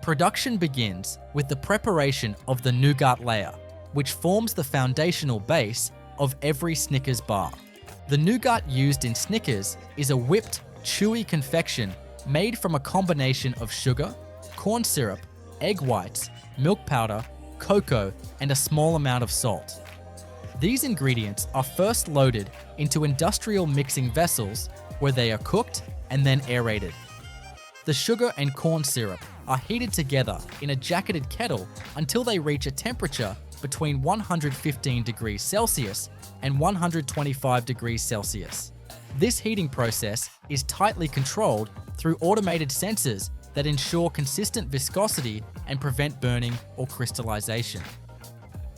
Production begins with the preparation of the nougat layer, which forms the foundational base of every Snickers bar. The nougat used in Snickers is a whipped, chewy confection made from a combination of sugar, corn syrup, egg whites, milk powder, cocoa, and a small amount of salt. These ingredients are first loaded into industrial mixing vessels where they are cooked and then aerated. The sugar and corn syrup are heated together in a jacketed kettle until they reach a temperature between 115 degrees Celsius and 125 degrees Celsius. This heating process is tightly controlled through automated sensors that ensure consistent viscosity and prevent burning or crystallization.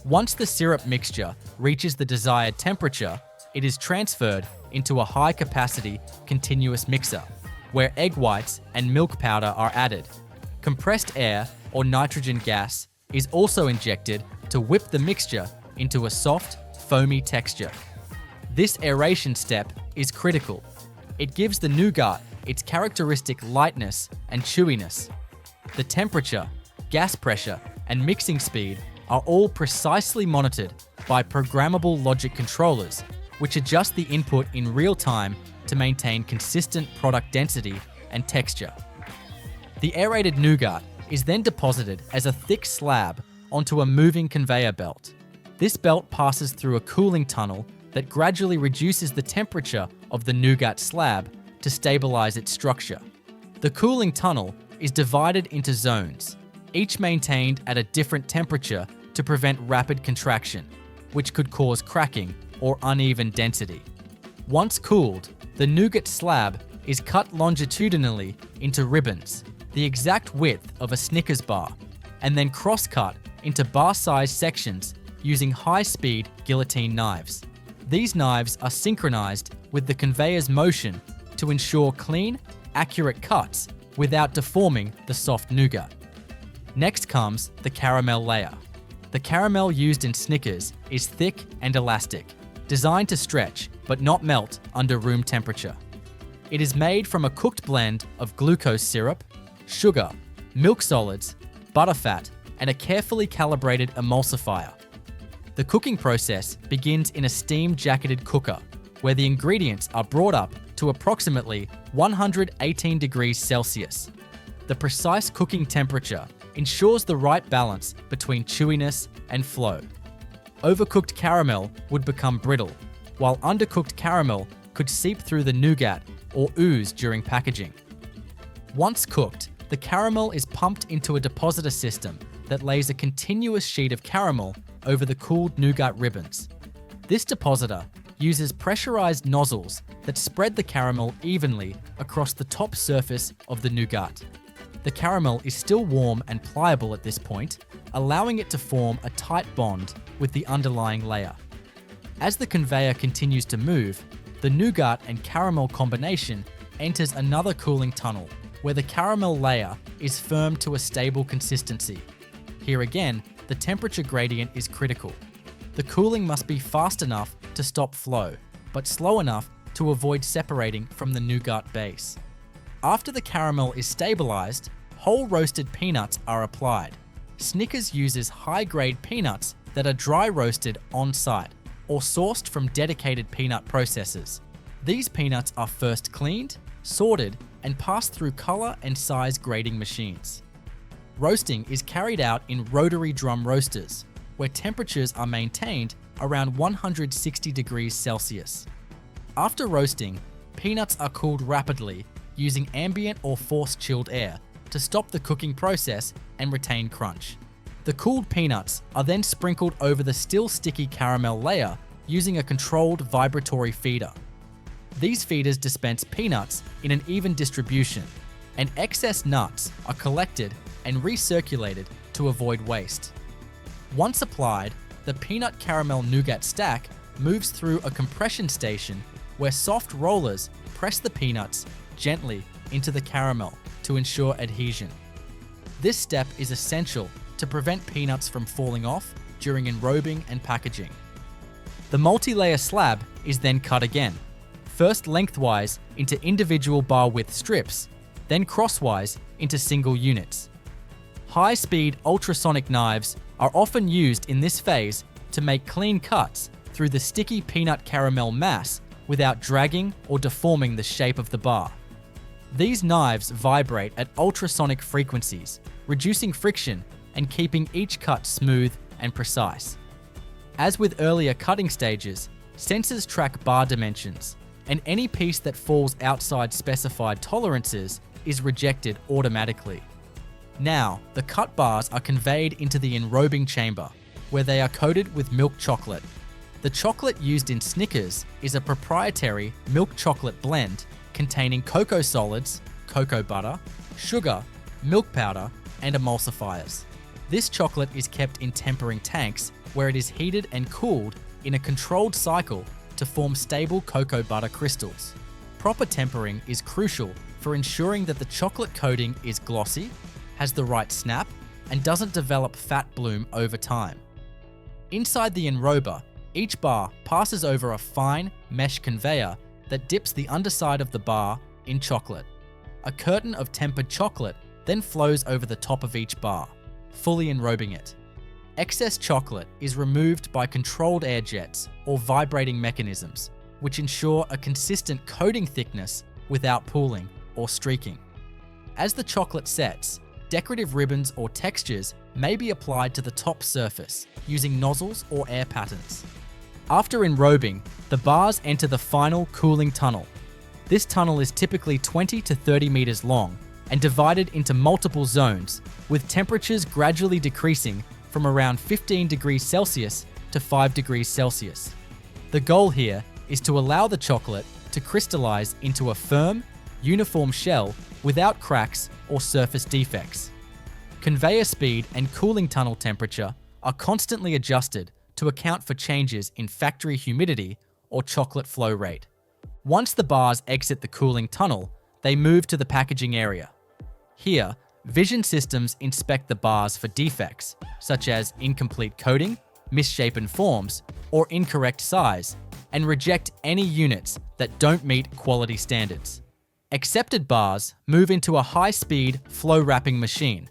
Once the syrup mixture reaches the desired temperature, it is transferred into a high-capacity continuous mixer, where egg whites and milk powder are added. Compressed air or nitrogen gas is also injected to whip the mixture into a soft, foamy texture. This aeration step is critical. It gives the nougat its characteristic lightness and chewiness. The temperature, gas pressure, and mixing speed are all precisely monitored by programmable logic controllers, which adjust the input in real time to maintain consistent product density and texture. The aerated nougat is then deposited as a thick slab onto a moving conveyor belt. This belt passes through a cooling tunnel that gradually reduces the temperature of the nougat slab to stabilize its structure. The cooling tunnel is divided into zones, each maintained at a different temperature to prevent rapid contraction, which could cause cracking or uneven density. Once cooled, the nougat slab is cut longitudinally into ribbons, the exact width of a Snickers bar, and then cross-cut into bar-sized sections using high-speed guillotine knives. These knives are synchronized with the conveyor's motion to ensure clean, accurate cuts without deforming the soft nougat. Next comes the caramel layer. The caramel used in Snickers is thick and elastic, designed to stretch but not melt under room temperature. It is made from a cooked blend of glucose syrup, sugar, milk solids, butterfat, and a carefully calibrated emulsifier. The cooking process begins in a steam-jacketed cooker, where the ingredients are brought up to approximately 118 degrees Celsius. the precise cooking temperature ensures the right balance between chewiness and flow. Overcooked caramel would become brittle, while undercooked caramel could seep through the nougat or ooze during packaging. Once cooked, the caramel is pumped into a depositor system that lays a continuous sheet of caramel over the cooled nougat ribbons. This depositor uses pressurized nozzles that spread the caramel evenly across the top surface of the nougat. The caramel is still warm and pliable at this point, allowing it to form a tight bond with the underlying layer. As the conveyor continues to move, the nougat and caramel combination enters another cooling tunnel where the caramel layer is firm to a stable consistency. Here again, the temperature gradient is critical. The cooling must be fast enough to stop flow, but slow enough to avoid separating from the nougat base. After the caramel is stabilized, whole roasted peanuts are applied. Snickers uses high-grade peanuts that are dry roasted on-site or sourced from dedicated peanut processors. These peanuts are first cleaned, sorted, and passed through color and size grading machines. Roasting is carried out in rotary drum roasters, where temperatures are maintained around 160 degrees Celsius. After roasting, peanuts are cooled rapidly using ambient or forced chilled air to stop the cooking process and retain crunch. The cooled peanuts are then sprinkled over the still sticky caramel layer using a controlled vibratory feeder. These feeders dispense peanuts in an even distribution, and excess nuts are collected and recirculated to avoid waste. Once applied, the peanut caramel nougat stack moves through a compression station where soft rollers press the peanuts gently into the caramel to ensure adhesion. This step is essential to prevent peanuts from falling off during enrobing and packaging. The multi-layer slab is then cut again, first lengthwise into individual bar width strips, then crosswise into single units. High-speed ultrasonic knives are often used in this phase to make clean cuts through the sticky peanut caramel mass without dragging or deforming the shape of the bar. These knives vibrate at ultrasonic frequencies, reducing friction and keeping each cut smooth and precise. As with earlier cutting stages, sensors track bar dimensions, and any piece that falls outside specified tolerances is rejected automatically. Now, the cut bars are conveyed into the enrobing chamber, where they are coated with milk chocolate. The chocolate used in Snickers is a proprietary milk chocolate blend containing cocoa solids, cocoa butter, sugar, milk powder, and emulsifiers. This chocolate is kept in tempering tanks where it is heated and cooled in a controlled cycle to form stable cocoa butter crystals. Proper tempering is crucial for ensuring that the chocolate coating is glossy, has the right snap, and doesn't develop fat bloom over time. Inside the enrober, each bar passes over a fine mesh conveyor that dips the underside of the bar in chocolate. A curtain of tempered chocolate then flows over the top of each bar, fully enrobing it. Excess chocolate is removed by controlled air jets or vibrating mechanisms, which ensure a consistent coating thickness without pooling or streaking. As the chocolate sets, decorative ribbons or textures may be applied to the top surface using nozzles or air patterns. After enrobing, the bars enter the final cooling tunnel. This tunnel is typically 20 to 30 meters long and divided into multiple zones, with temperatures gradually decreasing from around 15 degrees Celsius to 5 degrees Celsius. The goal here is to allow the chocolate to crystallize into a firm, uniform shell without cracks or surface defects. Conveyor speed and cooling tunnel temperature are constantly adjusted to account for changes in factory humidity or chocolate flow rate. Once the bars exit the cooling tunnel, they move to the packaging area. Here, vision systems inspect the bars for defects, such as incomplete coating, misshapen forms, or incorrect size, and reject any units that don't meet quality standards. Accepted bars move into a high-speed flow wrapping machine.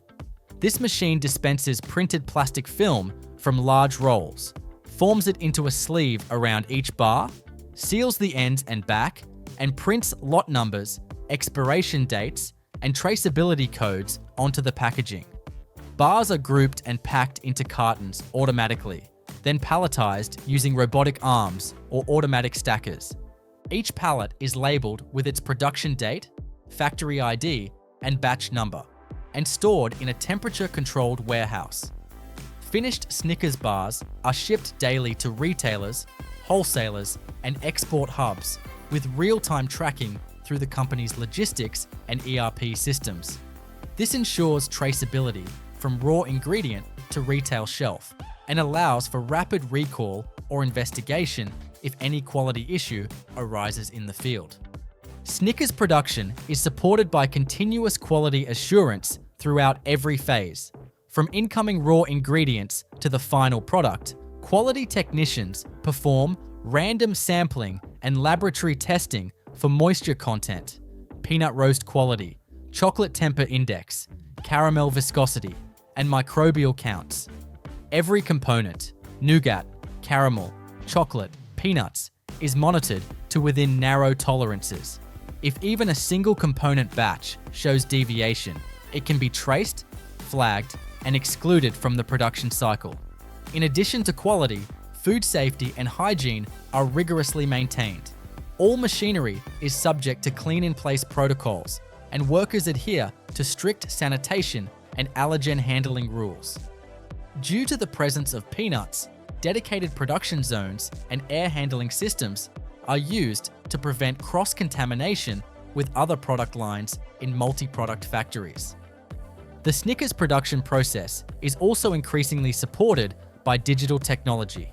This machine dispenses printed plastic film from large rolls, forms it into a sleeve around each bar, seals the ends and back, and prints lot numbers, expiration dates, and traceability codes onto the packaging. Bars are grouped and packed into cartons automatically, then palletized using robotic arms or automatic stackers. Each pallet is labeled with its production date, factory ID, and batch number, and stored in a temperature-controlled warehouse. Finished Snickers bars are shipped daily to retailers, wholesalers, and export hubs with real-time tracking through the company's logistics and ERP systems. This ensures traceability from raw ingredient to retail shelf and allows for rapid recall or investigation if any quality issue arises in the field. Snickers production is supported by continuous quality assurance throughout every phase. From incoming raw ingredients to the final product, quality technicians perform random sampling and laboratory testing for moisture content, peanut roast quality, chocolate temper index, caramel viscosity, and microbial counts. Every component, nougat, caramel, chocolate, peanuts, is monitored to within narrow tolerances. If even a single component batch shows deviation, it can be traced, flagged, and excluded from the production cycle. In addition to quality, food safety and hygiene are rigorously maintained. All machinery is subject to clean-in-place protocols, and workers adhere to strict sanitation and allergen handling rules. Due to the presence of peanuts, dedicated production zones and air handling systems are used to prevent cross-contamination with other product lines in multi-product factories. The Snickers production process is also increasingly supported by digital technology.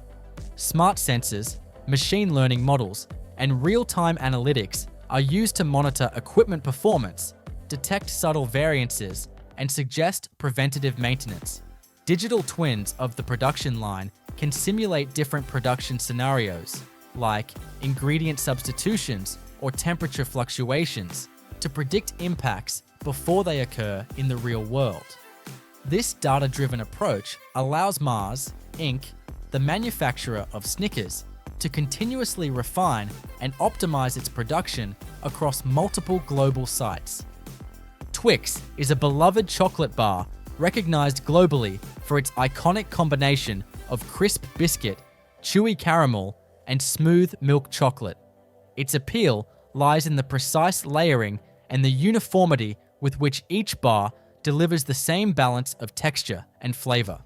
Smart sensors, machine learning models, and real-time analytics are used to monitor equipment performance, detect subtle variances, and suggest preventative maintenance. Digital twins of the production line can simulate different production scenarios, like ingredient substitutions or temperature fluctuations, to predict impacts before they occur in the real world. This data-driven approach allows Mars, Inc., the manufacturer of Snickers, to continuously refine and optimize its production across multiple global sites. Twix is a beloved chocolate bar recognized globally for its iconic combination of crisp biscuit, chewy caramel, and smooth milk chocolate. Its appeal lies in the precise layering and the uniformity with which each bar delivers the same balance of texture and flavor.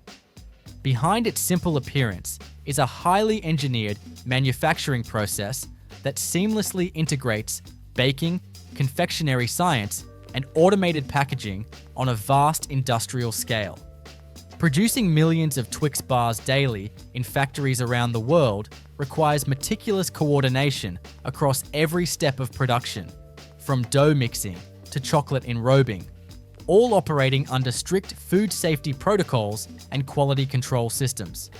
Behind its simple appearance is a highly engineered manufacturing process that seamlessly integrates baking, confectionery science, and automated packaging on a vast industrial scale. Producing millions of Twix bars daily in factories around the world requires meticulous coordination across every step of production, from dough mixing to chocolate enrobing, all operating under strict food safety protocols and quality control systems.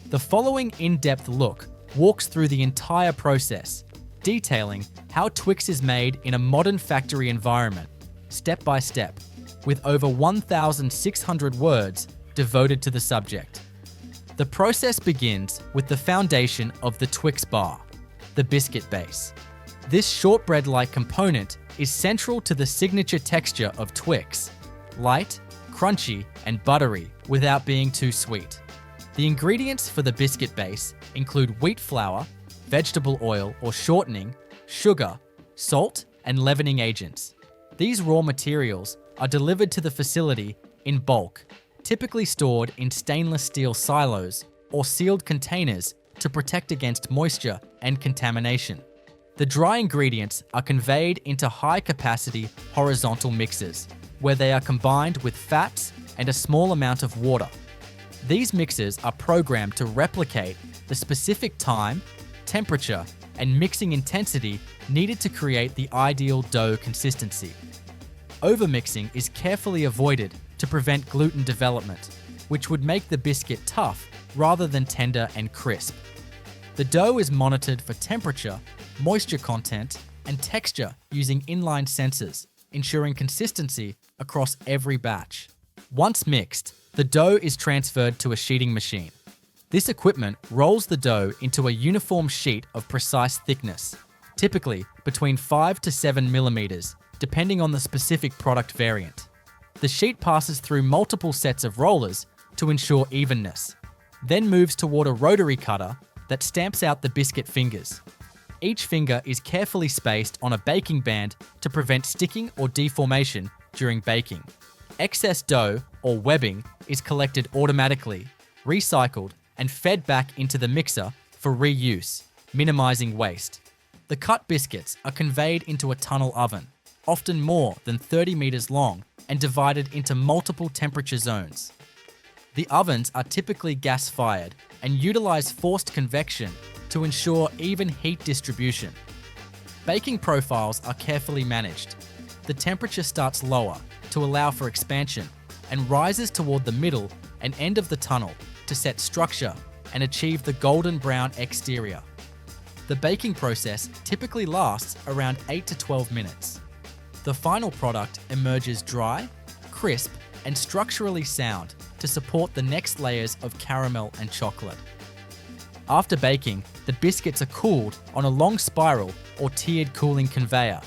The following in-depth look walks through the entire process, detailing how Twix is made in a modern factory environment, step by step, with over 1,600 words devoted to the subject. The process begins with the foundation of the Twix bar, the biscuit base. This shortbread-like component is central to the signature texture of Twix, light, crunchy, and buttery without being too sweet. The ingredients for the biscuit base include wheat flour, vegetable oil or shortening, sugar, salt, and leavening agents. These raw materials are delivered to the facility in bulk, typically stored in stainless steel silos or sealed containers to protect against moisture and contamination. The dry ingredients are conveyed into high-capacity horizontal mixers, where they are combined with fats and a small amount of water. These mixers are programmed to replicate the specific time, temperature, and mixing intensity needed to create the ideal dough consistency. Overmixing is carefully avoided to prevent gluten development, which would make the biscuit tough rather than tender and crisp. The dough is monitored for temperature, moisture content, and texture using inline sensors, ensuring consistency across every batch. Once mixed, the dough is transferred to a sheeting machine. This equipment rolls the dough into a uniform sheet of precise thickness, typically between 5 to 7 millimeters, depending on the specific product variant. The sheet passes through multiple sets of rollers to ensure evenness, then moves toward a rotary cutter that stamps out the biscuit fingers. Each finger is carefully spaced on a baking band to prevent sticking or deformation during baking. Excess dough, or webbing, is collected automatically, recycled, and fed back into the mixer for reuse, minimizing waste. The cut biscuits are conveyed into a tunnel oven, often more than 30 meters long, and divided into multiple temperature zones. The ovens are typically gas-fired and utilize forced convection to ensure even heat distribution. Baking profiles are carefully managed. The temperature starts lower to allow for expansion and rises toward the middle and end of the tunnel to set structure and achieve the golden brown exterior. The baking process typically lasts around 8 to 12 minutes. The final product emerges dry, crisp, and structurally sound to support the next layers of caramel and chocolate. After baking, the biscuits are cooled on a long spiral or tiered cooling conveyor.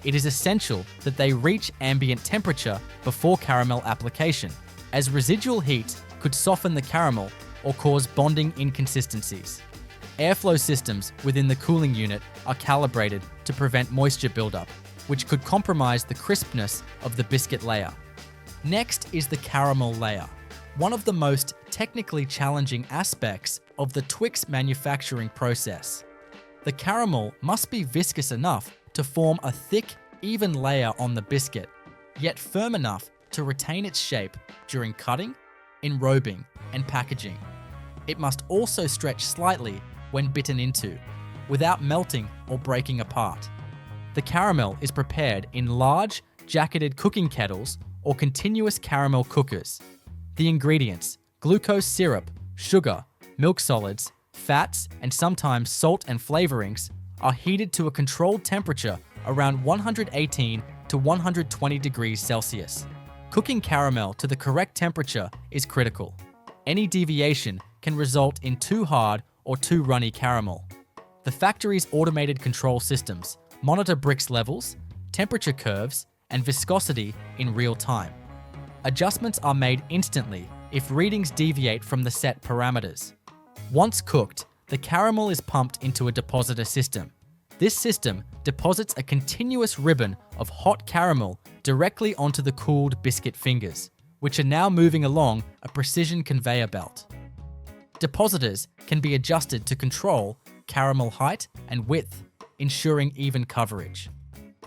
It is essential that they reach ambient temperature before caramel application, as residual heat could soften the caramel or cause bonding inconsistencies. Airflow systems within the cooling unit are calibrated to prevent moisture buildup, which could compromise the crispness of the biscuit layer. Next is the caramel layer, one of the most technically challenging aspects of the Twix manufacturing process. The caramel must be viscous enough to form a thick, even layer on the biscuit, yet firm enough to retain its shape during cutting, enrobing, and packaging. It must also stretch slightly when bitten into, without melting or breaking apart. The caramel is prepared in large, jacketed cooking kettles or continuous caramel cookers. The ingredients, glucose syrup, sugar, milk solids, fats, and sometimes salt and flavorings, are heated to a controlled temperature around 118 to 120 degrees Celsius. Cooking caramel to the correct temperature is critical. Any deviation can result in too hard or too runny caramel. The factory's automated control systems monitor brix levels, temperature curves, and viscosity in real time. Adjustments are made instantly if readings deviate from the set parameters. Once cooked, the caramel is pumped into a depositor system. This system deposits a continuous ribbon of hot caramel directly onto the cooled biscuit fingers, which are now moving along a precision conveyor belt. Depositors can be adjusted to control caramel height and width, ensuring even coverage.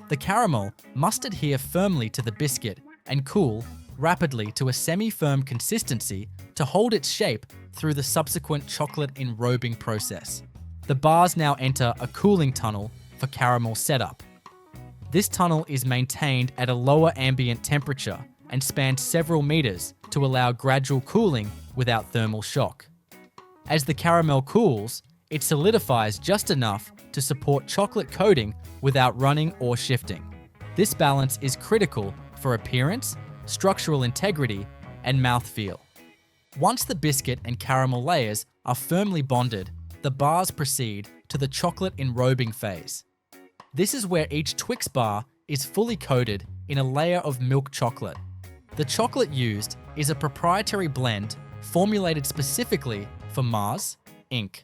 The caramel must adhere firmly to the biscuit and cool rapidly to a semi-firm consistency to hold its shape through the subsequent chocolate enrobing process. The bars now enter a cooling tunnel for caramel setup. This tunnel is maintained at a lower ambient temperature and spans several meters to allow gradual cooling without thermal shock. As the caramel cools, it solidifies just enough to support chocolate coating without running or shifting. This balance is critical for appearance, structural integrity, and mouthfeel. Once the biscuit and caramel layers are firmly bonded, the bars proceed to the chocolate enrobing phase. This is where each Twix bar is fully coated in a layer of milk chocolate. The chocolate used is a proprietary blend formulated specifically for Mars, Inc.,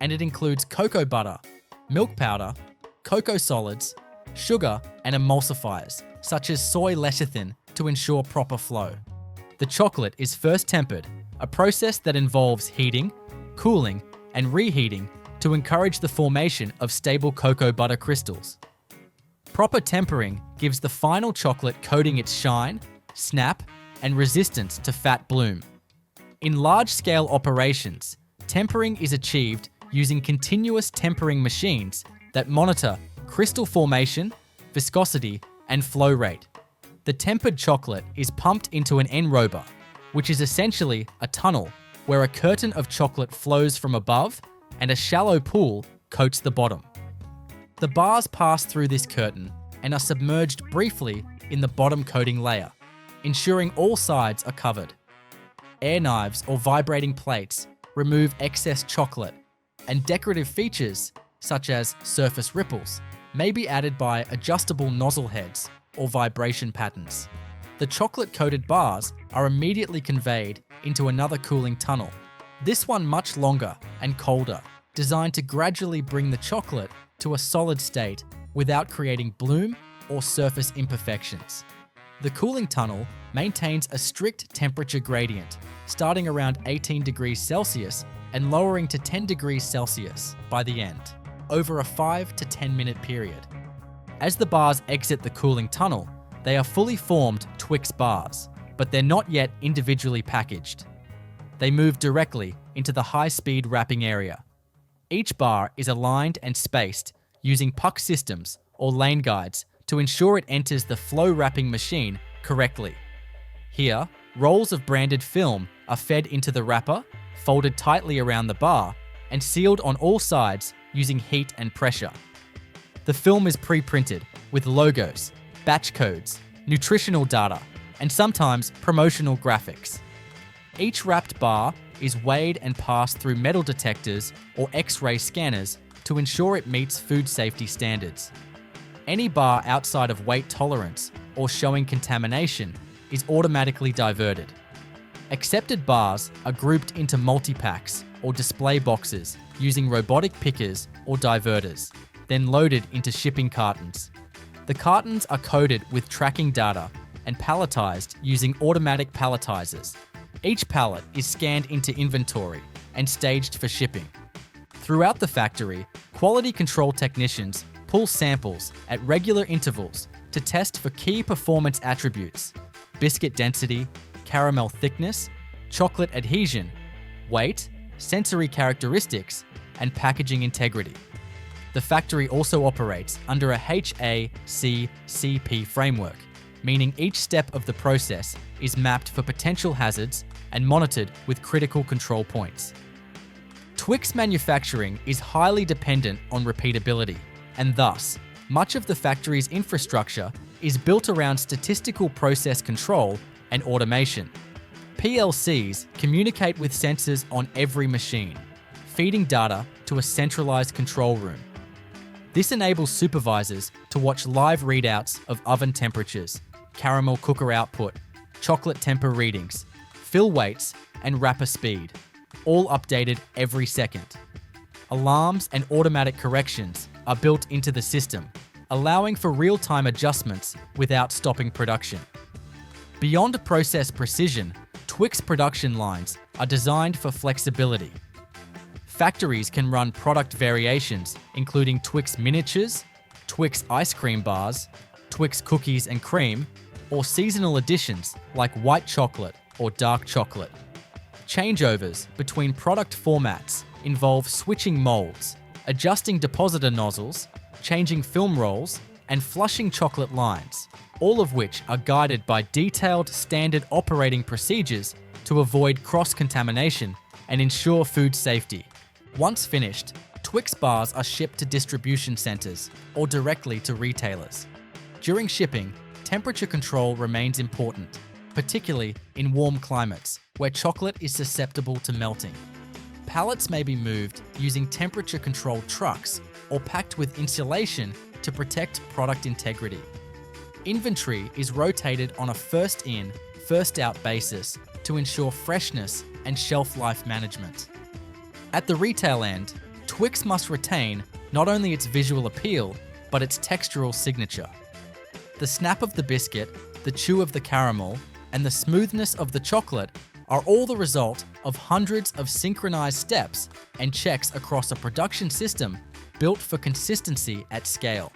and it includes cocoa butter, milk powder, cocoa solids, sugar, and emulsifiers, such as soy lecithin, to ensure proper flow. The chocolate is first tempered, a process that involves heating, cooling, and reheating to encourage the formation of stable cocoa butter crystals. Proper tempering gives the final chocolate coating its shine, snap, and resistance to fat bloom. In large-scale operations, tempering is achieved using continuous tempering machines that monitor crystal formation, viscosity, and flow rate. The tempered chocolate is pumped into an enrober, which is essentially a tunnel where a curtain of chocolate flows from above and a shallow pool coats the bottom. The bars pass through this curtain and are submerged briefly in the bottom coating layer, ensuring all sides are covered. Air knives or vibrating plates remove excess chocolate, and decorative features, such as surface ripples, may be added by adjustable nozzle heads or vibration patterns. The chocolate-coated bars are immediately conveyed into another cooling tunnel, this one much longer and colder, designed to gradually bring the chocolate to a solid state without creating bloom or surface imperfections. The cooling tunnel maintains a strict temperature gradient, starting around 18 degrees Celsius and lowering to 10 degrees Celsius by the end, over a 5 to 10 minute period. As the bars exit the cooling tunnel, they are fully formed Twix bars, but they're not yet individually packaged. They move directly into the high-speed wrapping area. Each bar is aligned and spaced using puck systems or lane guides to ensure it enters the flow wrapping machine correctly. Here, rolls of branded film are fed into the wrapper, folded tightly around the bar, and sealed on all sides using heat and pressure. The film is pre-printed with logos, batch codes, nutritional data, and sometimes promotional graphics. Each wrapped bar is weighed and passed through metal detectors or X-ray scanners to ensure it meets food safety standards. Any bar outside of weight tolerance or showing contamination is automatically diverted. Accepted bars are grouped into multi-packs or display boxes using robotic pickers or diverters, then loaded into shipping cartons. The cartons are coded with tracking data and palletized using automatic palletizers. Each pallet is scanned into inventory and staged for shipping. Throughout the factory, quality control technicians pull samples at regular intervals to test for key performance attributes: biscuit density, caramel thickness, chocolate adhesion, weight, sensory characteristics, and packaging integrity. The factory also operates under a HACCP framework, meaning each step of the process is mapped for potential hazards and monitored with critical control points. Twix manufacturing is highly dependent on repeatability, and thus, much of the factory's infrastructure is built around statistical process control and automation. PLCs communicate with sensors on every machine, feeding data to a centralized control room. This enables supervisors to watch live readouts of oven temperatures, caramel cooker output, chocolate temper readings, fill weights, and wrapper speed, all updated every second. Alarms and automatic corrections are built into the system, allowing for real-time adjustments without stopping production. Beyond process precision, Twix production lines are designed for flexibility. Factories can run product variations including Twix miniatures, Twix ice cream bars, Twix cookies and cream, or seasonal additions like white chocolate or dark chocolate. Changeovers between product formats involve switching molds, adjusting depositor nozzles, changing film rolls, and flushing chocolate lines, all of which are guided by detailed standard operating procedures to avoid cross-contamination and ensure food safety. Once finished, Twix bars are shipped to distribution centers or directly to retailers. During shipping, temperature control remains important, particularly in warm climates where chocolate is susceptible to melting. Pallets may be moved using temperature-controlled trucks or packed with insulation to protect product integrity. Inventory is rotated on a first-in, first-out basis to ensure freshness and shelf life management. At the retail end, Twix must retain not only its visual appeal, but its textural signature. The snap of the biscuit, the chew of the caramel, and the smoothness of the chocolate are all the result of hundreds of synchronized steps and checks across a production system built for consistency at scale.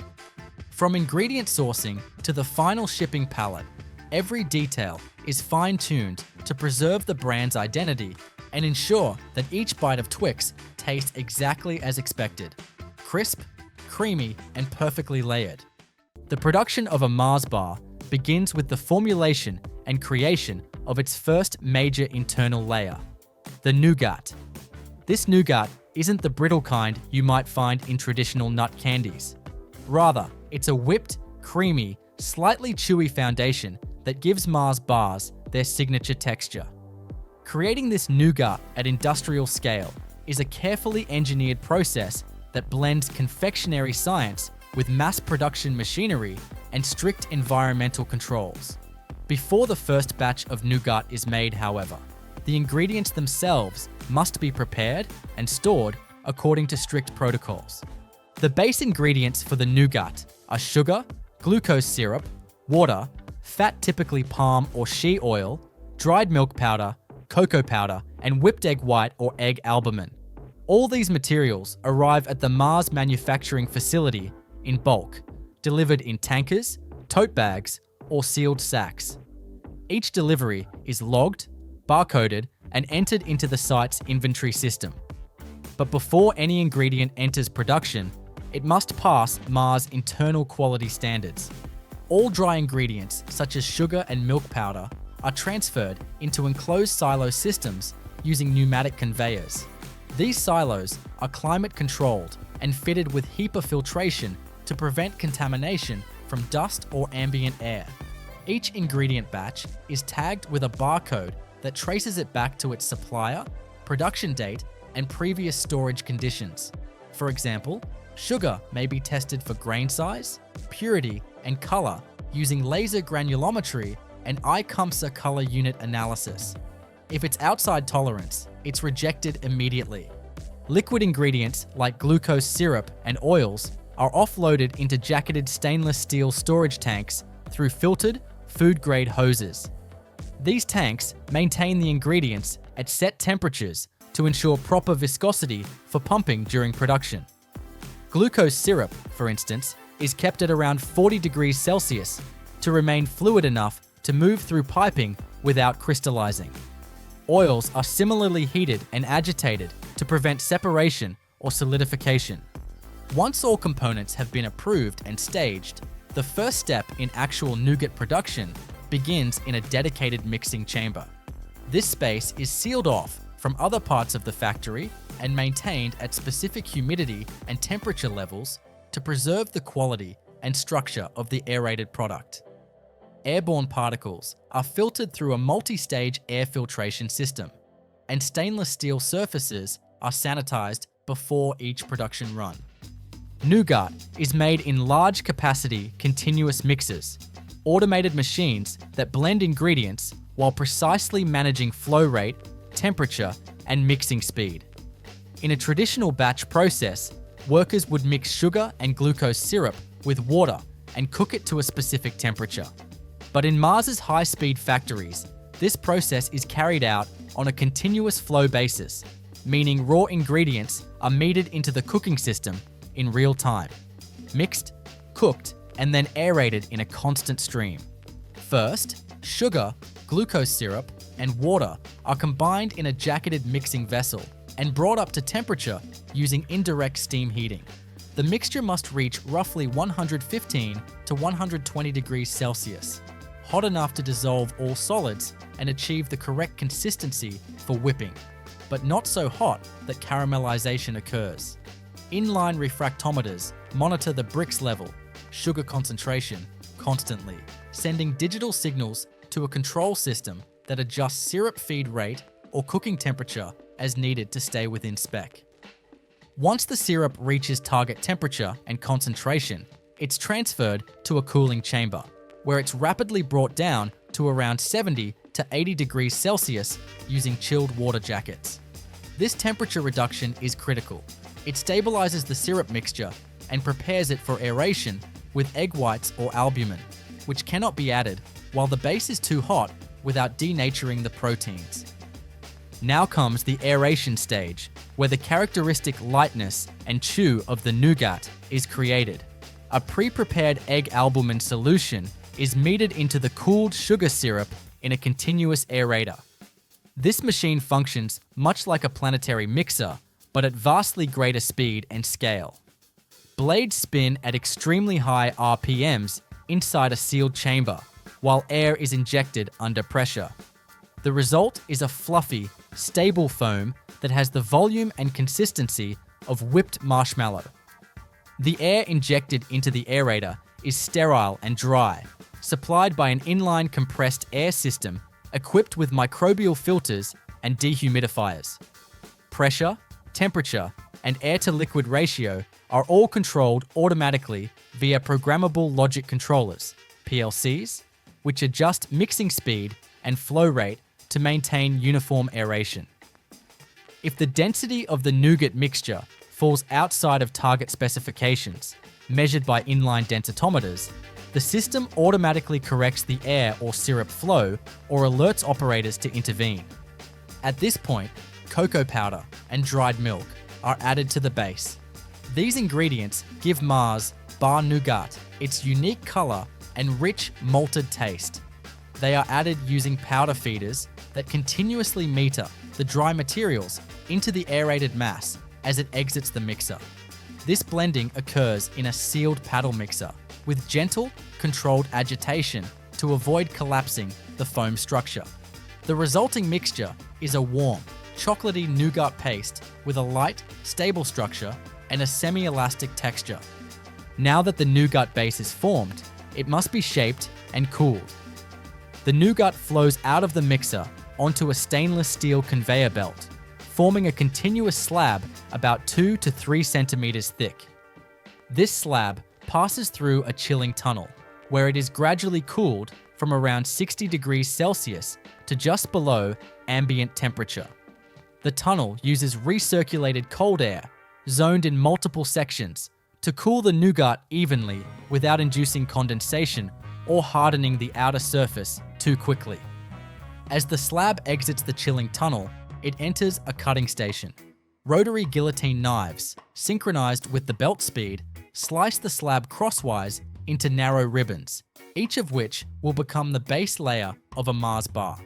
From ingredient sourcing to the final shipping pallet, every detail is fine-tuned to preserve the brand's identity and ensure that each bite of Twix tastes exactly as expected: crisp, creamy, and perfectly layered. The production of a Mars bar begins with the formulation and creation of its first major internal layer, the nougat. This nougat isn't the brittle kind you might find in traditional nut candies. Rather, it's a whipped, creamy, slightly chewy foundation that gives Mars bars their signature texture. Creating this nougat at industrial scale is a carefully engineered process that blends confectionery science with mass production machinery and strict environmental controls. Before the first batch of Nougat is made, however, the ingredients themselves must be prepared and stored according to strict protocols. The base ingredients for the Nougat are sugar, glucose syrup, water, fat typically palm or shea oil, dried milk powder, cocoa powder, and whipped egg white or egg albumin. All these materials arrive at the Mars manufacturing facility in bulk, delivered in tankers, tote bags, or sealed sacks. Each delivery is logged, barcoded, and entered into the site's inventory system. But before any ingredient enters production, it must pass Mars internal quality standards. All dry ingredients, such as sugar and milk powder, are transferred into enclosed silo systems using pneumatic conveyors. These silos are climate controlled and fitted with HEPA filtration to prevent contamination from dust or ambient air. Each ingredient batch is tagged with a barcode that traces it back to its supplier, production date, and previous storage conditions. For example, sugar may be tested for grain size, purity, and color using laser granulometry and ICUMSA color unit analysis. If it's outside tolerance, it's rejected immediately. Liquid ingredients like glucose syrup and oils are offloaded into jacketed stainless steel storage tanks through filtered, food-grade hoses. These tanks maintain the ingredients at set temperatures to ensure proper viscosity for pumping during production. Glucose syrup, for instance, is kept at around 40 degrees Celsius to remain fluid enough to move through piping without crystallizing. Oils are similarly heated and agitated to prevent separation or solidification. Once all components have been approved and staged, the first step in actual nougat production begins in a dedicated mixing chamber. This space is sealed off from other parts of the factory and maintained at specific humidity and temperature levels to preserve the quality and structure of the aerated product. Airborne particles are filtered through a multi-stage air filtration system, and stainless steel surfaces are sanitized before each production run. Nougat is made in large capacity continuous mixers, automated machines that blend ingredients while precisely managing flow rate, temperature, and mixing speed. In a traditional batch process, workers would mix sugar and glucose syrup with water and cook it to a specific temperature. But in Mars's high-speed factories, this process is carried out on a continuous flow basis, meaning raw ingredients are metered into the cooking system in real time, mixed, cooked, and then aerated in a constant stream. First, sugar, glucose syrup, and water are combined in a jacketed mixing vessel and brought up to temperature using indirect steam heating. The mixture must reach roughly 115 to 120 degrees Celsius, hot enough to dissolve all solids and achieve the correct consistency for whipping, but not so hot that caramelization occurs. Inline refractometers monitor the brix level, sugar concentration, constantly, sending digital signals to a control system that adjusts syrup feed rate or cooking temperature as needed to stay within spec. Once the syrup reaches target temperature and concentration, it's transferred to a cooling chamber, where it's rapidly brought down to around 70 to 80 degrees Celsius using chilled water jackets. This temperature reduction is critical. It stabilizes the syrup mixture and prepares it for aeration with egg whites or albumin, which cannot be added while the base is too hot without denaturing the proteins. Now comes the aeration stage, where the characteristic lightness and chew of the nougat is created. A pre-prepared egg albumin solution is metered into the cooled sugar syrup in a continuous aerator. This machine functions much like a planetary mixer, but at vastly greater speed and scale. Blades spin at extremely high RPMs inside a sealed chamber, while air is injected under pressure. The result is a fluffy, stable foam that has the volume and consistency of whipped marshmallow. The air injected into the aerator is sterile and dry, supplied by an inline compressed air system equipped with microbial filters and dehumidifiers. Pressure, temperature, and air-to-liquid ratio are all controlled automatically via programmable logic controllers, PLCs, which adjust mixing speed and flow rate to maintain uniform aeration. If the density of the nougat mixture falls outside of target specifications, measured by inline densitometers, the system automatically corrects the air or syrup flow or alerts operators to intervene. At this point, cocoa powder and dried milk are added to the base. These ingredients give Mars Bar Nougat its unique color and rich malted taste. They are added using powder feeders that continuously meter the dry materials into the aerated mass as it exits the mixer. This blending occurs in a sealed paddle mixer with gentle, controlled agitation to avoid collapsing the foam structure. The resulting mixture is a warm, chocolatey nougat paste with a light, stable structure and a semi-elastic texture. Now that the nougat base is formed, it must be shaped and cooled. The nougat flows out of the mixer onto a stainless steel conveyor belt, forming a continuous slab about 2 to 3 centimeters thick. This slab passes through a chilling tunnel, where it is gradually cooled from around 60 degrees Celsius to just below ambient temperature. The tunnel uses recirculated cold air, zoned in multiple sections, to cool the nougat evenly without inducing condensation or hardening the outer surface too quickly. As the slab exits the chilling tunnel, it enters a cutting station. Rotary guillotine knives, synchronized with the belt speed, slice the slab crosswise into narrow ribbons, each of which will become the base layer of a Mars bar.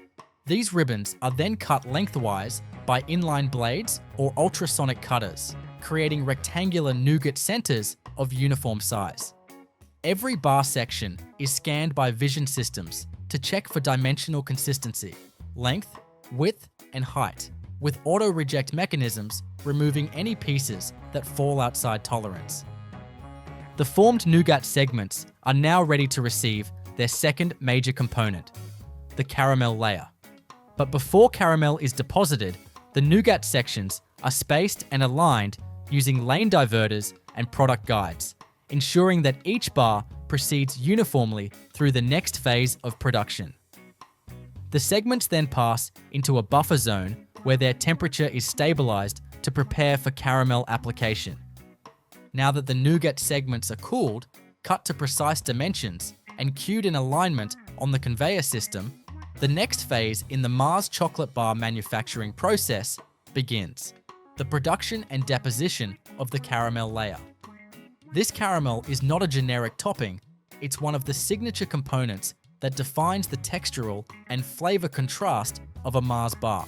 These ribbons are then cut lengthwise by inline blades or ultrasonic cutters, creating rectangular nougat centers of uniform size. Every bar section is scanned by vision systems to check for dimensional consistency, length, width, and height, with auto-reject mechanisms removing any pieces that fall outside tolerance. The formed nougat segments are now ready to receive their second major component, the caramel layer. But before caramel is deposited, the nougat sections are spaced and aligned using lane diverters and product guides, ensuring that each bar proceeds uniformly through the next phase of production. The segments then pass into a buffer zone where their temperature is stabilized to prepare for caramel application. Now that the nougat segments are cooled, cut to precise dimensions, and cued in alignment on the conveyor system, the next phase in the Mars chocolate bar manufacturing process begins: the production and deposition of the caramel layer. This caramel is not a generic topping, it's one of the signature components that defines the textural and flavor contrast of a Mars bar.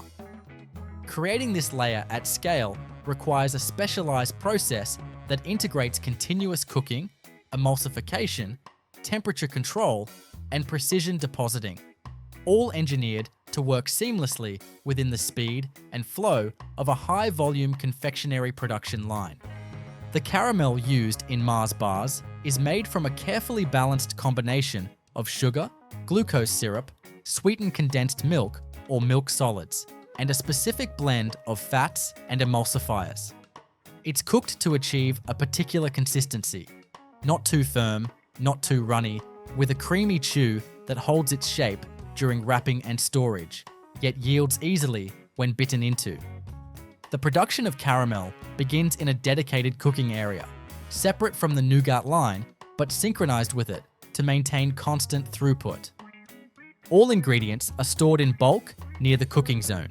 Creating this layer at scale requires a specialized process that integrates continuous cooking, emulsification, temperature control, and precision depositing, all engineered to work seamlessly within the speed and flow of a high-volume confectionery production line. The caramel used in Mars bars is made from a carefully balanced combination of sugar, glucose syrup, sweetened condensed milk or milk solids, and a specific blend of fats and emulsifiers. It's cooked to achieve a particular consistency, not too firm, not too runny, with a creamy chew that holds its shape during wrapping and storage, yet yields easily when bitten into. The production of caramel begins in a dedicated cooking area, separate from the nougat line, but synchronized with it to maintain constant throughput. All ingredients are stored in bulk near the cooking zone.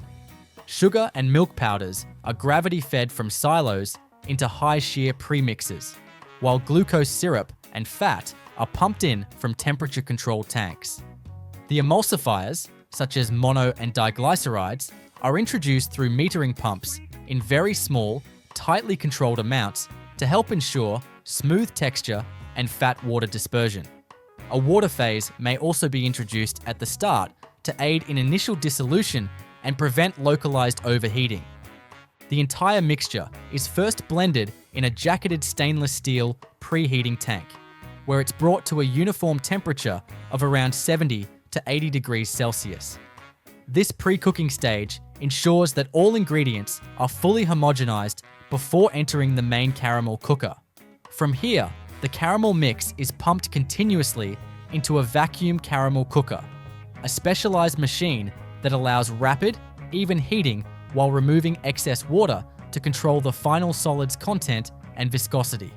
Sugar and milk powders are gravity-fed from silos into high-shear premixes, while glucose syrup and fat are pumped in from temperature-controlled tanks. The emulsifiers, such as mono and diglycerides, are introduced through metering pumps in very small, tightly controlled amounts to help ensure smooth texture and fat water dispersion. A water phase may also be introduced at the start to aid in initial dissolution and prevent localized overheating. The entire mixture is first blended in a jacketed stainless steel preheating tank, where it's brought to a uniform temperature of around 70 to 80 degrees Celsius. This pre-cooking stage ensures that all ingredients are fully homogenized before entering the main caramel cooker. From here, the caramel mix is pumped continuously into a vacuum caramel cooker, a specialized machine that allows rapid, even heating while removing excess water to control the final solid's content and viscosity.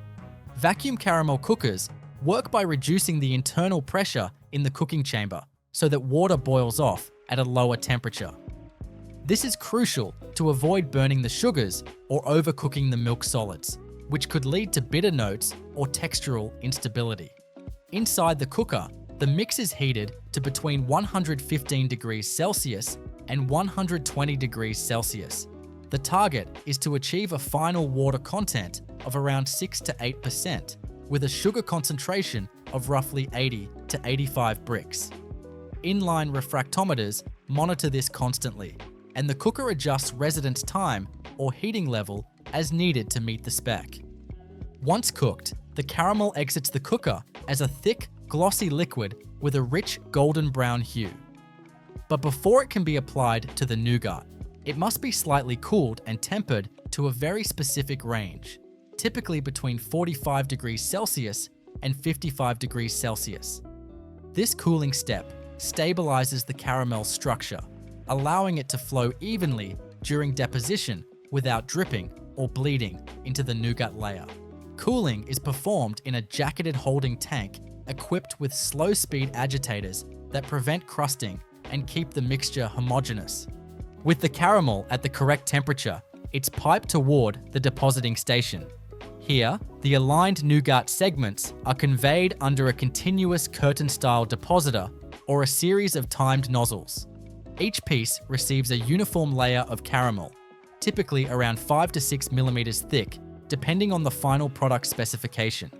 Vacuum caramel cookers work by reducing the internal pressure in the cooking chamber so that water boils off at a lower temperature. This is crucial to avoid burning the sugars or overcooking the milk solids, which could lead to bitter notes or textural instability. Inside the cooker, the mix is heated to between 115 degrees Celsius and 120 degrees Celsius. The target is to achieve a final water content of around 6 to 8%, with a sugar concentration of roughly 80 to 85 brix. Inline refractometers monitor this constantly, and the cooker adjusts residence time or heating level as needed to meet the spec. Once cooked, the caramel exits the cooker as a thick, glossy liquid with a rich golden brown hue. But before it can be applied to the nougat, it must be slightly cooled and tempered to a very specific range, typically between 45 degrees Celsius and 55 degrees Celsius. This cooling step stabilizes the caramel structure, allowing it to flow evenly during deposition without dripping or bleeding into the nougat layer. Cooling is performed in a jacketed holding tank equipped with slow-speed agitators that prevent crusting and keep the mixture homogeneous. With the caramel at the correct temperature, it's piped toward the depositing station. Here, the aligned nougat segments are conveyed under a continuous curtain-style depositor or a series of timed nozzles. Each piece receives a uniform layer of caramel, typically around 5 to 6 millimeters thick, depending on the final product specification.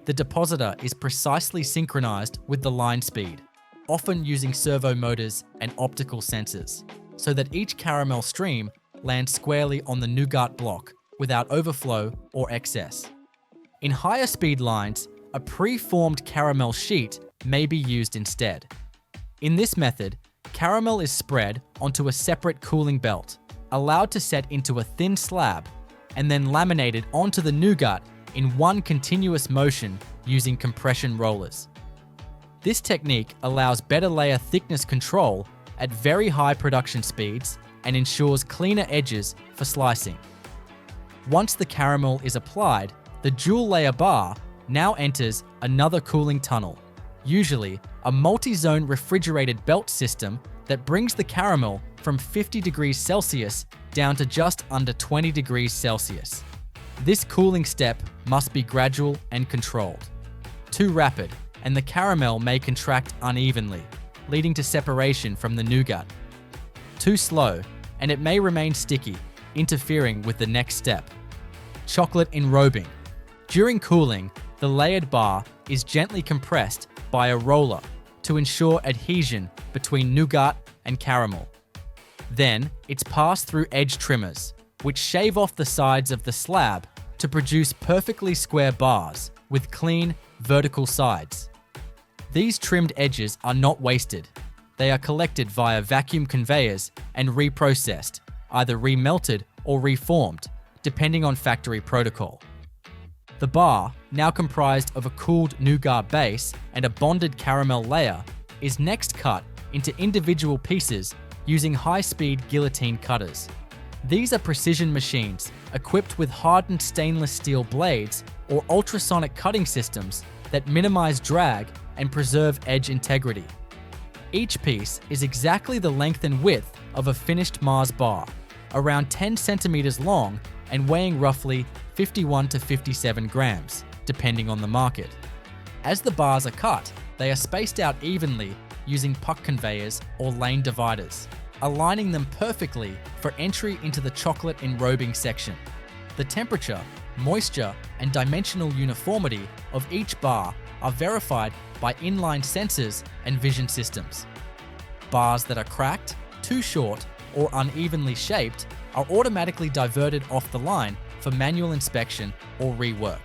The depositor is precisely synchronized with the line speed, often using servo motors and optical sensors, so that each caramel stream lands squarely on the nougat block without overflow or excess. In higher speed lines, a pre-formed caramel sheet may be used instead. In this method, caramel is spread onto a separate cooling belt, allowed to set into a thin slab, and then laminated onto the nougat in one continuous motion using compression rollers. This technique allows better layer thickness control at very high production speeds and ensures cleaner edges for slicing. Once the caramel is applied, the dual layer bar now enters another cooling tunnel, usually a multi-zone refrigerated belt system that brings the caramel from 50 degrees Celsius down to just under 20 degrees Celsius. This cooling step must be gradual and controlled. Too rapid, and the caramel may contract unevenly, leading to separation from the nougat. Too slow, and it may remain sticky, interfering with the next step. Chocolate enrobing. During cooling, the layered bar is gently compressed by a roller to ensure adhesion between nougat and caramel. Then, it's passed through edge trimmers, which shave off the sides of the slab to produce perfectly square bars with clean, vertical sides. These trimmed edges are not wasted. They are collected via vacuum conveyors and reprocessed, either remelted or reformed, depending on factory protocol. The bar, now comprised of a cooled nougat base and a bonded caramel layer, is next cut into individual pieces using high-speed guillotine cutters. These are precision machines equipped with hardened stainless steel blades or ultrasonic cutting systems that minimize drag and preserve edge integrity. Each piece is exactly the length and width of a finished Mars bar, around 10 centimeters long and weighing roughly 51 to 57 grams, depending on the market. As the bars are cut, they are spaced out evenly using puck conveyors or lane dividers, aligning them perfectly for entry into the chocolate enrobing section. The temperature, moisture, and dimensional uniformity of each bar are verified by inline sensors and vision systems. Bars that are cracked, too short, or unevenly shaped are automatically diverted off the line for manual inspection or rework.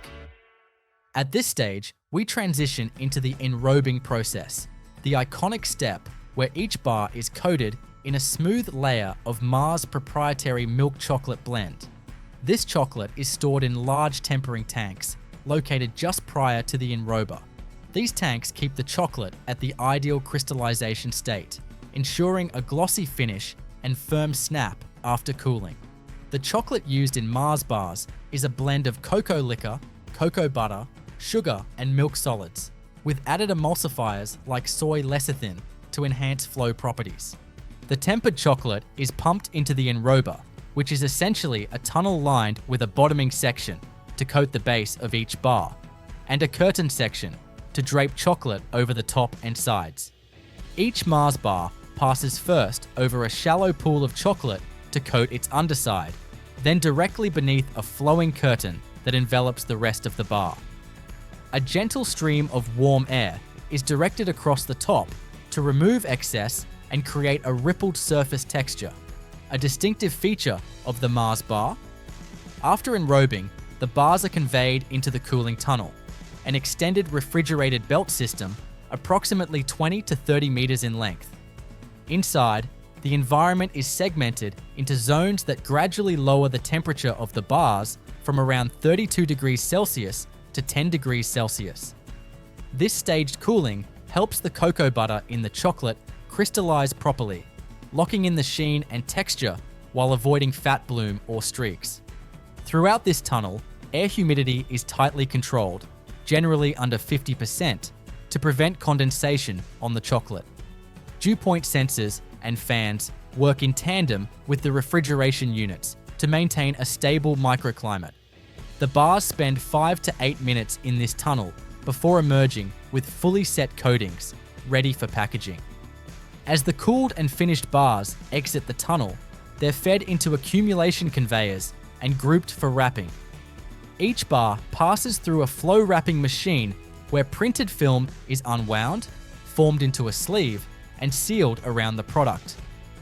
At this stage, we transition into the enrobing process, the iconic step where each bar is coated in a smooth layer of Mars' proprietary milk chocolate blend. This chocolate is stored in large tempering tanks, located just prior to the enrober. These tanks keep the chocolate at the ideal crystallization state, ensuring a glossy finish and firm snap after cooling. The chocolate used in Mars bars is a blend of cocoa liquor, cocoa butter, sugar, and milk solids, with added emulsifiers like soy lecithin to enhance flow properties. The tempered chocolate is pumped into the enrober, which is essentially a tunnel lined with a bottoming section to coat the base of each bar, and a curtain section to drape chocolate over the top and sides. Each Mars bar passes first over a shallow pool of chocolate to coat its underside, then directly beneath a flowing curtain that envelops the rest of the bar. A gentle stream of warm air is directed across the top to remove excess and create a rippled surface texture, a distinctive feature of the Mars bar. After enrobing, the bars are conveyed into the cooling tunnel, an extended refrigerated belt system approximately 20 to 30 meters in length. Inside, the environment is segmented into zones that gradually lower the temperature of the bars from around 32 degrees Celsius to 10 degrees Celsius. This staged cooling helps the cocoa butter in the chocolate crystallize properly, locking in the sheen and texture while avoiding fat bloom or streaks. Throughout this tunnel, air humidity is tightly controlled, generally under 50%, to prevent condensation on the chocolate. Dew point sensors and fans work in tandem with the refrigeration units to maintain a stable microclimate. The bars spend 5 to 8 minutes in this tunnel before emerging with fully set coatings, ready for packaging. As the cooled and finished bars exit the tunnel, they're fed into accumulation conveyors and grouped for wrapping. Each bar passes through a flow wrapping machine where printed film is unwound, formed into a sleeve, and sealed around the product.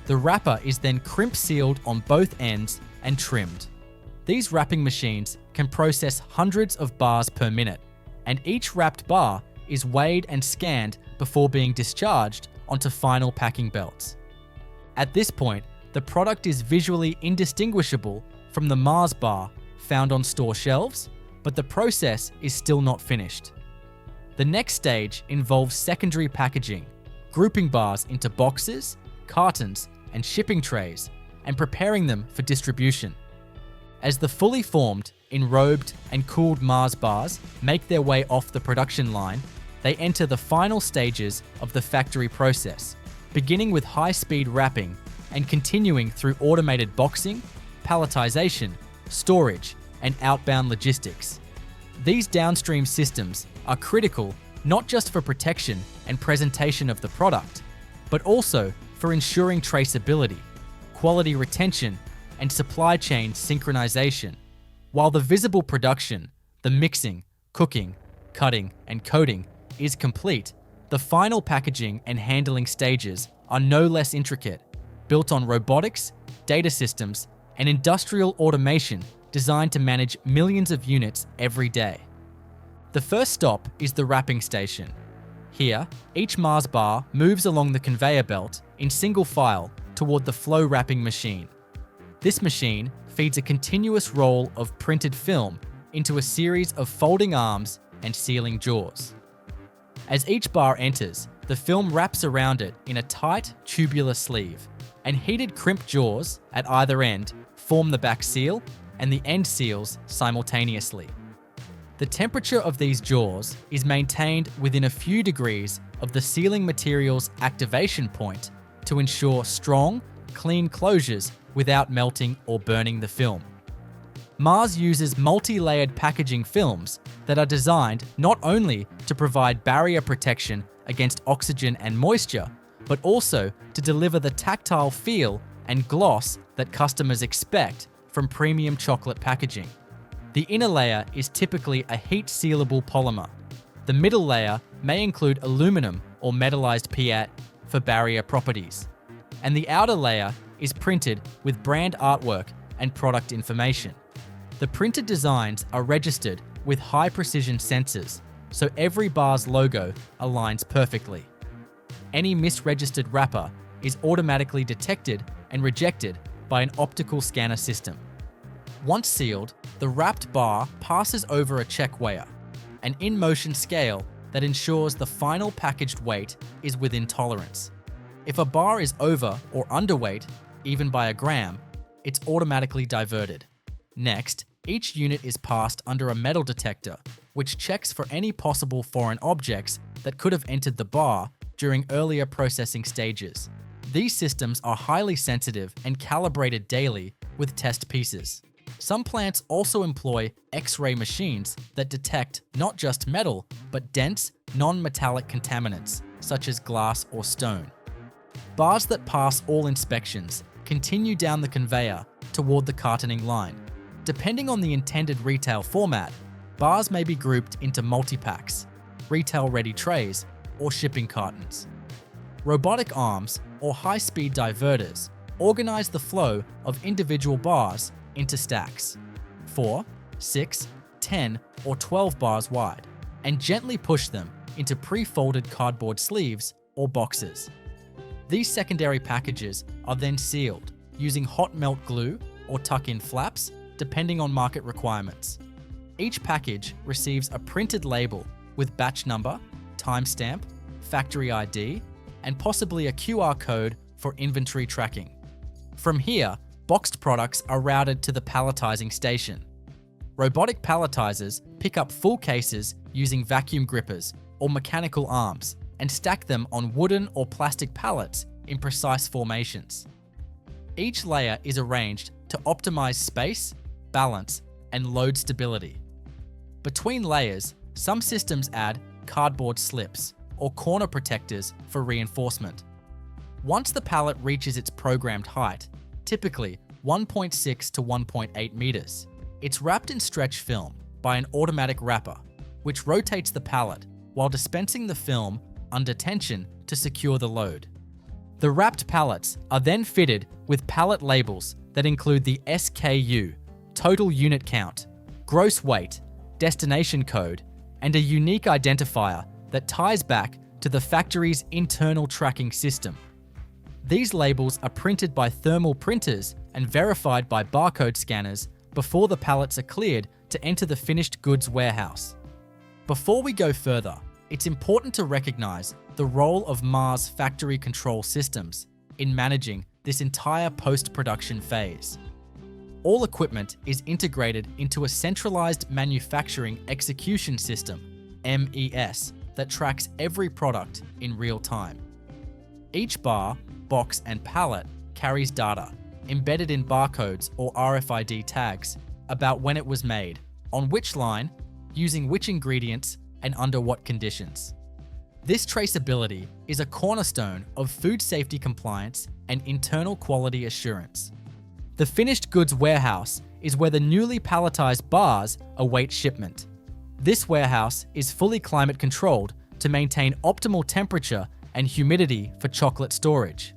The wrapper is then crimp sealed on both ends and trimmed. These wrapping machines can process hundreds of bars per minute, and each wrapped bar is weighed and scanned before being discharged onto final packing belts. At this point, the product is visually indistinguishable from the Mars bar found on store shelves, but the process is still not finished. The next stage involves secondary packaging, grouping bars into boxes, cartons, and shipping trays, and preparing them for distribution. As the fully formed, enrobed, and cooled Mars bars make their way off the production line, they enter the final stages of the factory process, beginning with high-speed wrapping and continuing through automated boxing, palletization, storage, and outbound logistics. These downstream systems are critical not just for protection and presentation of the product, but also for ensuring traceability, quality retention, and supply chain synchronization. While the visible production, the mixing, cooking, cutting, and coating is complete, the final packaging and handling stages are no less intricate, built on robotics, data systems, and industrial automation designed to manage millions of units every day. The first stop is the wrapping station. Here, each Mars bar moves along the conveyor belt in single file toward the flow wrapping machine. This machine feeds a continuous roll of printed film into a series of folding arms and sealing jaws. As each bar enters, the film wraps around it in a tight, tubular sleeve, and heated crimp jaws at either end form the back seal and the end seals simultaneously. The temperature of these jaws is maintained within a few degrees of the sealing material's activation point to ensure strong, clean closures without melting or burning the film. Mars uses multi-layered packaging films that are designed not only to provide barrier protection against oxygen and moisture, but also to deliver the tactile feel and gloss that customers expect from premium chocolate packaging. The inner layer is typically a heat-sealable polymer. The middle layer may include aluminum or metallized PET for barrier properties. And the outer layer is printed with brand artwork and product information. The printed designs are registered with high-precision sensors, so every bar's logo aligns perfectly. Any misregistered wrapper is automatically detected and rejected by an optical scanner system. Once sealed, the wrapped bar passes over a check weigher, an in-motion scale that ensures the final packaged weight is within tolerance. If a bar is over or underweight, even by a gram, it's automatically diverted. Next, each unit is passed under a metal detector, which checks for any possible foreign objects that could have entered the bar during earlier processing stages. These systems are highly sensitive and calibrated daily with test pieces. Some plants also employ X-ray machines that detect not just metal, but dense, non-metallic contaminants, such as glass or stone. Bars that pass all inspections continue down the conveyor toward the cartoning line. Depending on the intended retail format, bars may be grouped into multi-packs, retail-ready trays, or shipping cartons. Robotic arms, or high-speed diverters, organize the flow of individual bars into stacks, 4, 6, 10, or 12 bars wide, and gently push them into pre-folded cardboard sleeves or boxes. These secondary packages are then sealed using hot melt glue or tuck-in flaps, depending on market requirements. Each package receives a printed label with batch number, timestamp, factory ID, and possibly a QR code for inventory tracking. From here, boxed products are routed to the palletizing station. Robotic palletizers pick up full cases using vacuum grippers or mechanical arms and stack them on wooden or plastic pallets in precise formations. Each layer is arranged to optimize space, balance, and load stability. Between layers, some systems add cardboard slips or corner protectors for reinforcement. Once the pallet reaches its programmed height, typically 1.6 to 1.8 meters, it's wrapped in stretch film by an automatic wrapper, which rotates the pallet while dispensing the film under tension to secure the load. The wrapped pallets are then fitted with pallet labels that include the SKU, total unit count, gross weight, destination code, and a unique identifier that ties back to the factory's internal tracking system. These labels are printed by thermal printers and verified by barcode scanners before the pallets are cleared to enter the finished goods warehouse. Before we go further, it's important to recognize the role of Mars factory control systems in managing this entire post-production phase. All equipment is integrated into a centralized manufacturing execution system, MES, that tracks every product in real time. Each bar, box, and pallet carries data embedded in barcodes or RFID tags about when it was made, on which line, using which ingredients, and under what conditions. This traceability is a cornerstone of food safety compliance and internal quality assurance. The finished goods warehouse is where the newly palletized bars await shipment. This warehouse is fully climate controlled to maintain optimal temperature and humidity for chocolate storage.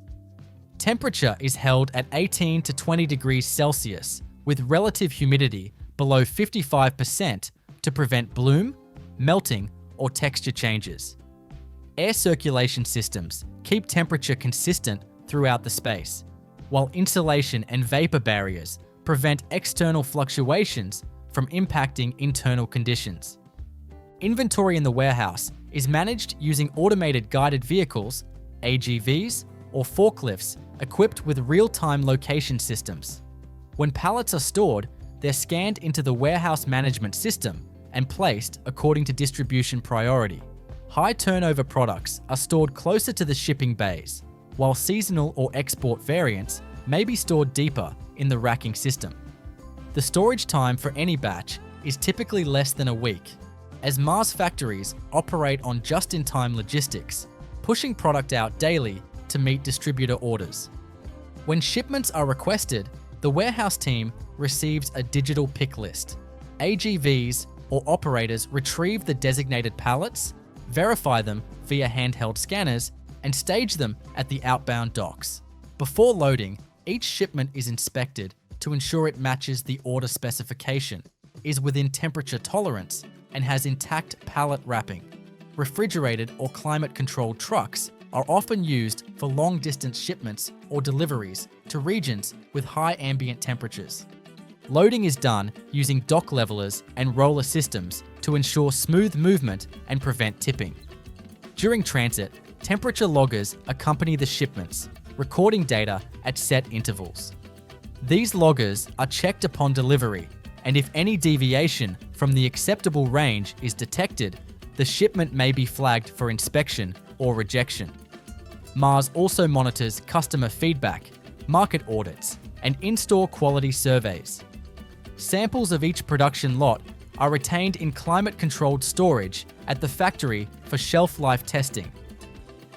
Temperature is held at 18 to 20 degrees Celsius with relative humidity below 55% to prevent bloom, melting, or texture changes. Air circulation systems keep temperature consistent throughout the space, while insulation and vapor barriers prevent external fluctuations from impacting internal conditions. Inventory in the warehouse is managed using automated guided vehicles, AGVs, or forklifts equipped with real-time location systems. When pallets are stored, they're scanned into the warehouse management system and placed according to distribution priority. High turnover products are stored closer to the shipping bays, while seasonal or export variants may be stored deeper in the racking system. The storage time for any batch is typically less than a week, as Mars factories operate on just-in-time logistics, pushing product out daily to meet distributor orders. When shipments are requested, the warehouse team receives a digital pick list. AGVs or operators retrieve the designated pallets, verify them via handheld scanners, and stage them at the outbound docks. Before loading, each shipment is inspected to ensure it matches the order specification, is within temperature tolerance, and has intact pallet wrapping. Refrigerated or climate-controlled trucks are often used for long-distance shipments or deliveries to regions with high ambient temperatures. Loading is done using dock levelers and roller systems to ensure smooth movement and prevent tipping. During transit, temperature loggers accompany the shipments, recording data at set intervals. These loggers are checked upon delivery, and if any deviation from the acceptable range is detected, the shipment may be flagged for inspection or rejection. Mars also monitors customer feedback, market audits, and in-store quality surveys. Samples of each production lot are retained in climate-controlled storage at the factory for shelf life testing.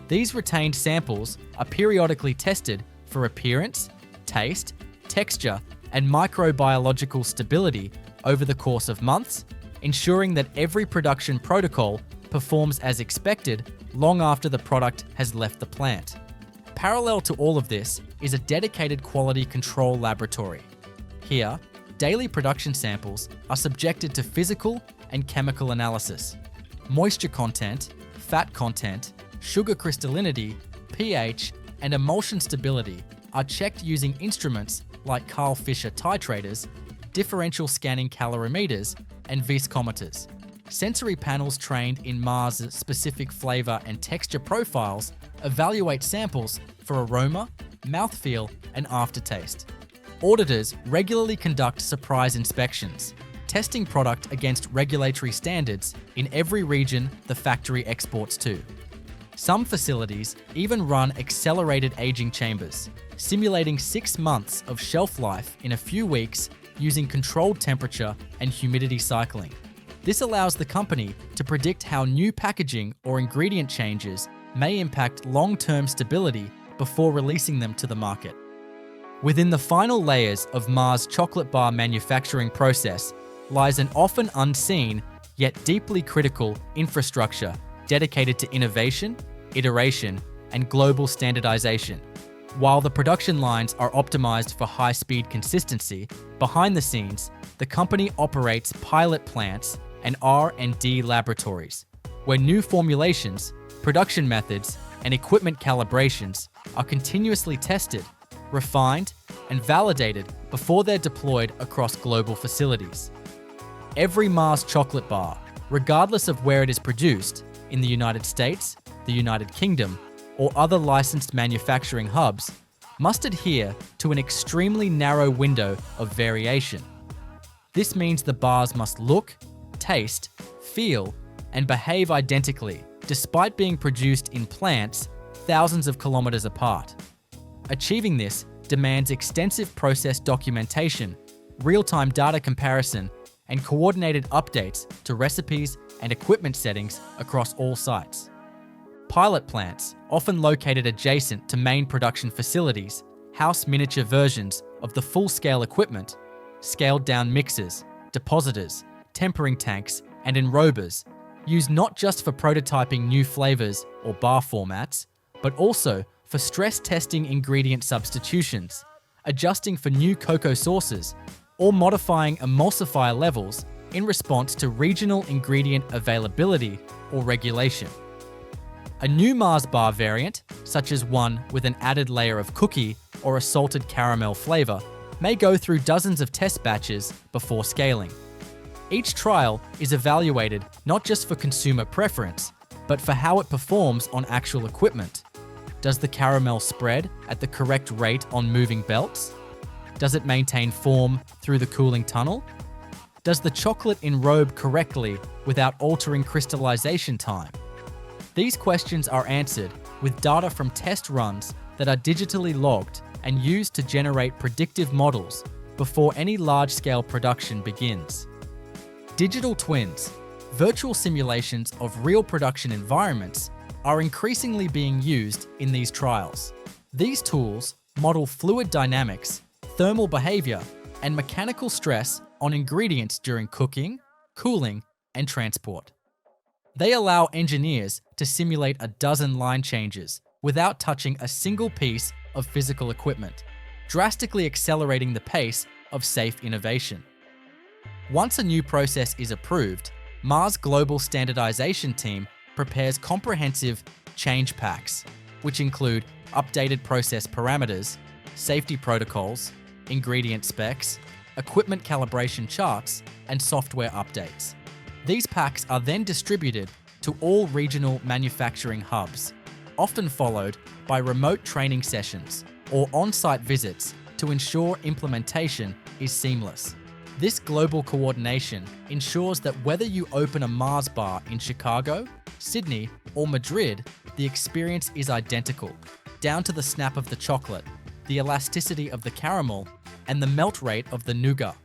These retained samples are periodically tested for appearance, taste, texture, and microbiological stability over the course of months, ensuring that every production protocol performs as expected long after the product has left the plant. Parallel to all of this is a dedicated quality control laboratory. Here, daily production samples are subjected to physical and chemical analysis. Moisture content, fat content, sugar crystallinity, pH, and emulsion stability are checked using instruments like Carl Fisher titrators, differential scanning calorimeters, and viscometers. Sensory panels trained in Mars' specific flavor and texture profiles evaluate samples for aroma, mouthfeel, and aftertaste. Auditors regularly conduct surprise inspections, testing product against regulatory standards in every region the factory exports to. Some facilities even run accelerated aging chambers, simulating 6 months of shelf life in a few weeks using controlled temperature and humidity cycling. This allows the company to predict how new packaging or ingredient changes may impact long-term stability before releasing them to the market. Within the final layers of Mars' chocolate bar manufacturing process lies an often unseen yet deeply critical infrastructure dedicated to innovation, iteration, and global standardization. While the production lines are optimized for high-speed consistency, behind the scenes, the company operates pilot plants and R&D laboratories, where new formulations, production methods, and equipment calibrations are continuously tested, refined, and validated before they're deployed across global facilities. Every Mars chocolate bar, regardless of where it is produced, in the United States, the United Kingdom, or other licensed manufacturing hubs, must adhere to an extremely narrow window of variation. This means the bars must look, taste, feel, and behave identically, despite being produced in plants thousands of kilometers apart. Achieving this demands extensive process documentation, real-time data comparison, and coordinated updates to recipes and equipment settings across all sites. Pilot plants, often located adjacent to main production facilities, house miniature versions of the full-scale equipment, scaled-down mixers, depositors, tempering tanks, and enrobers, used not just for prototyping new flavors or bar formats, but also for stress testing ingredient substitutions, adjusting for new cocoa sources, or modifying emulsifier levels in response to regional ingredient availability or regulation. A new Mars bar variant, such as one with an added layer of cookie or a salted caramel flavor, may go through dozens of test batches before scaling. Each trial is evaluated not just for consumer preference, but for how it performs on actual equipment. Does the caramel spread at the correct rate on moving belts? Does it maintain form through the cooling tunnel? Does the chocolate enrobe correctly without altering crystallization time? These questions are answered with data from test runs that are digitally logged and used to generate predictive models before any large-scale production begins. Digital twins, virtual simulations of real production environments, are increasingly being used in these trials. These tools model fluid dynamics, thermal behavior, and mechanical stress on ingredients during cooking, cooling, and transport. They allow engineers to simulate a dozen line changes without touching a single piece of physical equipment, drastically accelerating the pace of safe innovation. Once a new process is approved, Mars' global standardization team prepares comprehensive change packs, which include updated process parameters, safety protocols, ingredient specs, equipment calibration charts, and software updates. These packs are then distributed to all regional manufacturing hubs, often followed by remote training sessions or on-site visits to ensure implementation is seamless. This global coordination ensures that whether you open a Mars bar in Chicago, Sydney, or Madrid, the experience is identical, down to the snap of the chocolate, the elasticity of the caramel, and the melt rate of the nougat.